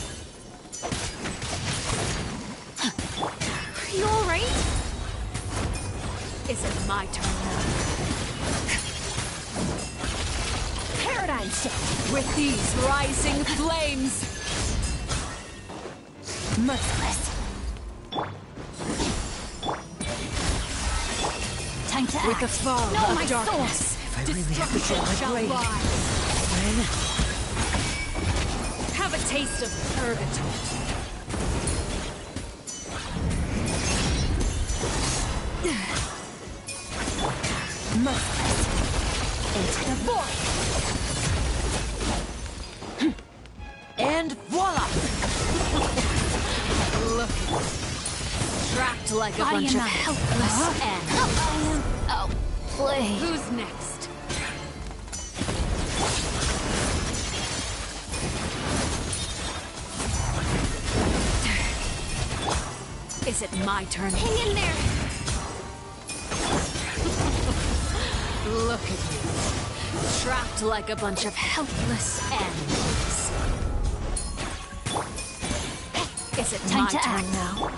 You alright? Is it my turn now? Paradigm shift! With these rising flames! Merciless! Time to act! With the fall No, of my darkness, I really have to draw my shall blade. rise. Have a taste of Purgatorius. Merciless! Into the void! And voila! Look at it. Trapped like a Body bunch and of mind. helpless animals. Oh, boy. Who's next? Is it my turn? Hang in there! Look at you. trapped like a bunch of helpless animals. Is it time to act now?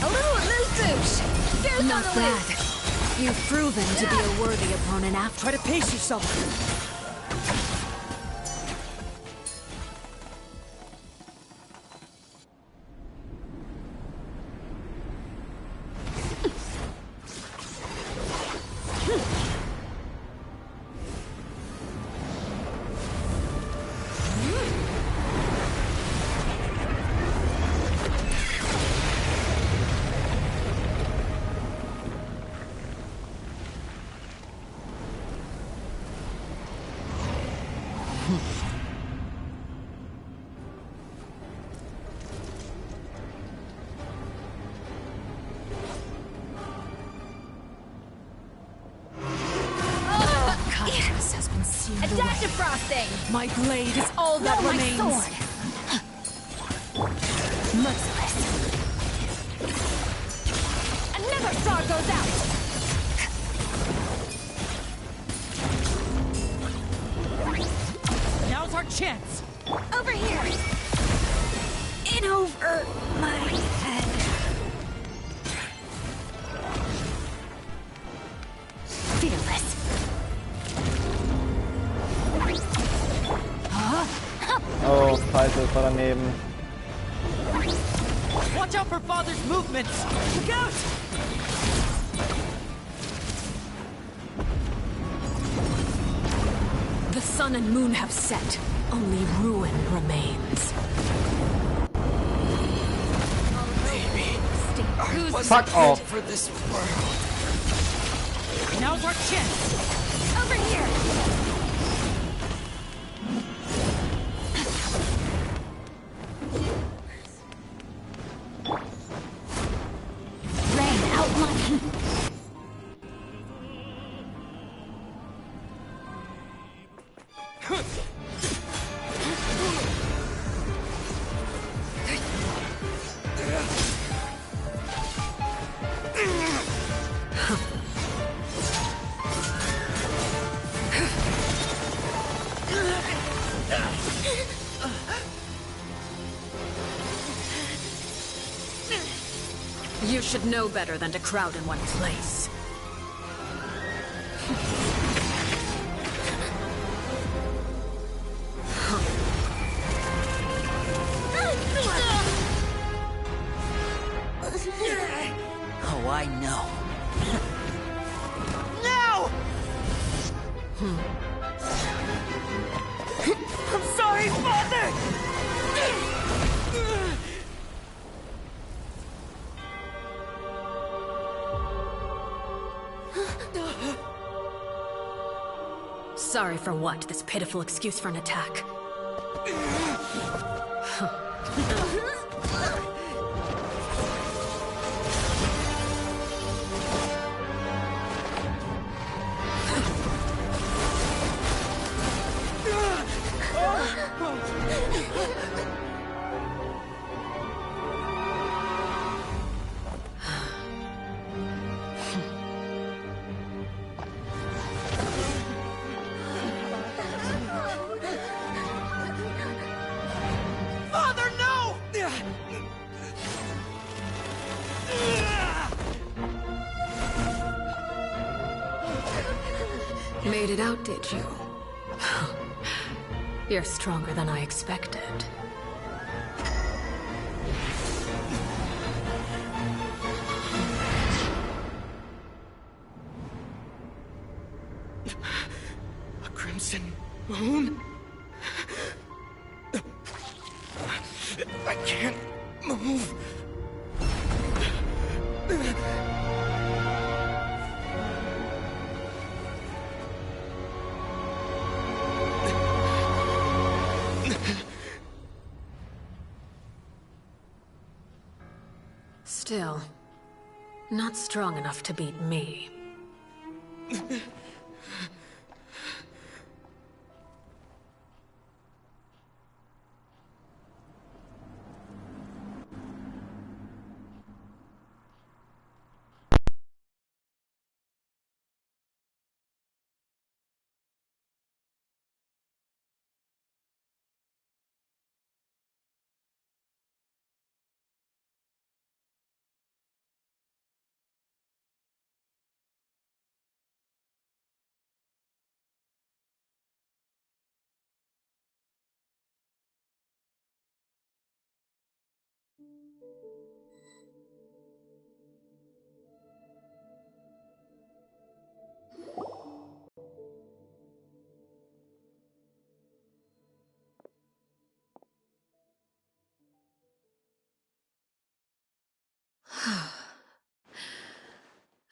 A little amuse-bouche. Here's Not on the bad. loose. You've proven to be a worthy opponent after. Try to pace yourself. Adapt to frosting! My blade is all that No, remains. my sword! Merciless. Another star goes out! Now's our chance. Over here! In over my head. Fearless. Oh, scheiße, das war daneben. Watch out for Father's movements. Look out! The sun and moon have set. Only ruin remains. Maybe I wasn't Fuck meant off. for this world. Now's our chance. Over here! Rain outline. You should know better than to crowd in one place. Oh, I know. I'm sorry, Father! Sorry for what? This pitiful excuse for an attack. Father, no! Made it out, did you? You're stronger than I expected. A crimson moon? I can't move. Still, not strong enough to beat me.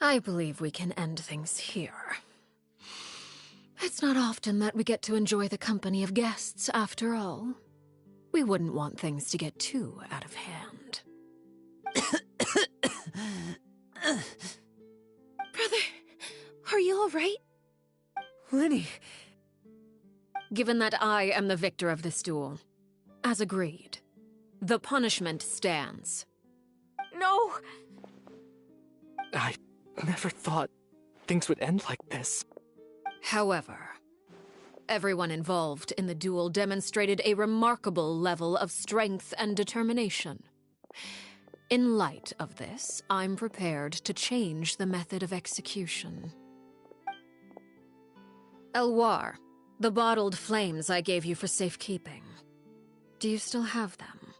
I believe we can end things here. It's not often that we get to enjoy the company of guests, after all. We wouldn't want things to get too out of hand. Brother, are you alright? Lenny! Given that I am the victor of this duel, as agreed, the punishment stands. No! I never thought things would end like this. However, everyone involved in the duel demonstrated a remarkable level of strength and determination. In light of this, I'm prepared to change the method of execution. Elwar, the bottled flames I gave you for safekeeping. Do you still have them?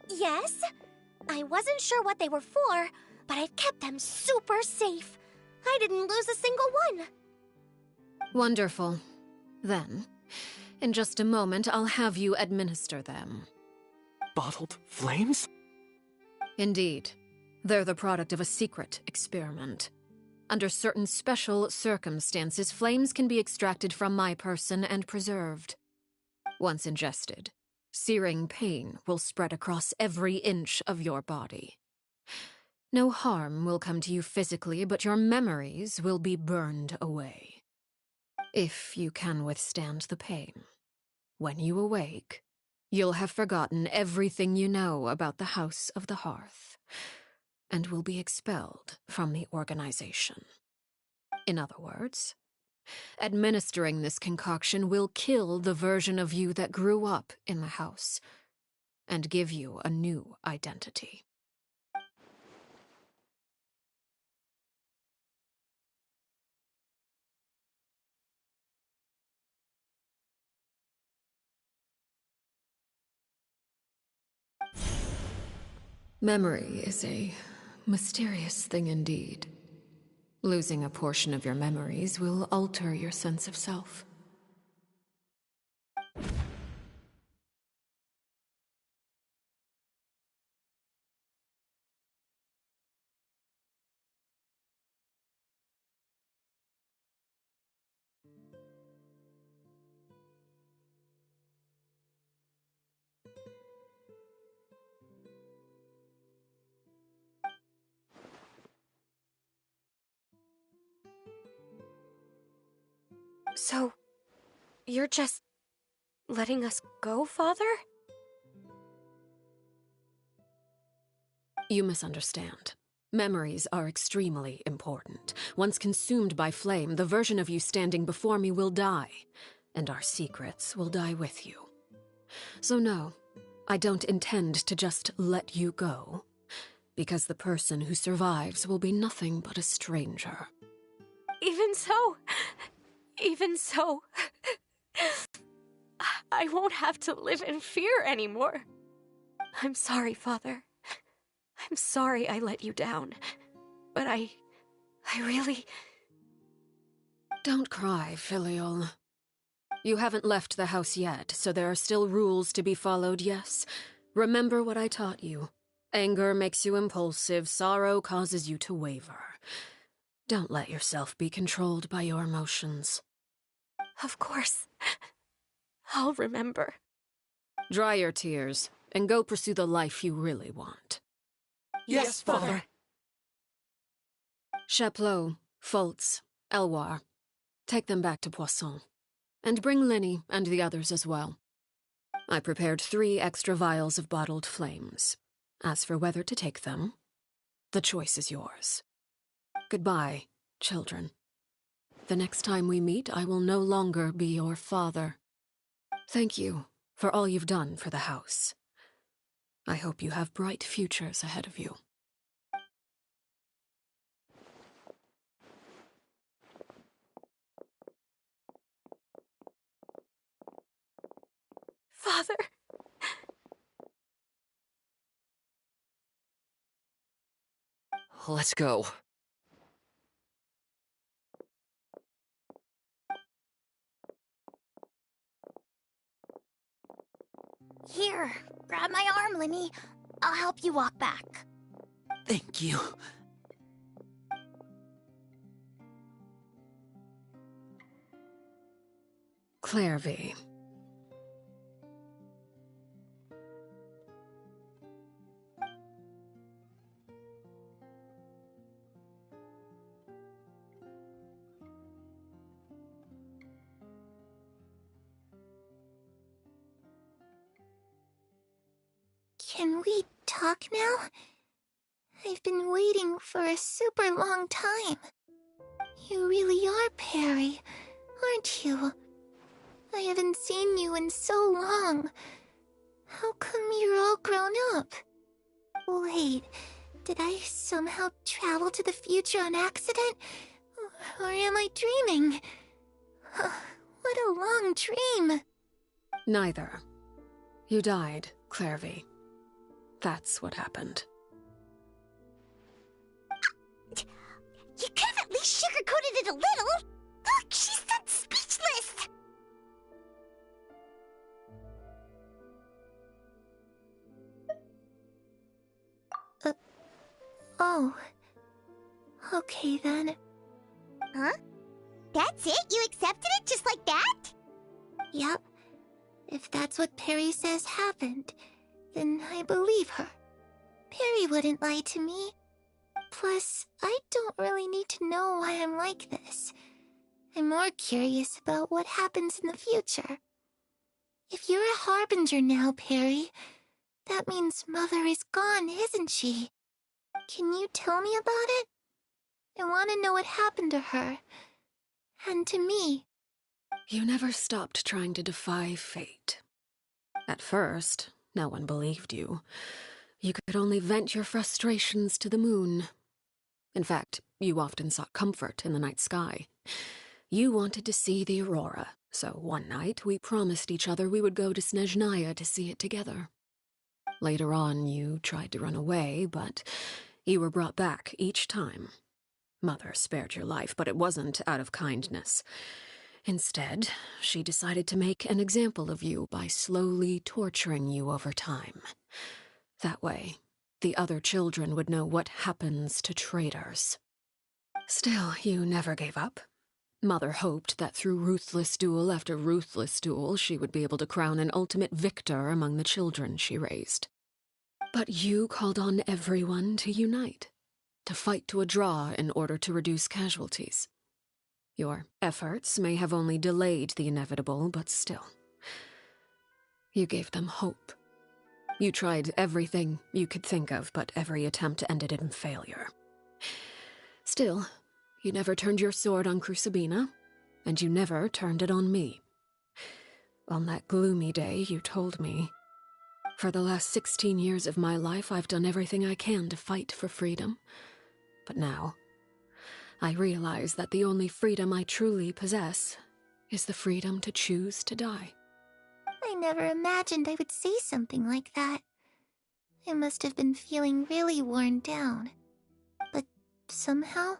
Yes? I wasn't sure what they were for, but I've kept them super safe. I didn't lose a single one. Wonderful. Then, in just a moment, I'll have you administer them. Bottled flames? Indeed. They're the product of a secret experiment. Under certain special circumstances, flames can be extracted from my person and preserved. Once ingested, searing pain will spread across every inch of your body. No harm will come to you physically, but your memories will be burned away. If you can withstand the pain, when you awake, you'll have forgotten everything you know about the House of the Hearth, and will be expelled from the organization. In other words, administering this concoction will kill the version of you that grew up in the house, and give you a new identity. Memory is a mysterious thing indeed. Losing a portion of your memories will alter your sense of self. So, you're just letting us go, Father? You misunderstand. Memories are extremely important. Once consumed by flame, the version of you standing before me will die, and our secrets will die with you. So no, I don't intend to just let you go, because the person who survives will be nothing but a stranger. Even so, I won't have to live in fear anymore. I'm sorry, Father. I'm sorry I let you down. But I really... Don't cry, Filial. You haven't left the house yet, so there are still rules to be followed, yes? Remember what I taught you. Anger makes you impulsive, sorrow causes you to waver. Don't let yourself be controlled by your emotions. Of course. I'll remember. Dry your tears, and go pursue the life you really want. Yes, Father. Chaplot, Foltz, Elwar, take them back to Poisson. And bring Lenny and the others as well. I prepared 3 extra vials of bottled flames. As for whether to take them, the choice is yours. Goodbye, children. The next time we meet, I will no longer be your father. Thank you for all you've done for the house. I hope you have bright futures ahead of you. Father... Let's go. Here, grab my arm, Linny. I'll help you walk back. Thank you. Claire V. Can we talk now? I've been waiting for a super long time. You really are Perry, aren't you? I haven't seen you in so long. How come you're all grown up? Wait, did I somehow travel to the future on accident? Or am I dreaming? What a long dream. Neither. You died, Claire V. That's what happened. You could have at least sugarcoated it a little. Look, she's done speechless. Oh. Okay then. Huh? That's it? You accepted it just like that? Yep. If that's what Perry says happened, then I believe her. Perry wouldn't lie to me. Plus, I don't really need to know why I'm like this. I'm more curious about what happens in the future. If you're a harbinger now, Perry, that means Mother is gone, isn't she? Can you tell me about it? I want to know what happened to her. And to me. You never stopped trying to defy fate. At first, no one believed you. You could only vent your frustrations to the moon. In fact, you often sought comfort in the night sky. You wanted to see the aurora, so one night we promised each other we would go to Snezhnaya to see it together. Later on, you tried to run away, but you were brought back each time. Mother spared your life, but it wasn't out of kindness. Instead, she decided to make an example of you by slowly torturing you over time. That way, the other children would know what happens to traitors. Still, you never gave up. Mother hoped that through ruthless duel after ruthless duel, she would be able to crown an ultimate victor among the children she raised. But you called on everyone to unite, to fight to a draw in order to reduce casualties. Your efforts may have only delayed the inevitable, but still. You gave them hope. You tried everything you could think of, but every attempt ended in failure. Still, you never turned your sword on Crucibina, and you never turned it on me. On that gloomy day, you told me, "For the last 16 years of my life, I've done everything I can to fight for freedom. But now, I realize that the only freedom I truly possess is the freedom to choose to die." I never imagined I would say something like that. I must have been feeling really worn down. But somehow,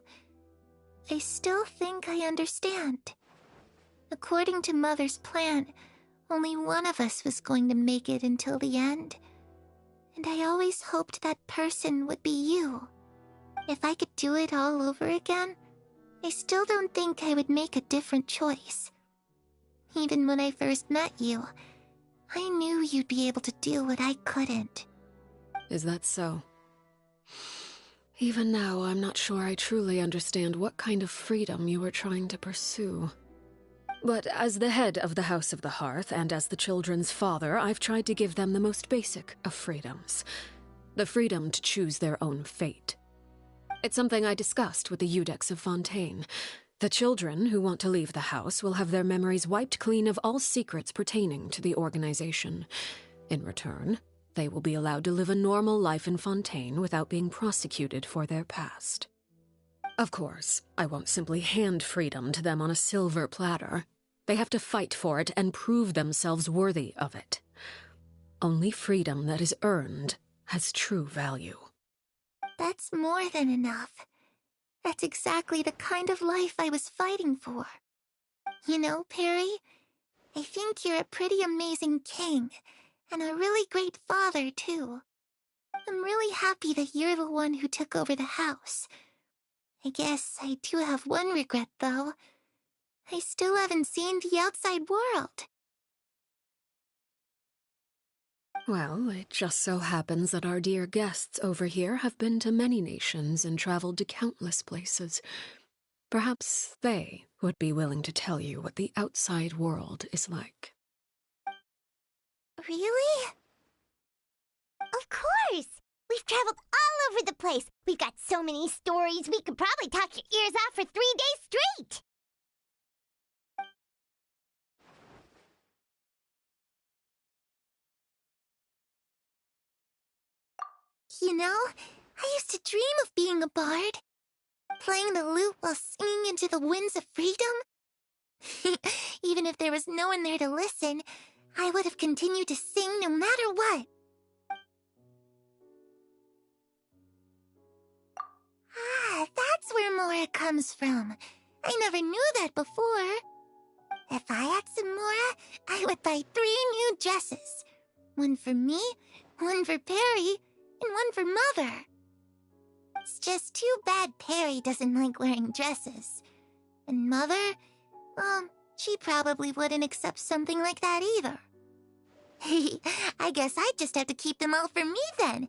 I still think I understand. According to Mother's plan, only one of us was going to make it until the end. And I always hoped that person would be you. If I could do it all over again, I still don't think I would make a different choice. Even when I first met you, I knew you'd be able to do what I couldn't. Is that so? Even now, I'm not sure I truly understand what kind of freedom you were trying to pursue. But as the head of the House of the Hearth, and as the children's father, I've tried to give them the most basic of freedoms. The freedom to choose their own fate. It's something I discussed with the Iudex of Fontaine. The children who want to leave the house will have their memories wiped clean of all secrets pertaining to the organization. In return, they will be allowed to live a normal life in Fontaine without being prosecuted for their past. Of course, I won't simply hand freedom to them on a silver platter. They have to fight for it and prove themselves worthy of it. Only freedom that is earned has true value. That's more than enough. That's exactly the kind of life I was fighting for. You know, Perry, I think you're a pretty amazing king, and a really great father, too. I'm really happy that you're the one who took over the house. I guess I do have one regret, though. I still haven't seen the outside world. Well, it just so happens that our dear guests over here have been to many nations and traveled to countless places. Perhaps they would be willing to tell you what the outside world is like. Really? Of course! We've traveled all over the place. We've got so many stories, we could probably talk your ears off for 3 days straight! You know, I used to dream of being a bard. Playing the lute while singing into the winds of freedom. Even if there was no one there to listen, I would have continued to sing no matter what. Ah, that's where Mora comes from. I never knew that before. If I had some Mora, I would buy 3 new dresses. One for me, one for Perry, and one for Mother. It's just too bad Perry doesn't like wearing dresses. And Mother, well, she probably wouldn't accept something like that either. I guess I'd just have to keep them all for me then.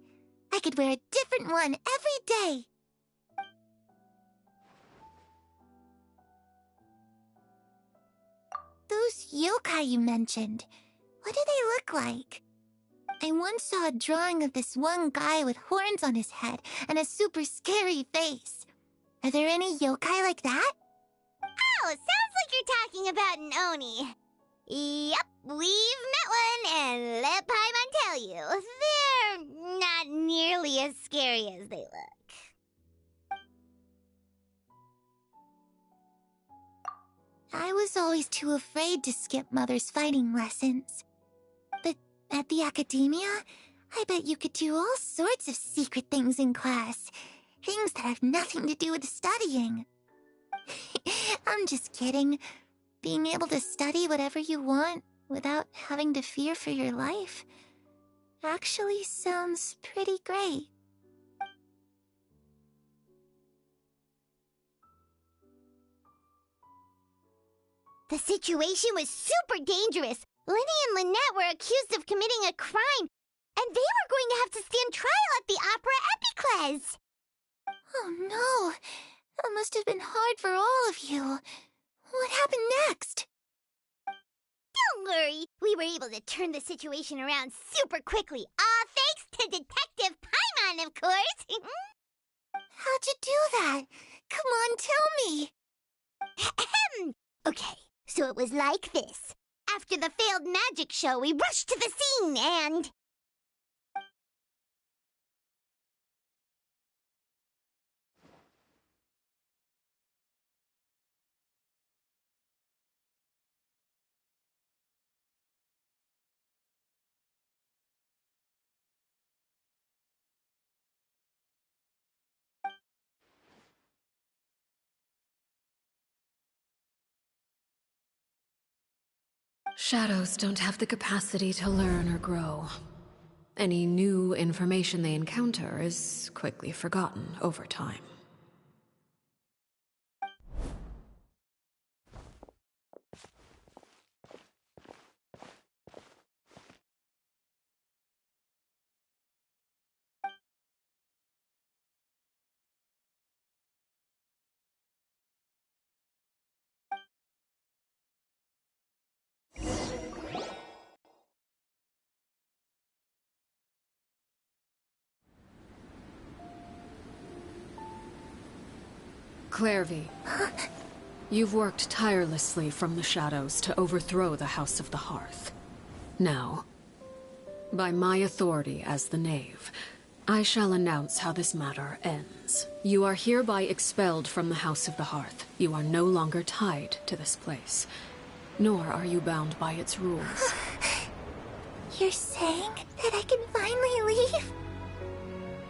I could wear a different one every day. Those yokai you mentioned, what do they look like? I once saw a drawing of this one guy with horns on his head and a super scary face. Are there any yokai like that? Oh, sounds like you're talking about an Oni. Yep, we've met one, and let Paimon tell you, they're not nearly as scary as they look. I was always too afraid to skip Mother's fighting lessons. But at the academia, I bet you could do all sorts of secret things in class. Things that have nothing to do with studying. I'm just kidding. Being able to study whatever you want without having to fear for your life actually sounds pretty great. The situation was super dangerous. Lenny and Lynette were accused of committing a crime, and they were going to have to stand trial at the Opera Epicles. Oh no, that must have been hard for all of you. What happened next? Don't worry, we were able to turn the situation around super quickly, all thanks to Detective Paimon, of course. How'd you do that? Come on, tell me. Okay, so it was like this. After the failed magic show, we rushed to the scene and... Shadows don't have the capacity to learn or grow. Any new information they encounter is quickly forgotten over time. Clairvy, you've worked tirelessly from the shadows to overthrow the House of the Hearth. Now, by my authority as the Knave, I shall announce how this matter ends. You are hereby expelled from the House of the Hearth. You are no longer tied to this place, nor are you bound by its rules. You're saying that I can finally leave?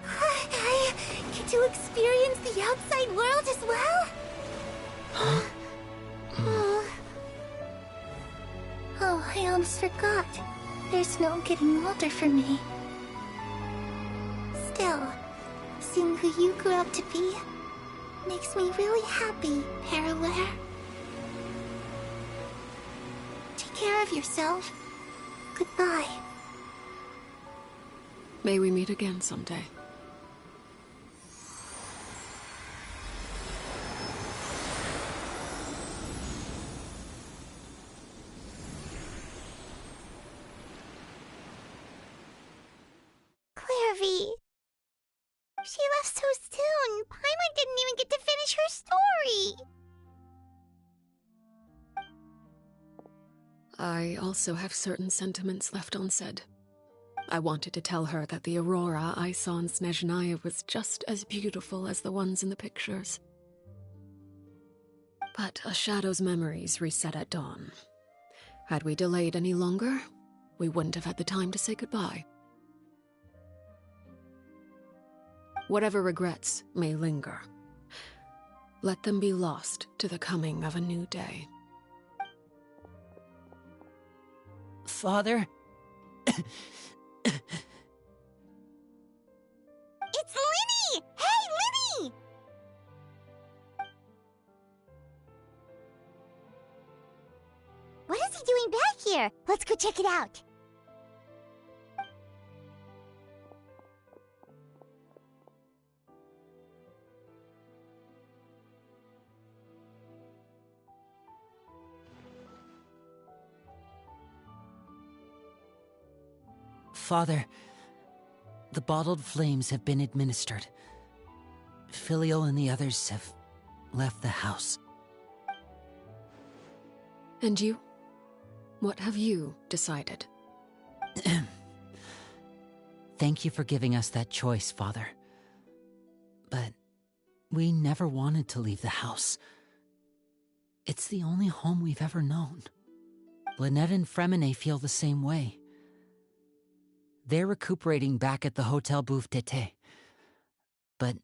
I get to experience the outside world as well? Oh, I almost forgot. There's no getting older for me. Still, seeing who you grew up to be makes me really happy, Parallel. Take care of yourself. Goodbye. May we meet again someday. Clairvy. She left so soon. Paimon didn't even get to finish her story. I also have certain sentiments left unsaid. I wanted to tell her that the aurora I saw in Snezhnaya was just as beautiful as the ones in the pictures. But a shadow's memories reset at dawn. Had we delayed any longer, we wouldn't have had the time to say goodbye. Whatever regrets may linger, let them be lost to the coming of a new day. Father? It's Linny! Hey, Linny! What is he doing back here? Let's go check it out. Father, the bottled flames have been administered. Filial and the others have left the house. And you? What have you decided? Thank you for giving us that choice, Father. But we never wanted to leave the house. It's the only home we've ever known. Lynette and Fremine feel the same way. They're recuperating back at the Hotel Bouffe d'été. But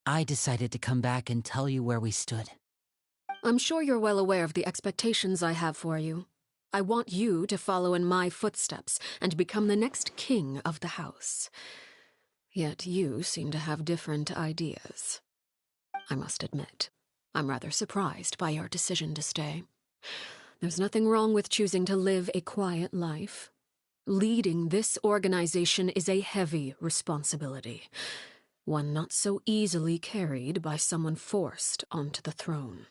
I decided to come back and tell you where we stood. I'm sure you're well aware of the expectations I have for you. I want you to follow in my footsteps and become the next king of the house. Yet you seem to have different ideas. I must admit, I'm rather surprised by your decision to stay. There's nothing wrong with choosing to live a quiet life. Leading this organization is a heavy responsibility, one not so easily carried by someone forced onto the throne.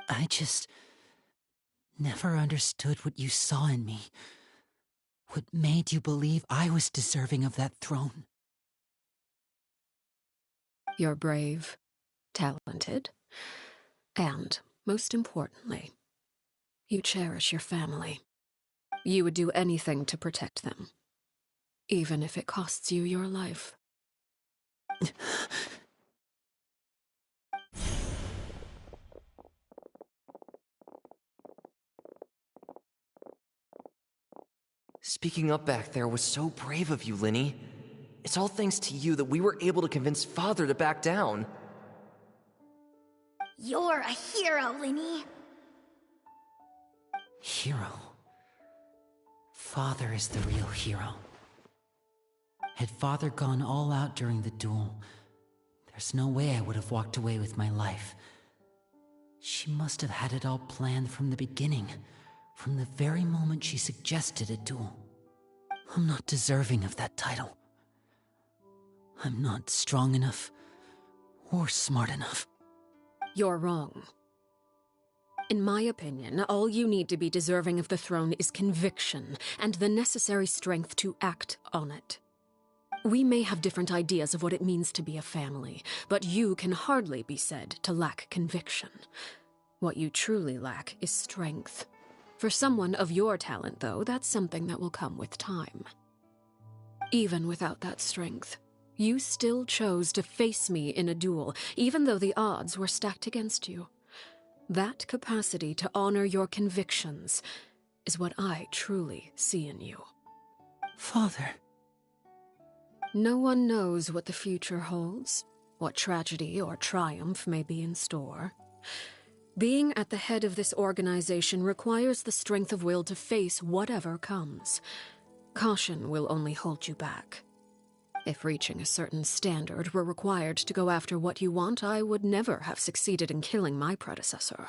I just never understood what you saw in me. What made you believe I was deserving of that throne? You're brave, talented, and, most importantly, you cherish your family. You would do anything to protect them, even if it costs you your life. Speaking up back there was so brave of you, Linny. It's all thanks to you that we were able to convince Father to back down. You're a hero, Linny. Hero? Father is the real hero. Had Father gone all out during the duel, there's no way I would have walked away with my life. She must have had it all planned from the beginning, from the very moment she suggested a duel. I'm not deserving of that title. I'm not strong enough or smart enough. You're wrong. In my opinion, all you need to be deserving of the throne is conviction and the necessary strength to act on it. We may have different ideas of what it means to be a family, but you can hardly be said to lack conviction. What you truly lack is strength. For someone of your talent, though, that's something that will come with time. Even without that strength, you still chose to face me in a duel, even though the odds were stacked against you. That capacity to honor your convictions is what I truly see in you. Father. No one knows what the future holds, what tragedy or triumph may be in store. Being at the head of this organization requires the strength of will to face whatever comes. Caution will only hold you back. If reaching a certain standard were required to go after what you want, I would never have succeeded in killing my predecessor.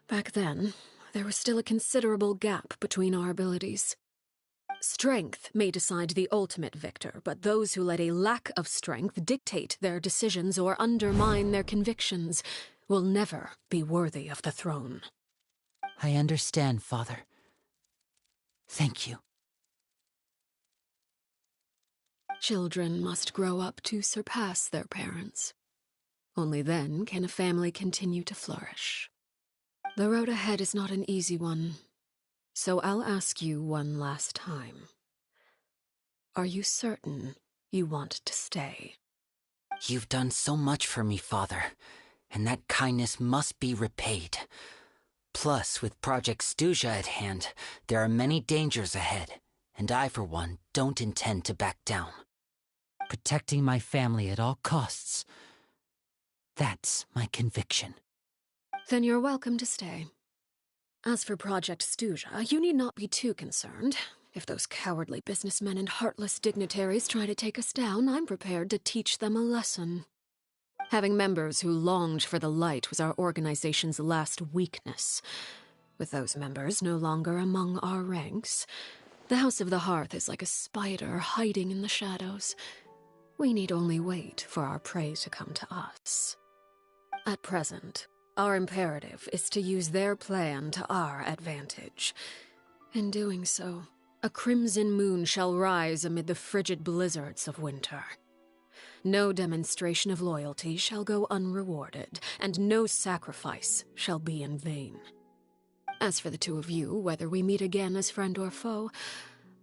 Back then, there was still a considerable gap between our abilities. Strength may decide the ultimate victor, but those who let a lack of strength dictate their decisions or undermine their convictions will never be worthy of the throne. I understand, Father. Thank you. Children must grow up to surpass their parents. Only then can a family continue to flourish. The road ahead is not an easy one, so I'll ask you one last time. Are you certain you want to stay? You've done so much for me, Father, and that kindness must be repaid. Plus, with Project Stuja at hand, there are many dangers ahead, and I, for one, don't intend to back down. Protecting my family at all costs. That's my conviction. Then you're welcome to stay. As for Project Stuja, you need not be too concerned. If those cowardly businessmen and heartless dignitaries try to take us down, I'm prepared to teach them a lesson. Having members who longed for the light was our organization's last weakness. With those members no longer among our ranks, the House of the Hearth is like a spider hiding in the shadows. We need only wait for our prey to come to us. At present, our imperative is to use their plan to our advantage. In doing so, a crimson moon shall rise amid the frigid blizzards of winter. No demonstration of loyalty shall go unrewarded, and no sacrifice shall be in vain. As for the two of you, whether we meet again as friend or foe,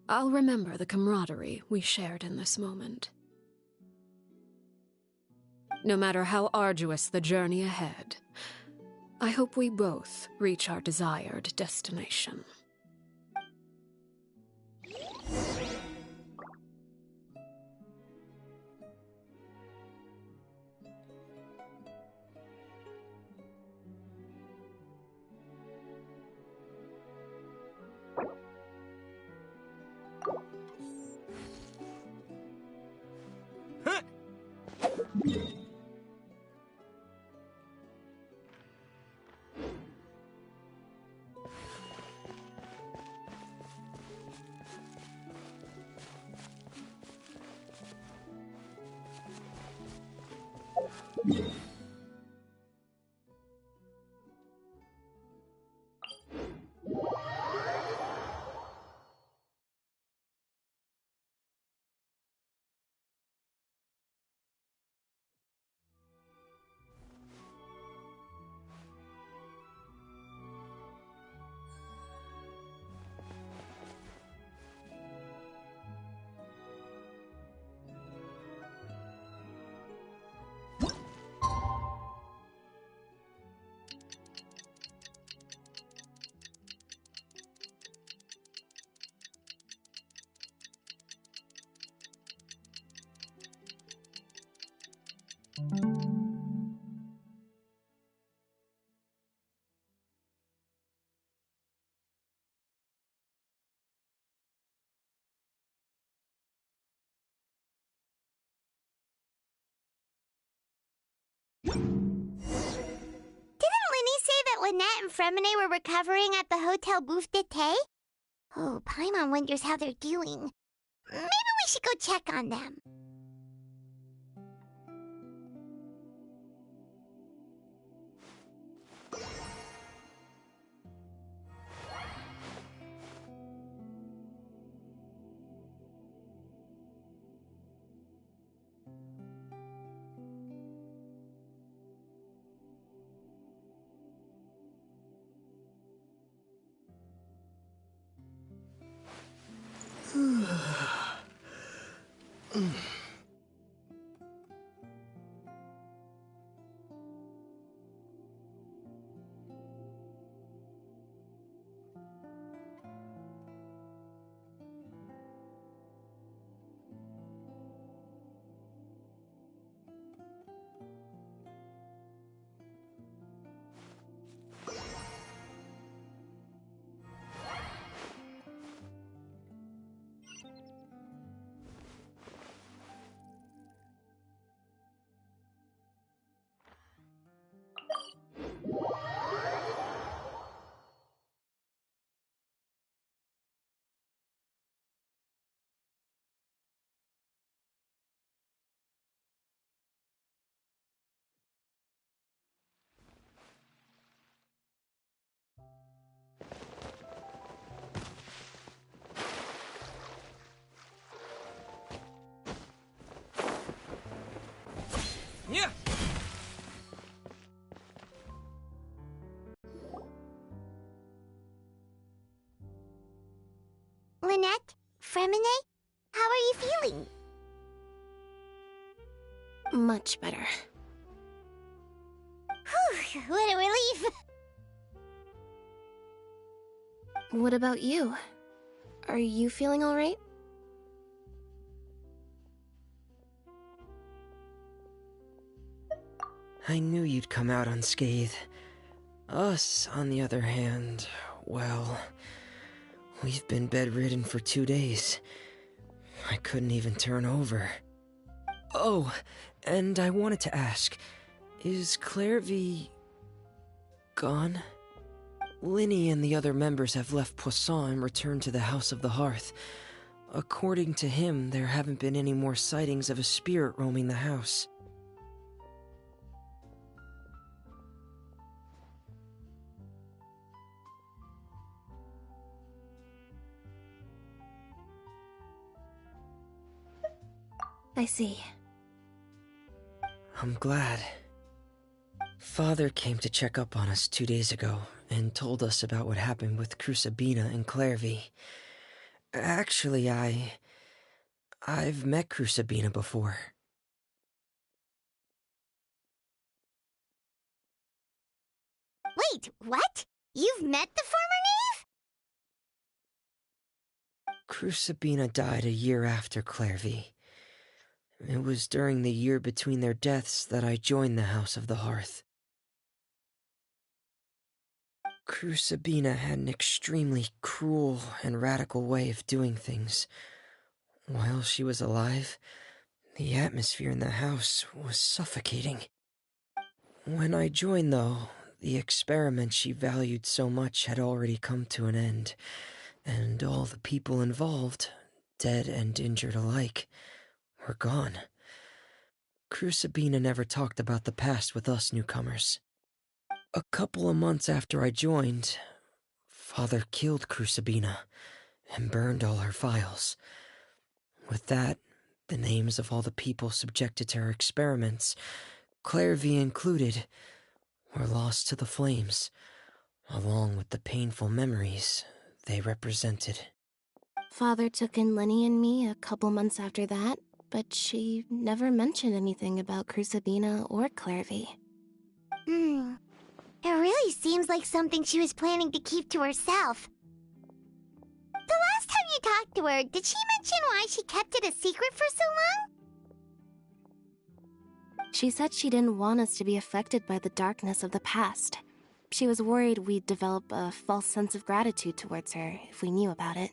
I'll remember the camaraderie we shared in this moment. No matter how arduous the journey ahead, I hope we both reach our desired destination. Lynette and Fremine were recovering at the Hotel Bouffe d'été? Oh, Paimon wonders how they're doing. Maybe we should go check on them. Fremine? How are you feeling? Much better. Whew, what a relief! What about you? Are you feeling alright? I knew you'd come out unscathed. Us, on the other hand, well, we've been bedridden for 2 days. I couldn't even turn over. Oh, and I wanted to ask, is Clairvy gone? Linny and the other members have left Poisson and returned to the House of the Hearth. According to him, there haven't been any more sightings of a spirit roaming the house. I see. I'm glad. Father came to check up on us 2 days ago and told us about what happened with Crucibina and Clairvy. Actually, I've met Crucibina before. Wait, what? You've met the former knave? Crucibina died a year after Clairvy. It was during the year between their deaths that I joined the House of the Hearth. Crucibina had an extremely cruel and radical way of doing things. While she was alive, the atmosphere in the house was suffocating. When I joined, though, the experiment she valued so much had already come to an end, and all the people involved, dead and injured alike, were gone. Crucibina never talked about the past with us newcomers. A couple of months after I joined, Father killed Crucibina and burned all her files. With that, the names of all the people subjected to her experiments, Clairvy included, were lost to the flames, along with the painful memories they represented. Father took in Lenny and me a couple months after that, but she never mentioned anything about Crucibina or Clairvy. It really seems like something she was planning to keep to herself. The last time you talked to her, did she mention why she kept it a secret for so long? She said she didn't want us to be affected by the darkness of the past. She was worried we'd develop a false sense of gratitude towards her if we knew about it.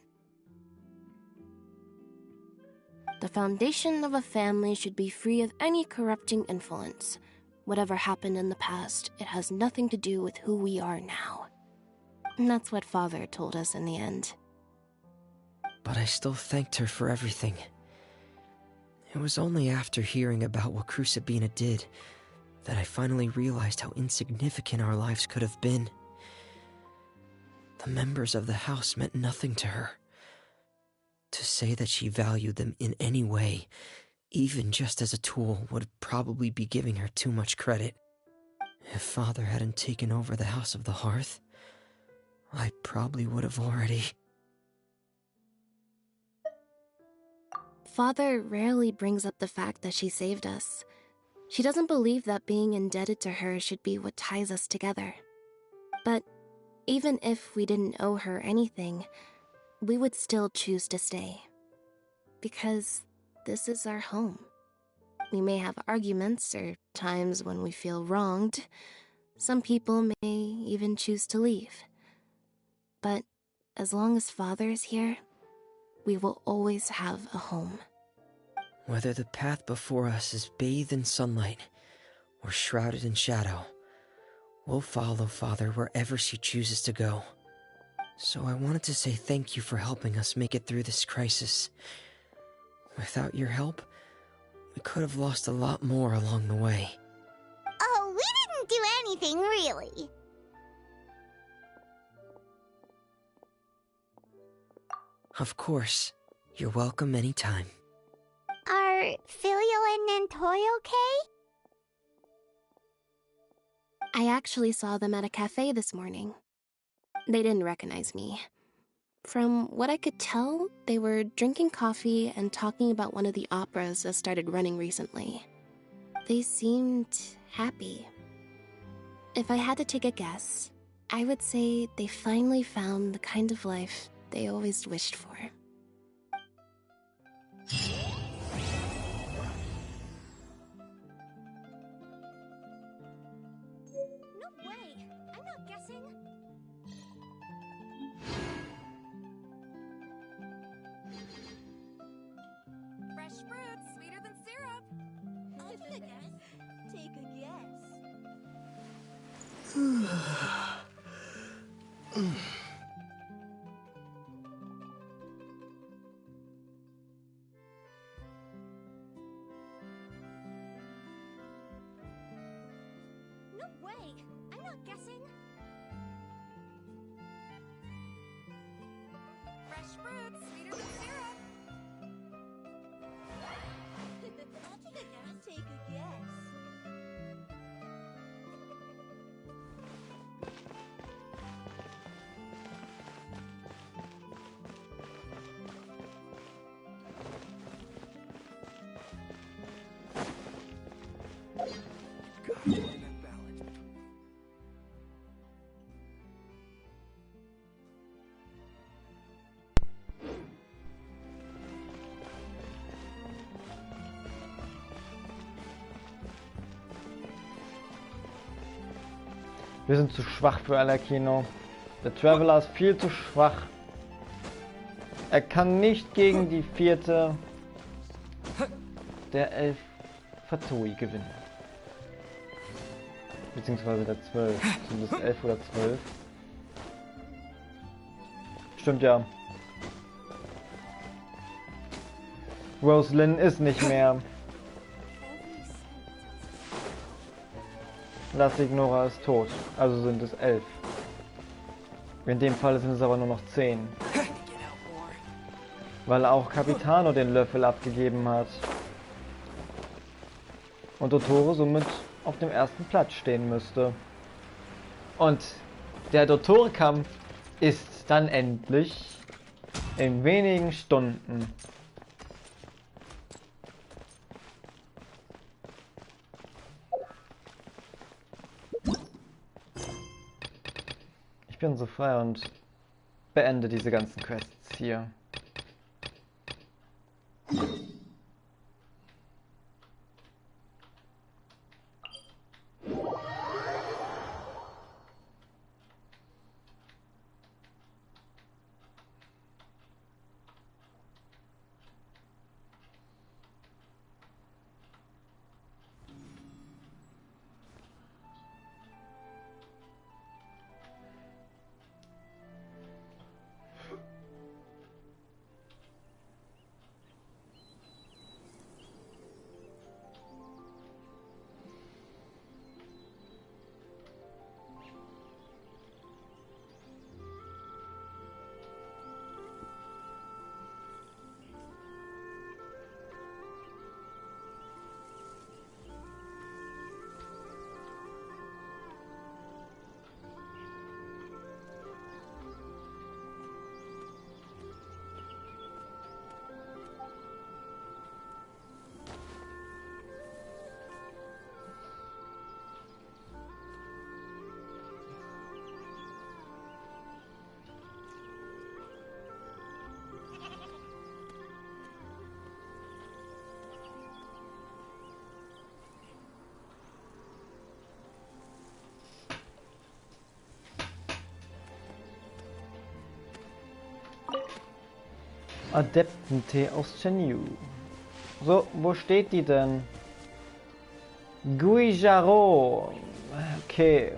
The foundation of a family should be free of any corrupting influence. Whatever happened in the past, it has nothing to do with who we are now. And that's what Father told us in the end. But I still thanked her for everything. It was only after hearing about what Crucibina did that I finally realized how insignificant our lives could have been. The members of the house meant nothing to her. To say that she valued them in any way, even just as a tool, would probably be giving her too much credit. If Father hadn't taken over the House of the Hearth, I probably would have already... Father rarely brings up the fact that she saved us. She doesn't believe that being indebted to her should be what ties us together. But even if we didn't owe her anything, we would still choose to stay. Because this is our home. We may have arguments or times when we feel wronged. Some people may even choose to leave. But as long as Father is here, we will always have a home. Whether the path before us is bathed in sunlight or shrouded in shadow, we'll follow Father wherever she chooses to go. So I wanted to say thank you for helping us make it through this crisis. Without your help, we could have lost a lot more along the way. Oh, we didn't do anything, really. Of course. You're welcome anytime. Are Filial and Nantoy okay? I actually saw them at a cafe this morning. They didn't recognize me. From what I could tell, they were drinking coffee and talking about one of the operas that started running recently. They seemed happy. If I had to take a guess, I would say they finally found the kind of life they always wished for. No way! I'm not guessing. Fresh fruit, sweeter than syrup. I'll take a guess. Take a guess. No way! I'm not guessing. Fresh fruit, sweeter than syrup. I'll take a guess. Take a guess. Wir sind zu schwach für Allerkino. Der Traveler ist viel zu schwach. Er kann nicht gegen die 4. der 11 Fatui gewinnen. Beziehungsweise der 12. Sind das 11 oder 12? Stimmt ja. Roslyn ist nicht mehr. La Signora ist tot, also sind es 11. In dem Fall sind es aber nur noch 10. Weil auch Capitano den Löffel abgegeben hat. Und Dottore somit auf dem ersten Platz stehen müsste. Und der Dottore-Kampf ist dann endlich in wenigen Stunden. Ich bin so frei und beende diese ganzen Quests hier. Adeptentee aus Chenyu. So, wo steht die denn? Guijaro. Okay.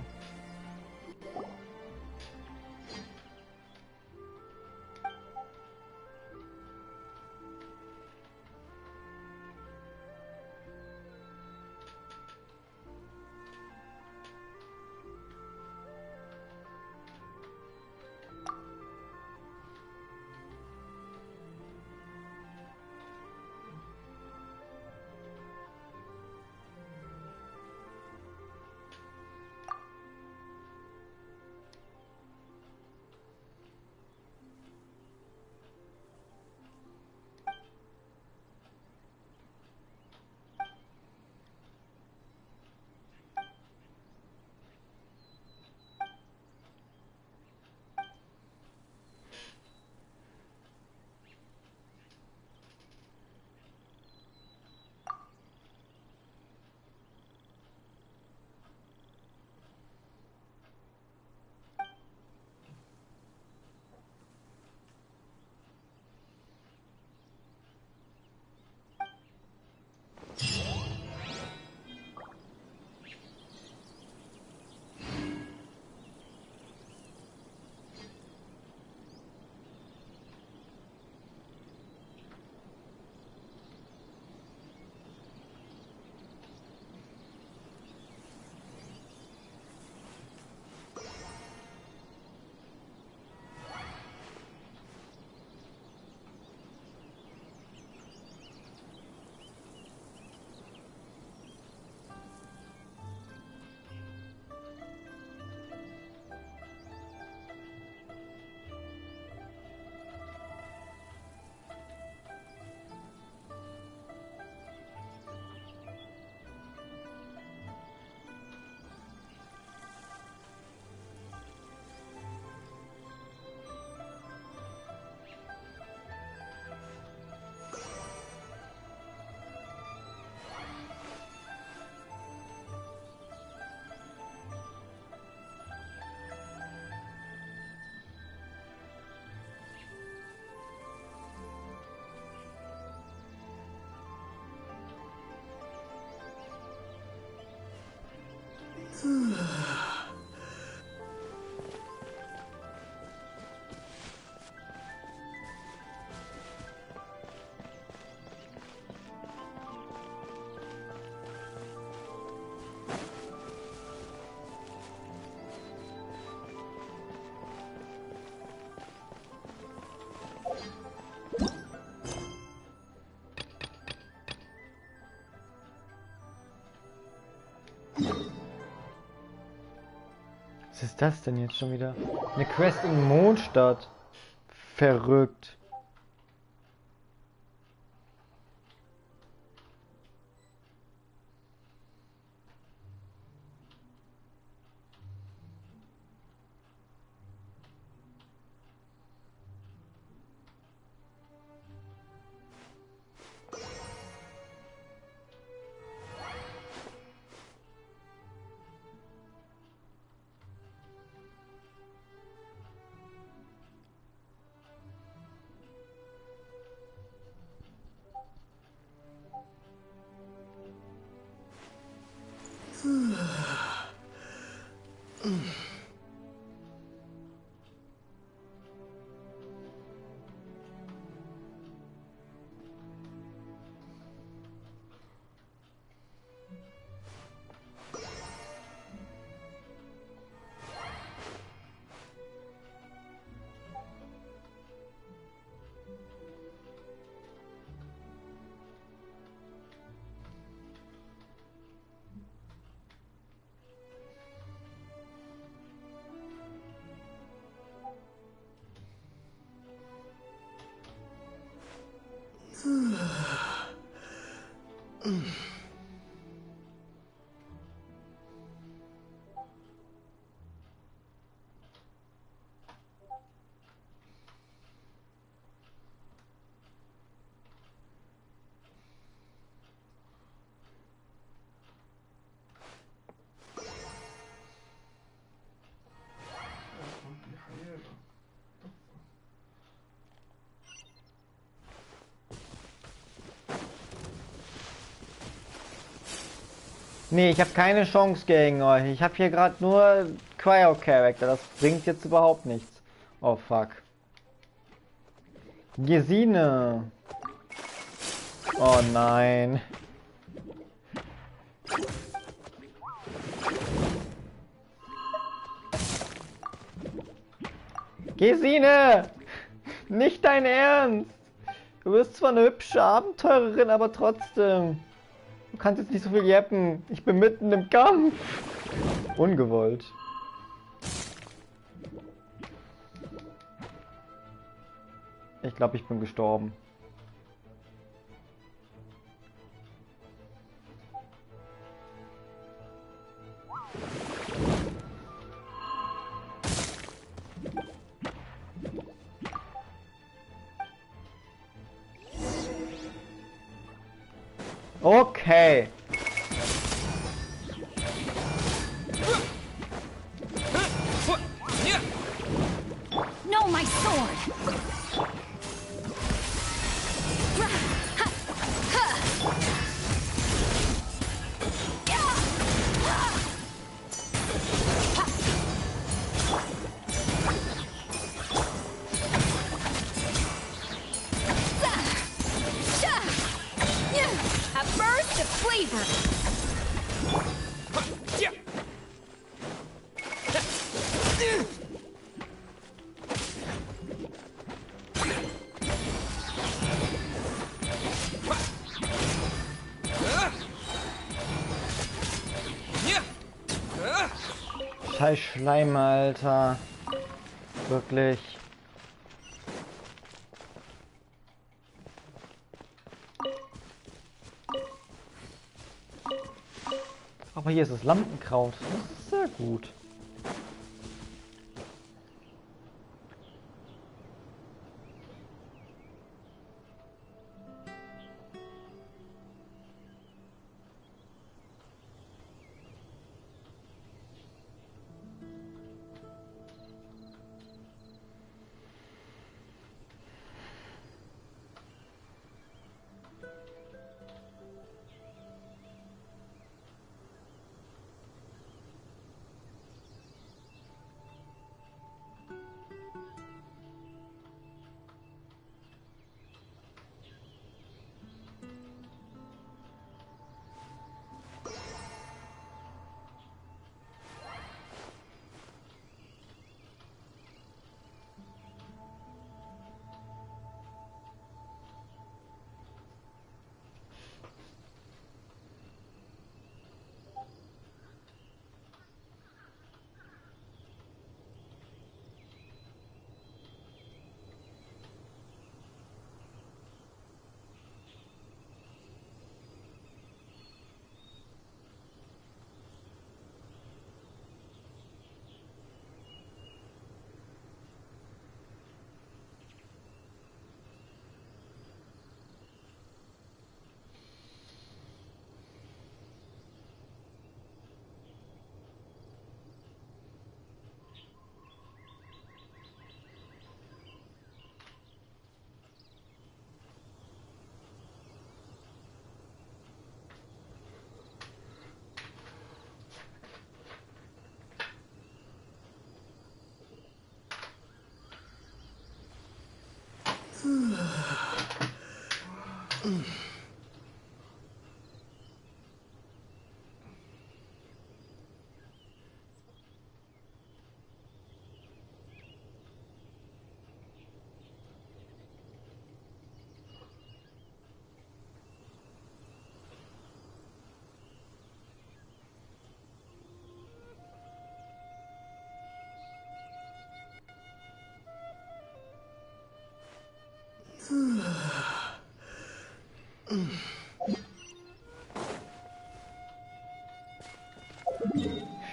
Was ist das denn jetzt schon wieder? Eine Quest in Mondstadt. Verrückt. Nee, ich habe keine Chance gegen euch. Ich habe hier gerade nur Cryo-Charakter. Das bringt jetzt überhaupt nichts. Oh fuck. Gesine. Oh nein. Gesine! Nicht dein Ernst! Du bist zwar eine hübsche Abenteurerin, aber trotzdem. Du kannst jetzt nicht so viel jeppen. Ich bin mitten im Kampf. Ungewollt. Ich glaube, ich bin gestorben. Okay. No, my sword. Scheiß Schleim, Alter. Wirklich. Aber hier ist das Lampenkraut. Das ist sehr gut.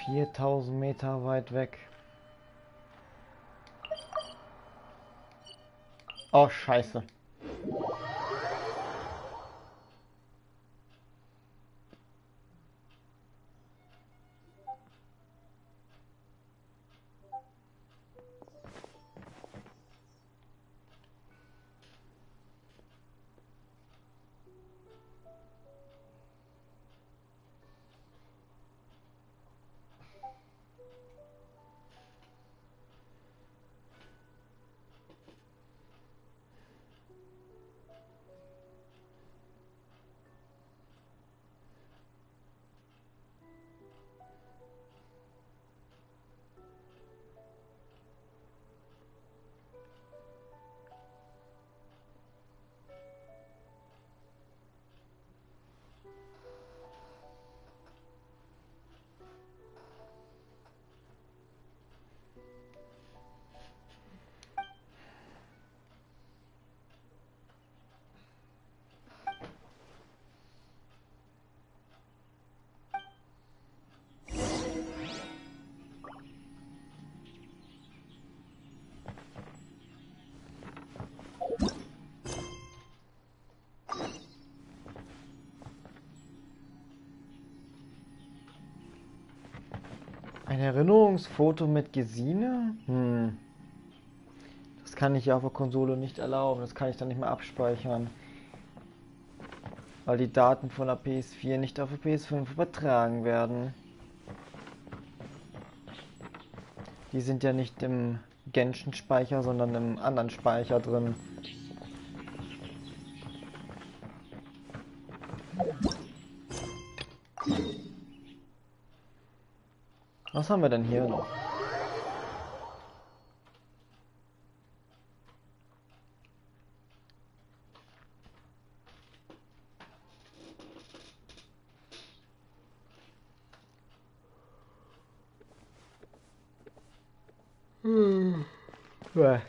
4.000 Meter weit weg. Oh, scheiße. Ein Erinnerungsfoto mit Gesine? Das kann ich ja auf der Konsole nicht erlauben. Das kann ich dann nicht mehr abspeichern. Weil die Daten von der PS4 nicht auf die PS5 übertragen werden. Die sind ja nicht im Genshin-Speicher, sondern im anderen Speicher drin. Was haben wir denn hier noch? Bäh.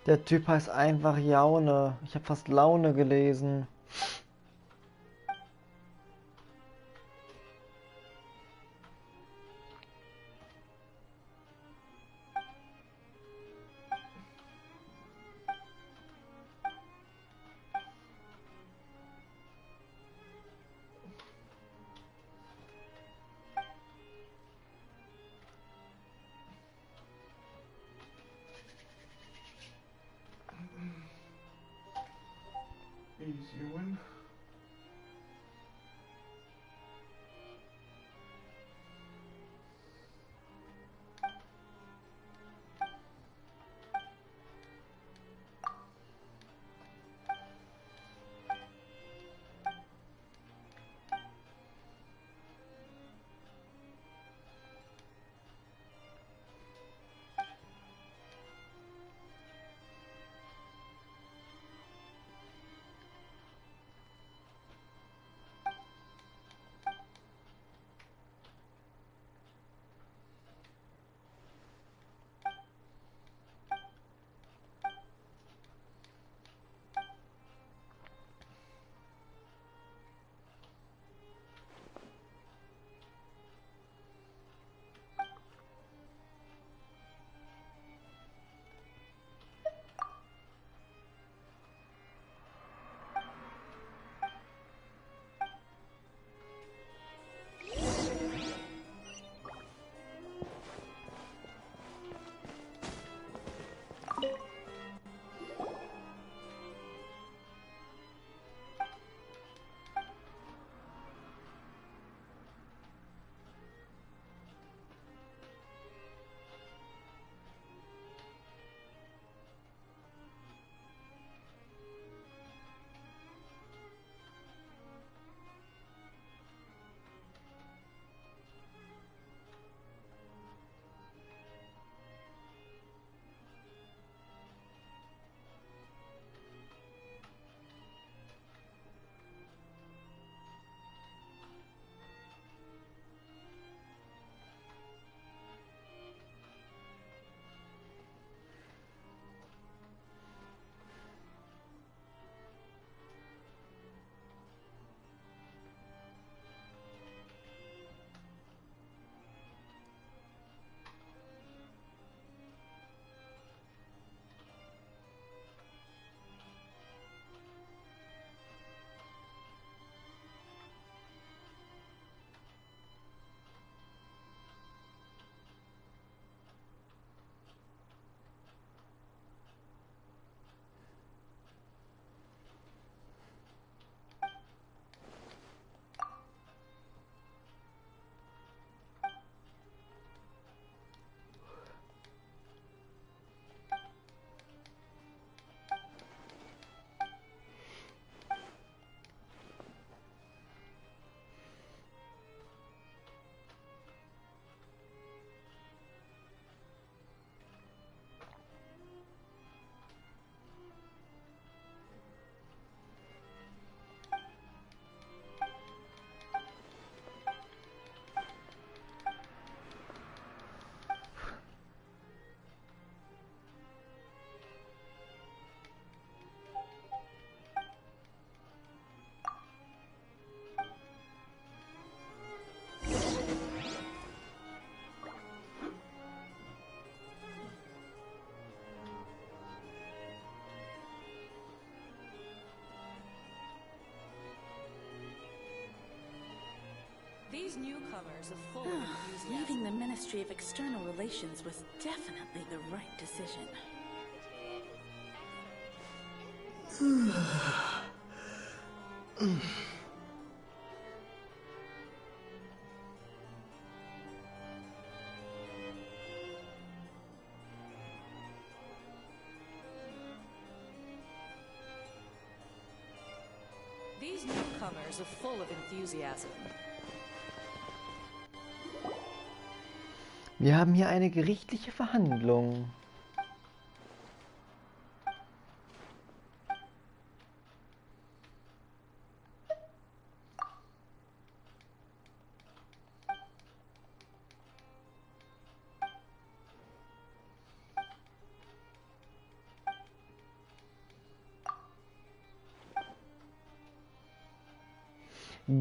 Der Typ heißt einfach Jaune. Ich habe fast Laune gelesen. Leaving the Ministry of External Relations was definitely the right decision. These newcomers are full of enthusiasm. Wir haben hier eine gerichtliche Verhandlung.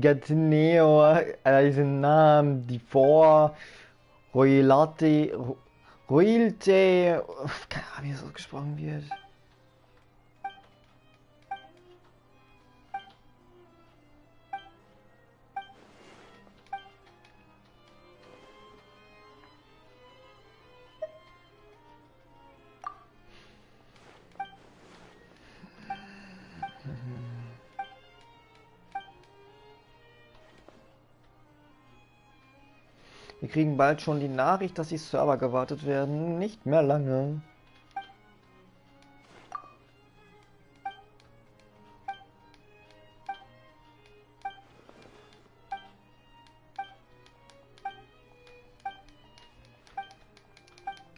Gatineo, diesen Namen, die vor Royalty, keine Ahnung, wie es ausgesprochen wird. Wir kriegen bald schon die Nachricht, dass die Server gewartet werden. Nicht mehr lange.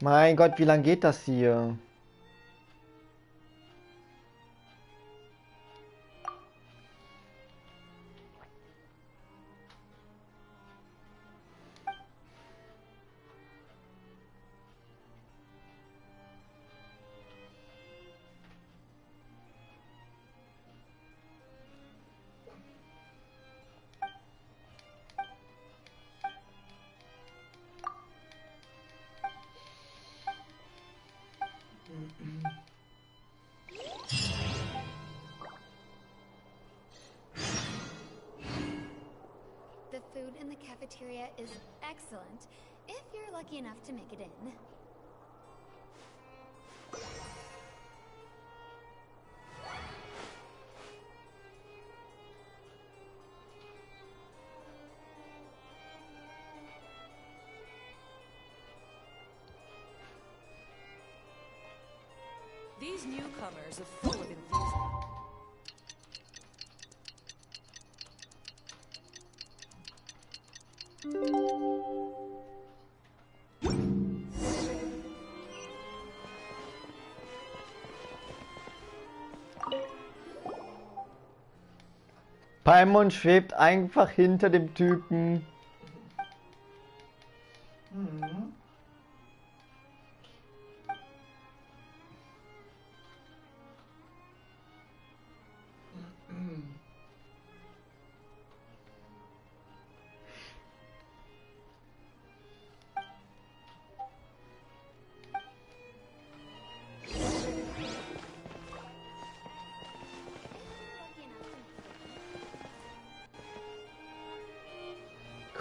Mein Gott, wie lange geht das hier? The food in the cafeteria is excellent, if you're lucky enough to make it in. These newcomers are full of enthusiasm. Paimon schwebt einfach hinter dem Typen.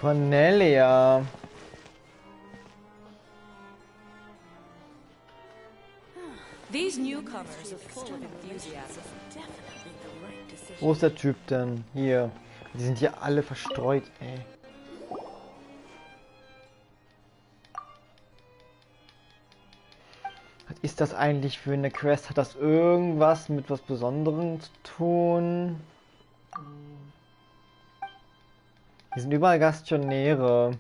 Cornelia. These newcomers are full of enthusiasm. Wo ist der Typ denn? Hier. Die sind hier alle verstreut, ey. Was ist das eigentlich für eine Quest? Hat das irgendwas mit was Besonderem zu tun? Hier sind überall Gastionäre.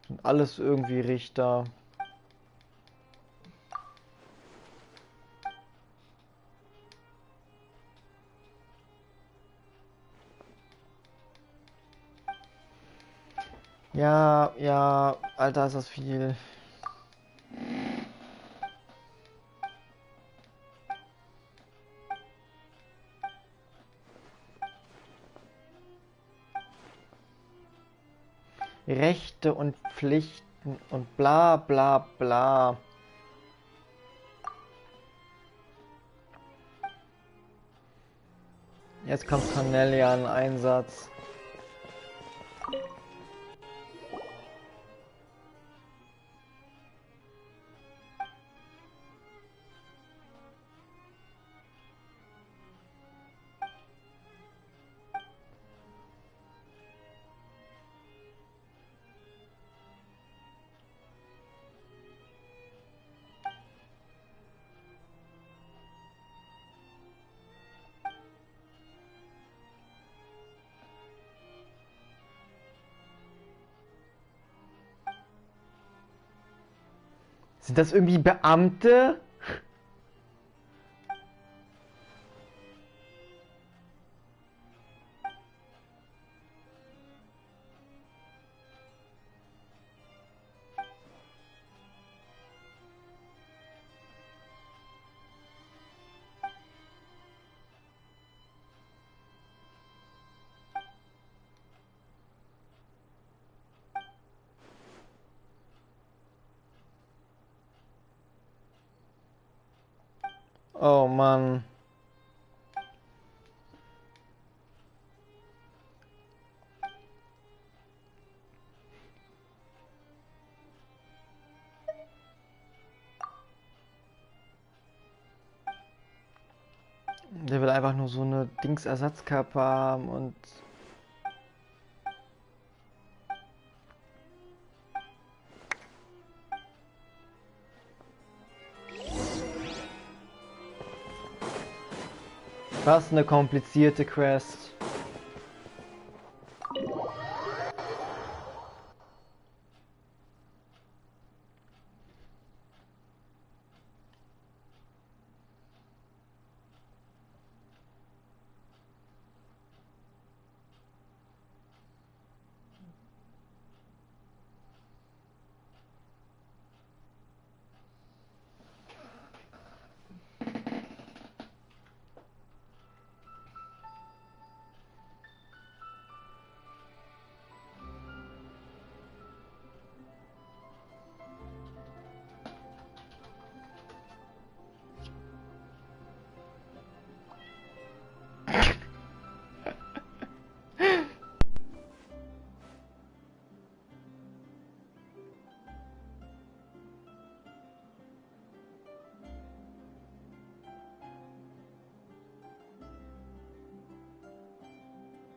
Und alles irgendwie Richter. Ja, ja, Alter, ist das viel. Rechte und Pflichten und bla bla bla. Jetzt kommt Cornelia in Einsatz. Sind das irgendwie Beamte? Oh Mann. Der will einfach nur so eine Dingsersatzkappe haben und was eine komplizierte Quest.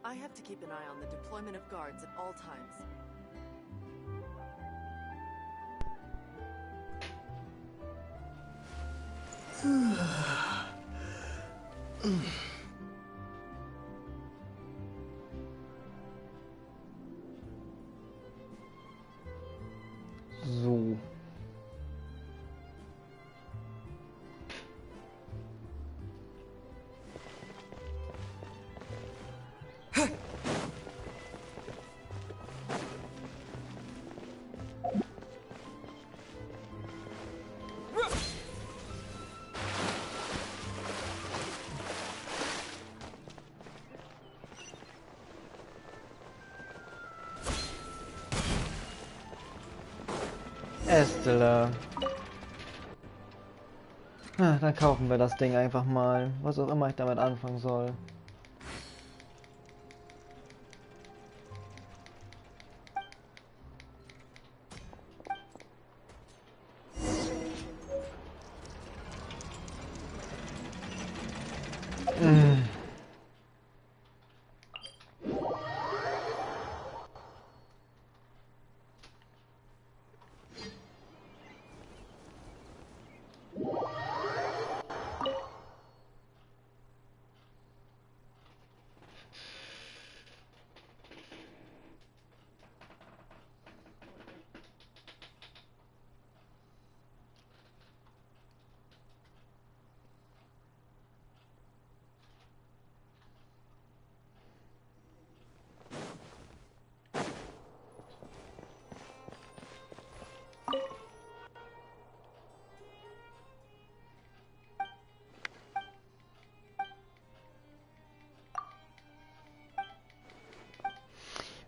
I have to keep an eye on the deployment of guards at all times. So. Estelle. Dann kaufen wir das Ding einfach mal. Was auch immer ich damit anfangen soll.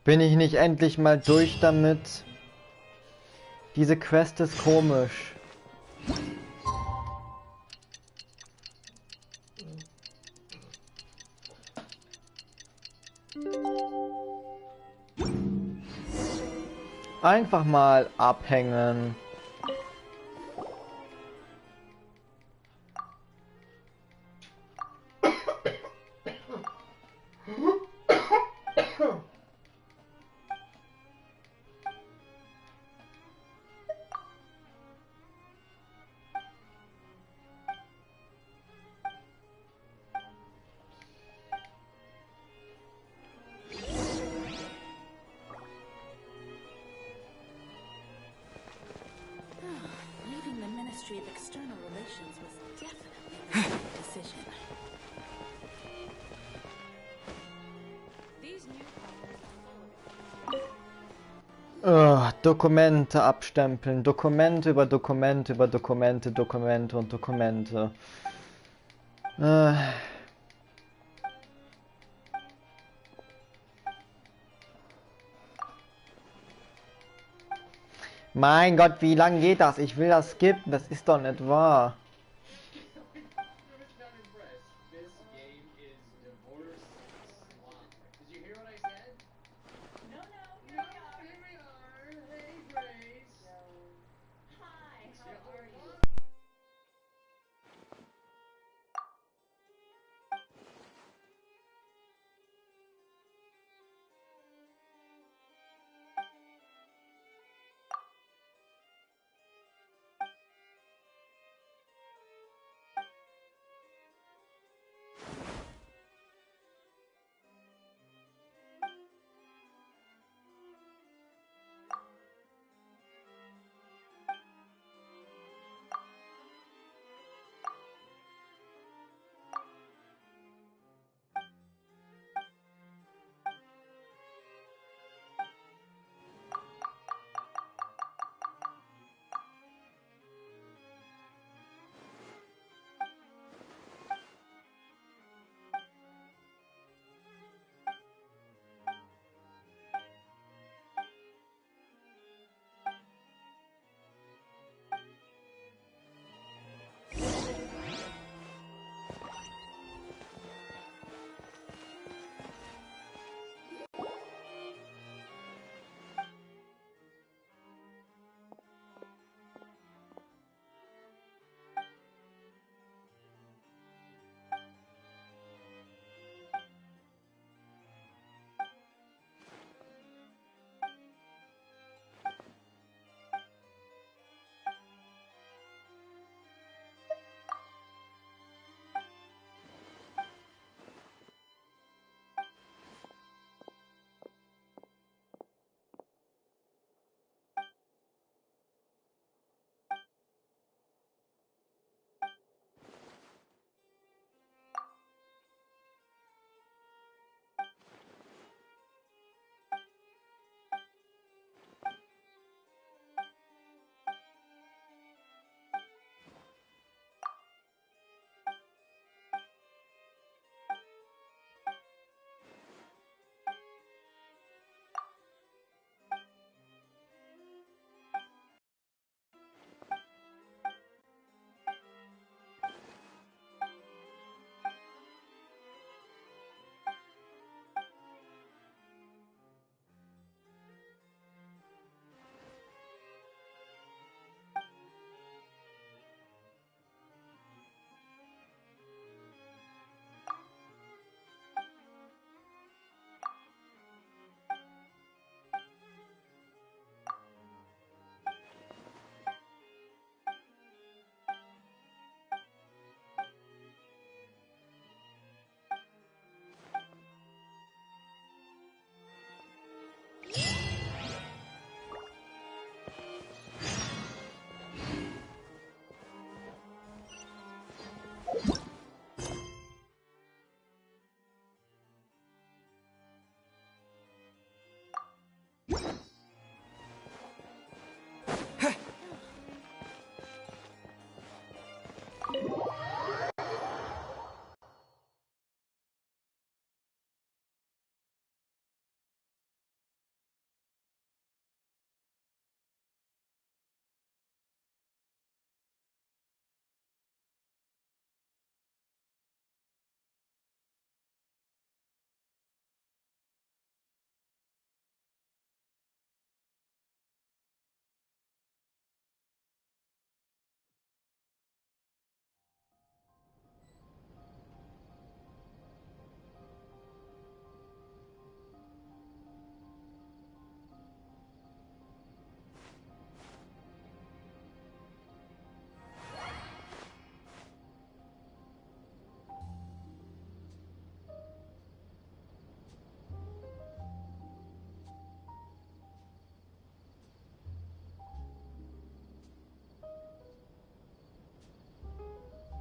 Bin ich nicht endlich mal durch damit? Diese Quest ist komisch. Einfach mal abhängen. Leaving the Ministry of External Relations was definitely the right decision. These new Dokumente abstempeln. Dokumente über Dokumente über Dokumente, Dokumente und Dokumente. Mein Gott, wie lang geht das? Ich will das skippen, das ist doch nicht wahr.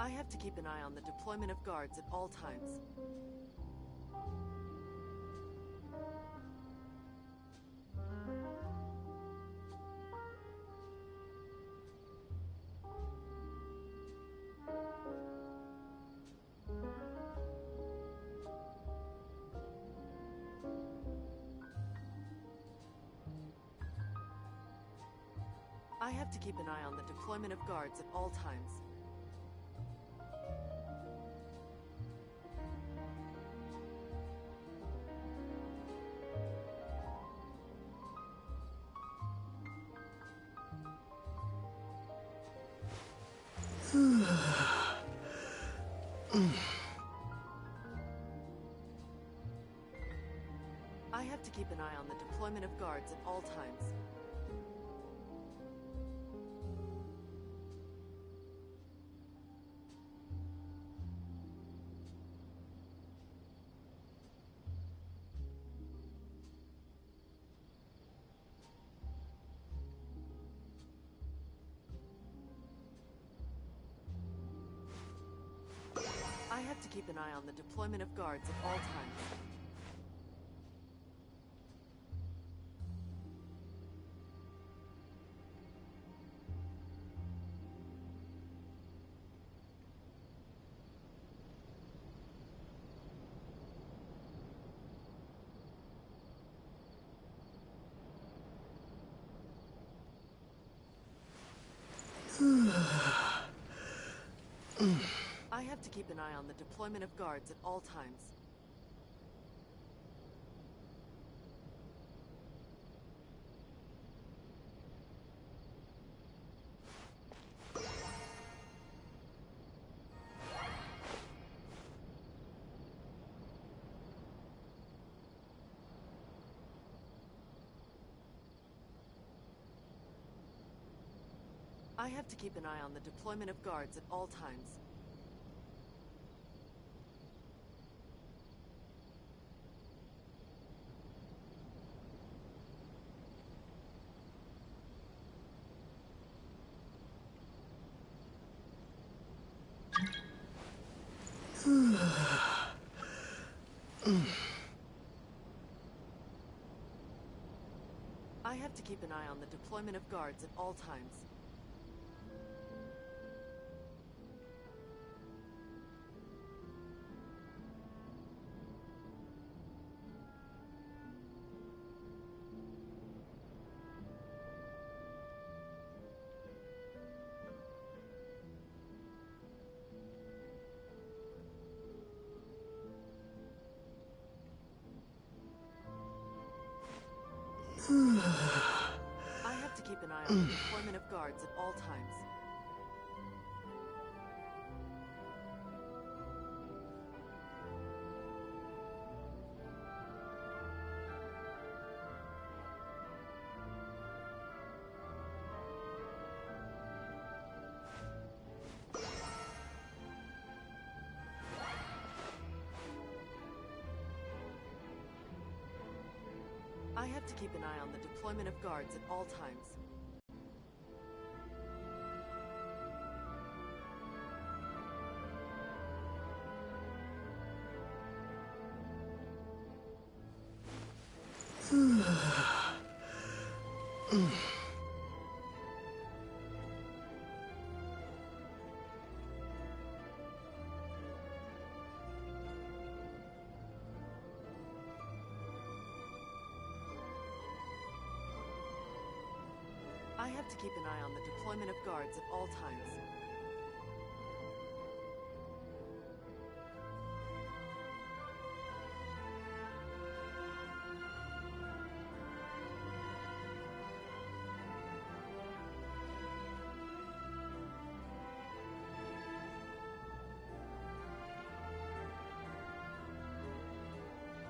I have to keep an eye on the deployment of guards at all times. I have to keep an eye on the deployment of guards at all times. I have to keep an eye on the deployment of guards at all times. I have to keep an eye on the deployment of guards at all times. I have to keep an eye on the deployment of guards at all times. I have to keep an eye on the deployment of guards at all times. I have to keep an eye on the deployment of guards at all times. I have to keep an eye on the deployment of guards at all times. I have to keep an eye on the deployment of guards at all times. I have to keep an eye on the deployment of guards at all times.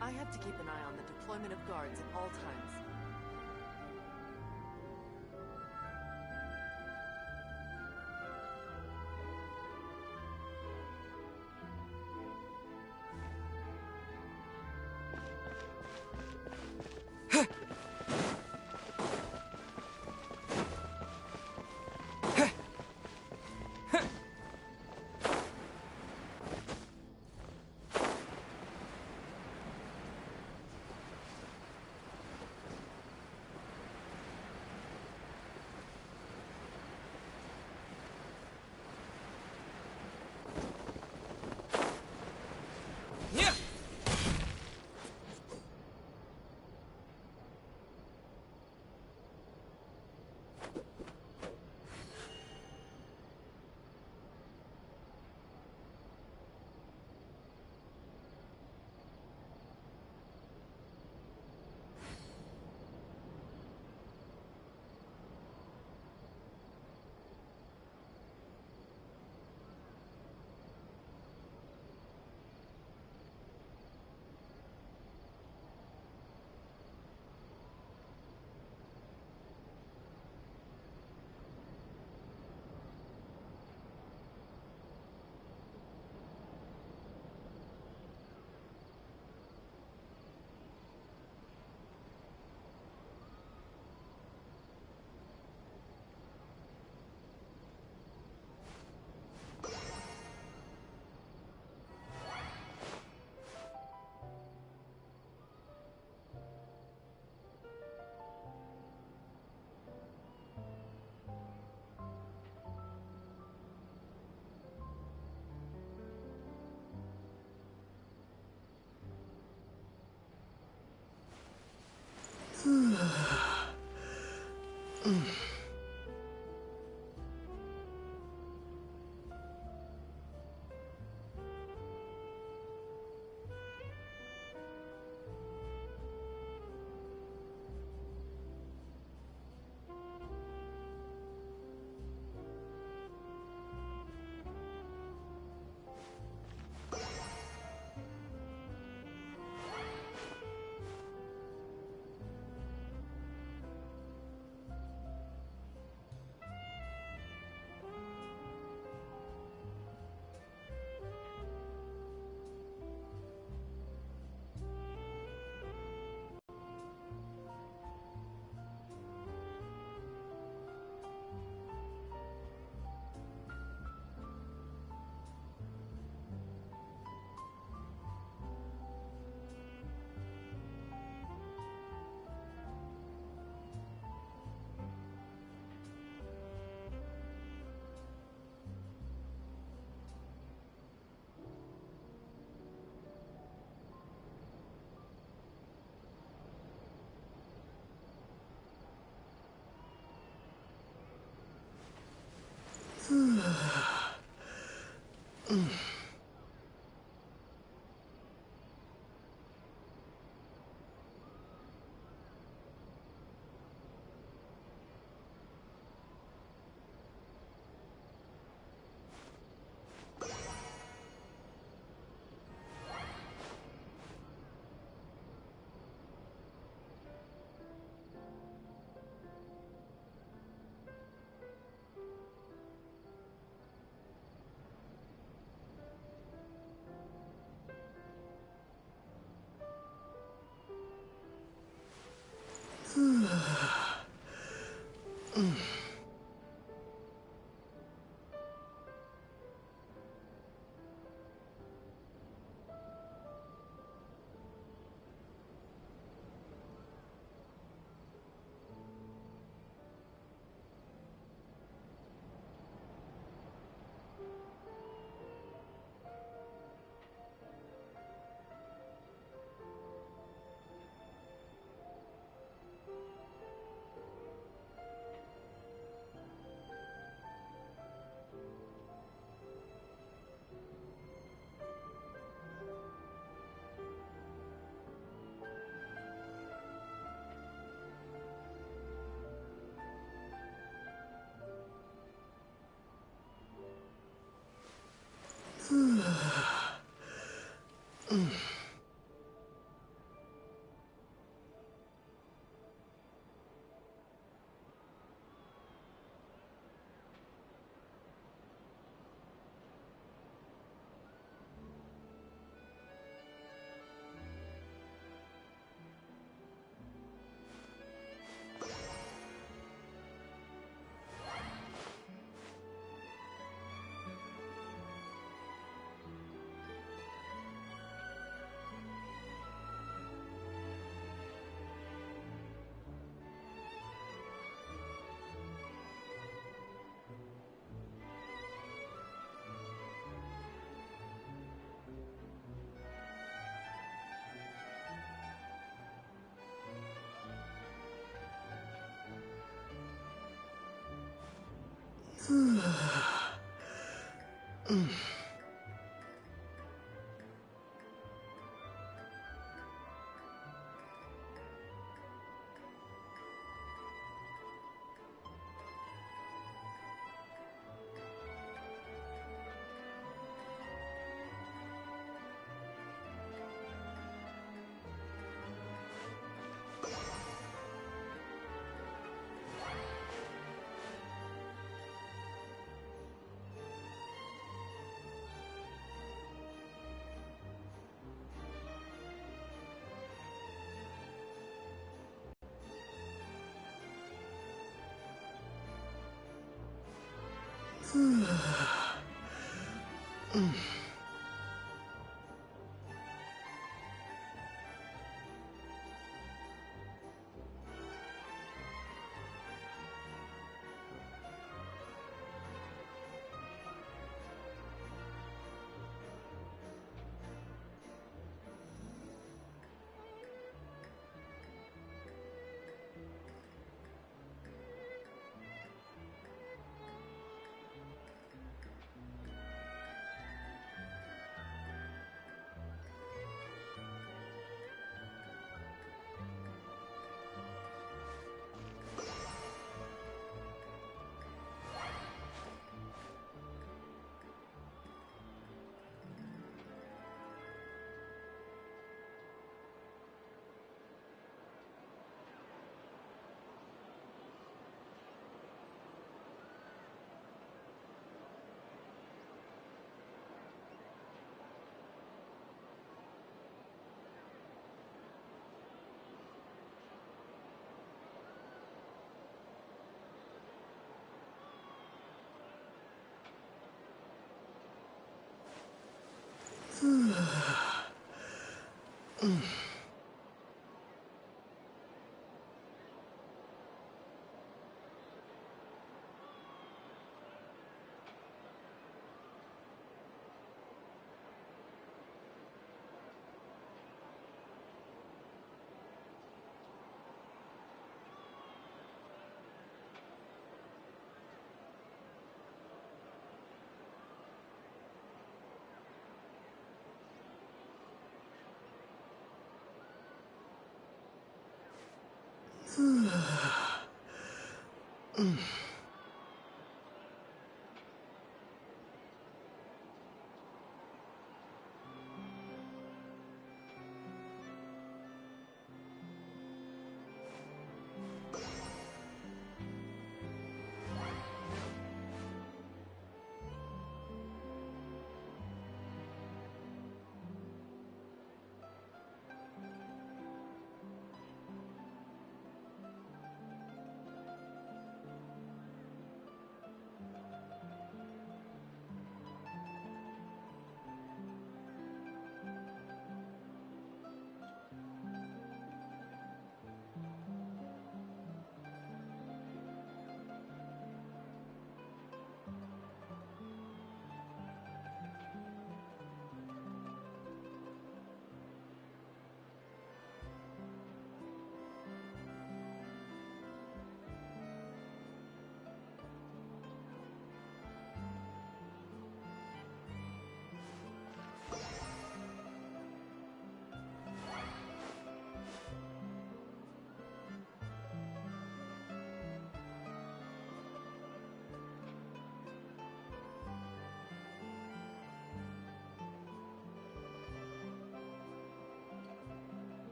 I have to keep an eye on the deployment of guards at all times.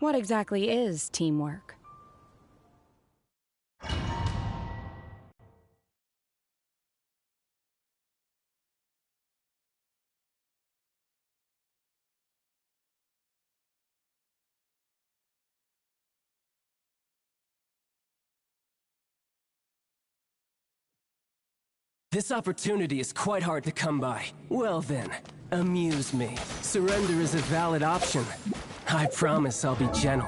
What exactly is teamwork? This opportunity is quite hard to come by. Well then, amuse me. Surrender is a valid option. I promise I'll be gentle.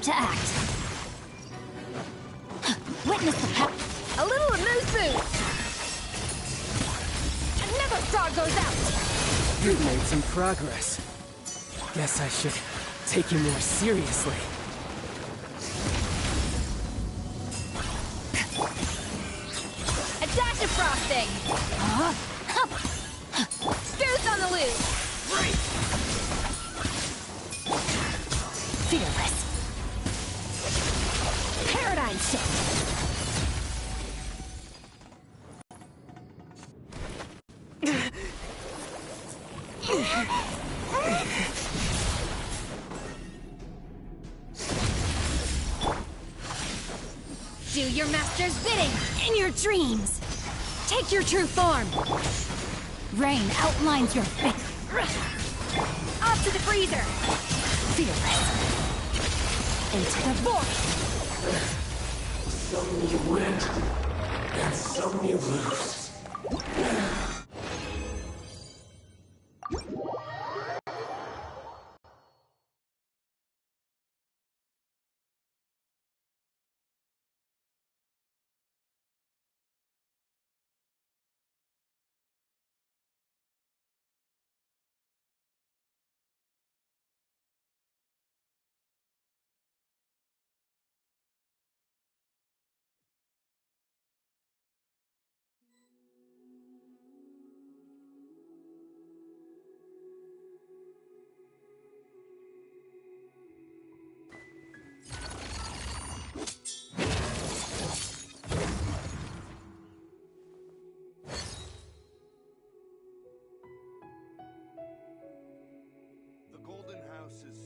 to act. Witness the power. A little amuse boost! Another star goes out! You've made some progress. Guess I should take you more seriously. A dash of frosting! Goose on the loose! Fearless. Paradigm shift. Do your master's bidding! In your dreams. Take your true form. Rain outlines your fate. Off to the freezer! Fearless. Into the void. Some you win, and some you lose.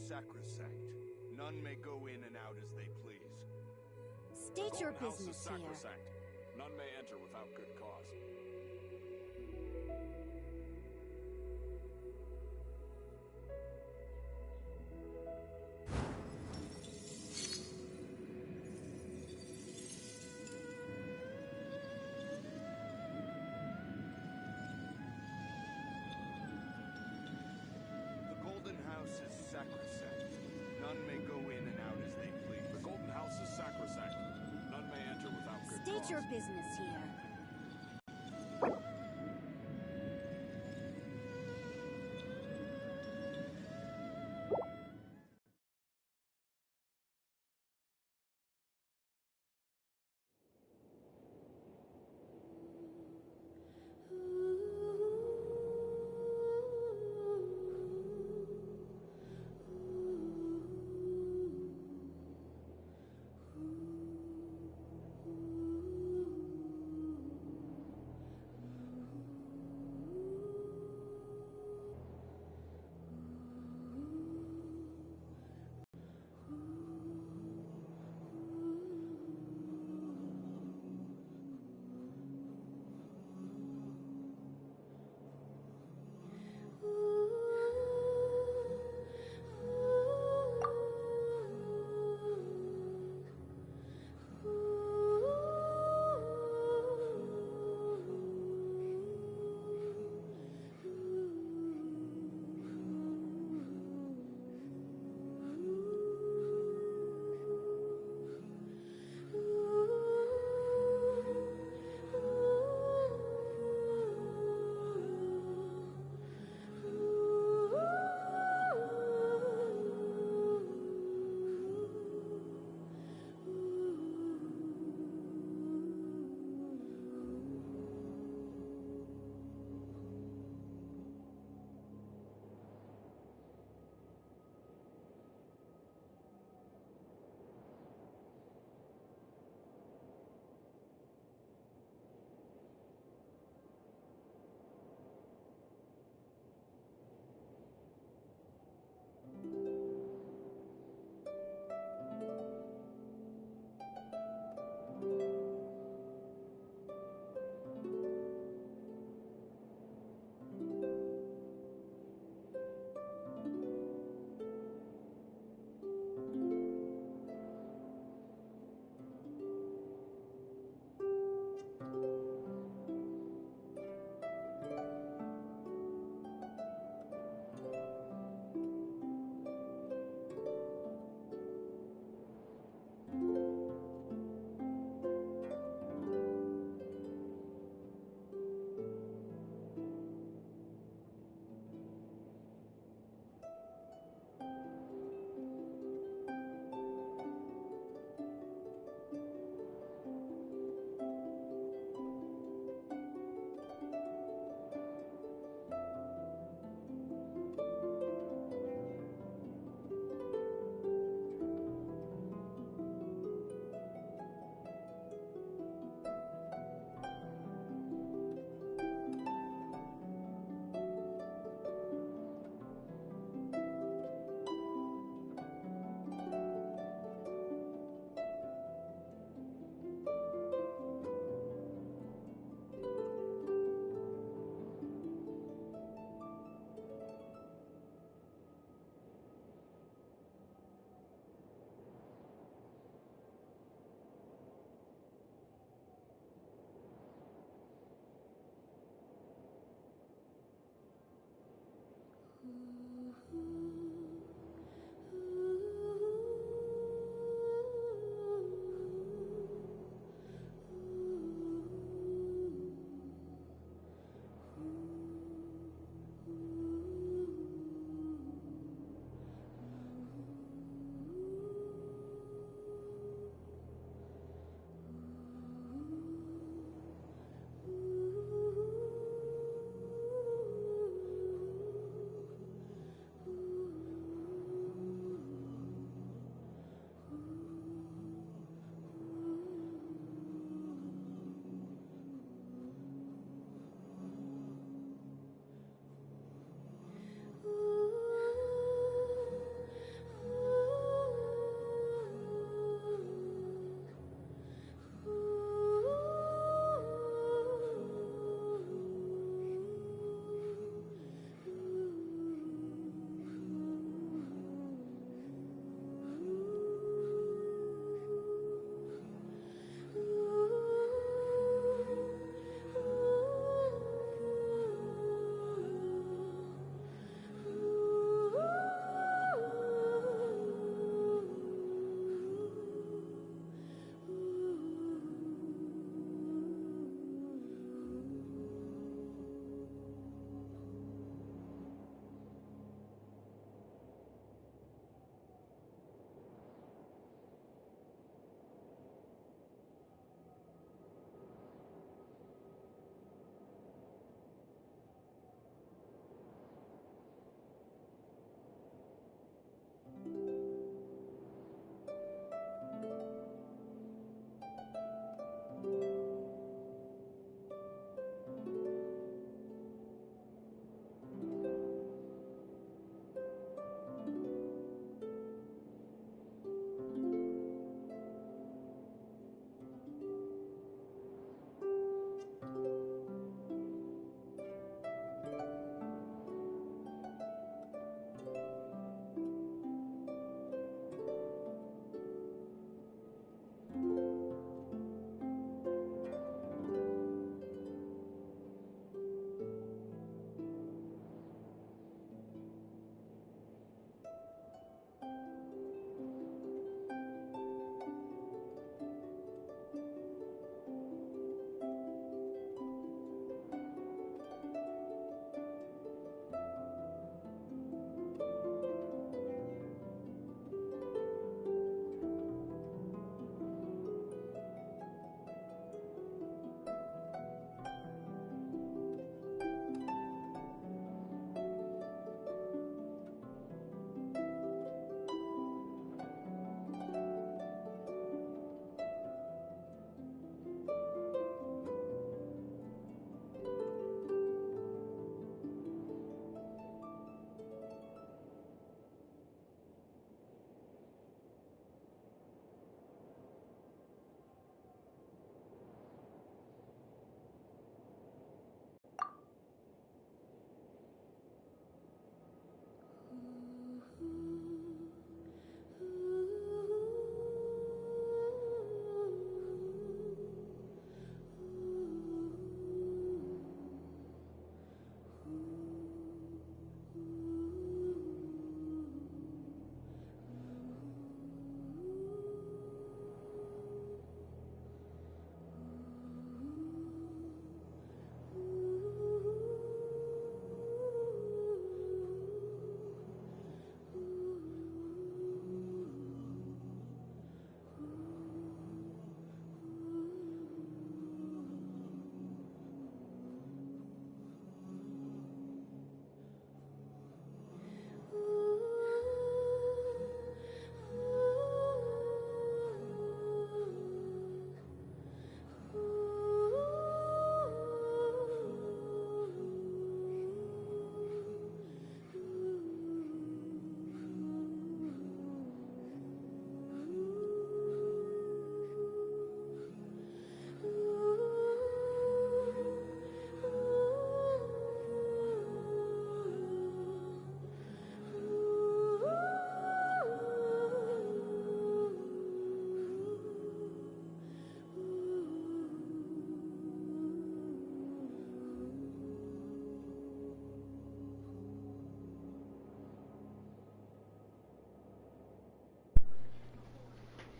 Sacrosanct. None may go in and out as they please. State your business here. None may enter without good cause. The Golden House is sacrosanct. None may go in and out as they please. The Golden House is sacrosanct. None may enter without good State cause. your business here.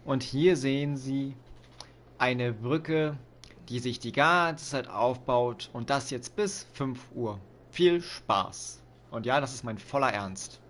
Und hier sehen Sie eine Brücke, die sich die ganze Zeit aufbaut und das jetzt bis 5 Uhr. Viel Spaß. Und ja, das ist mein voller Ernst.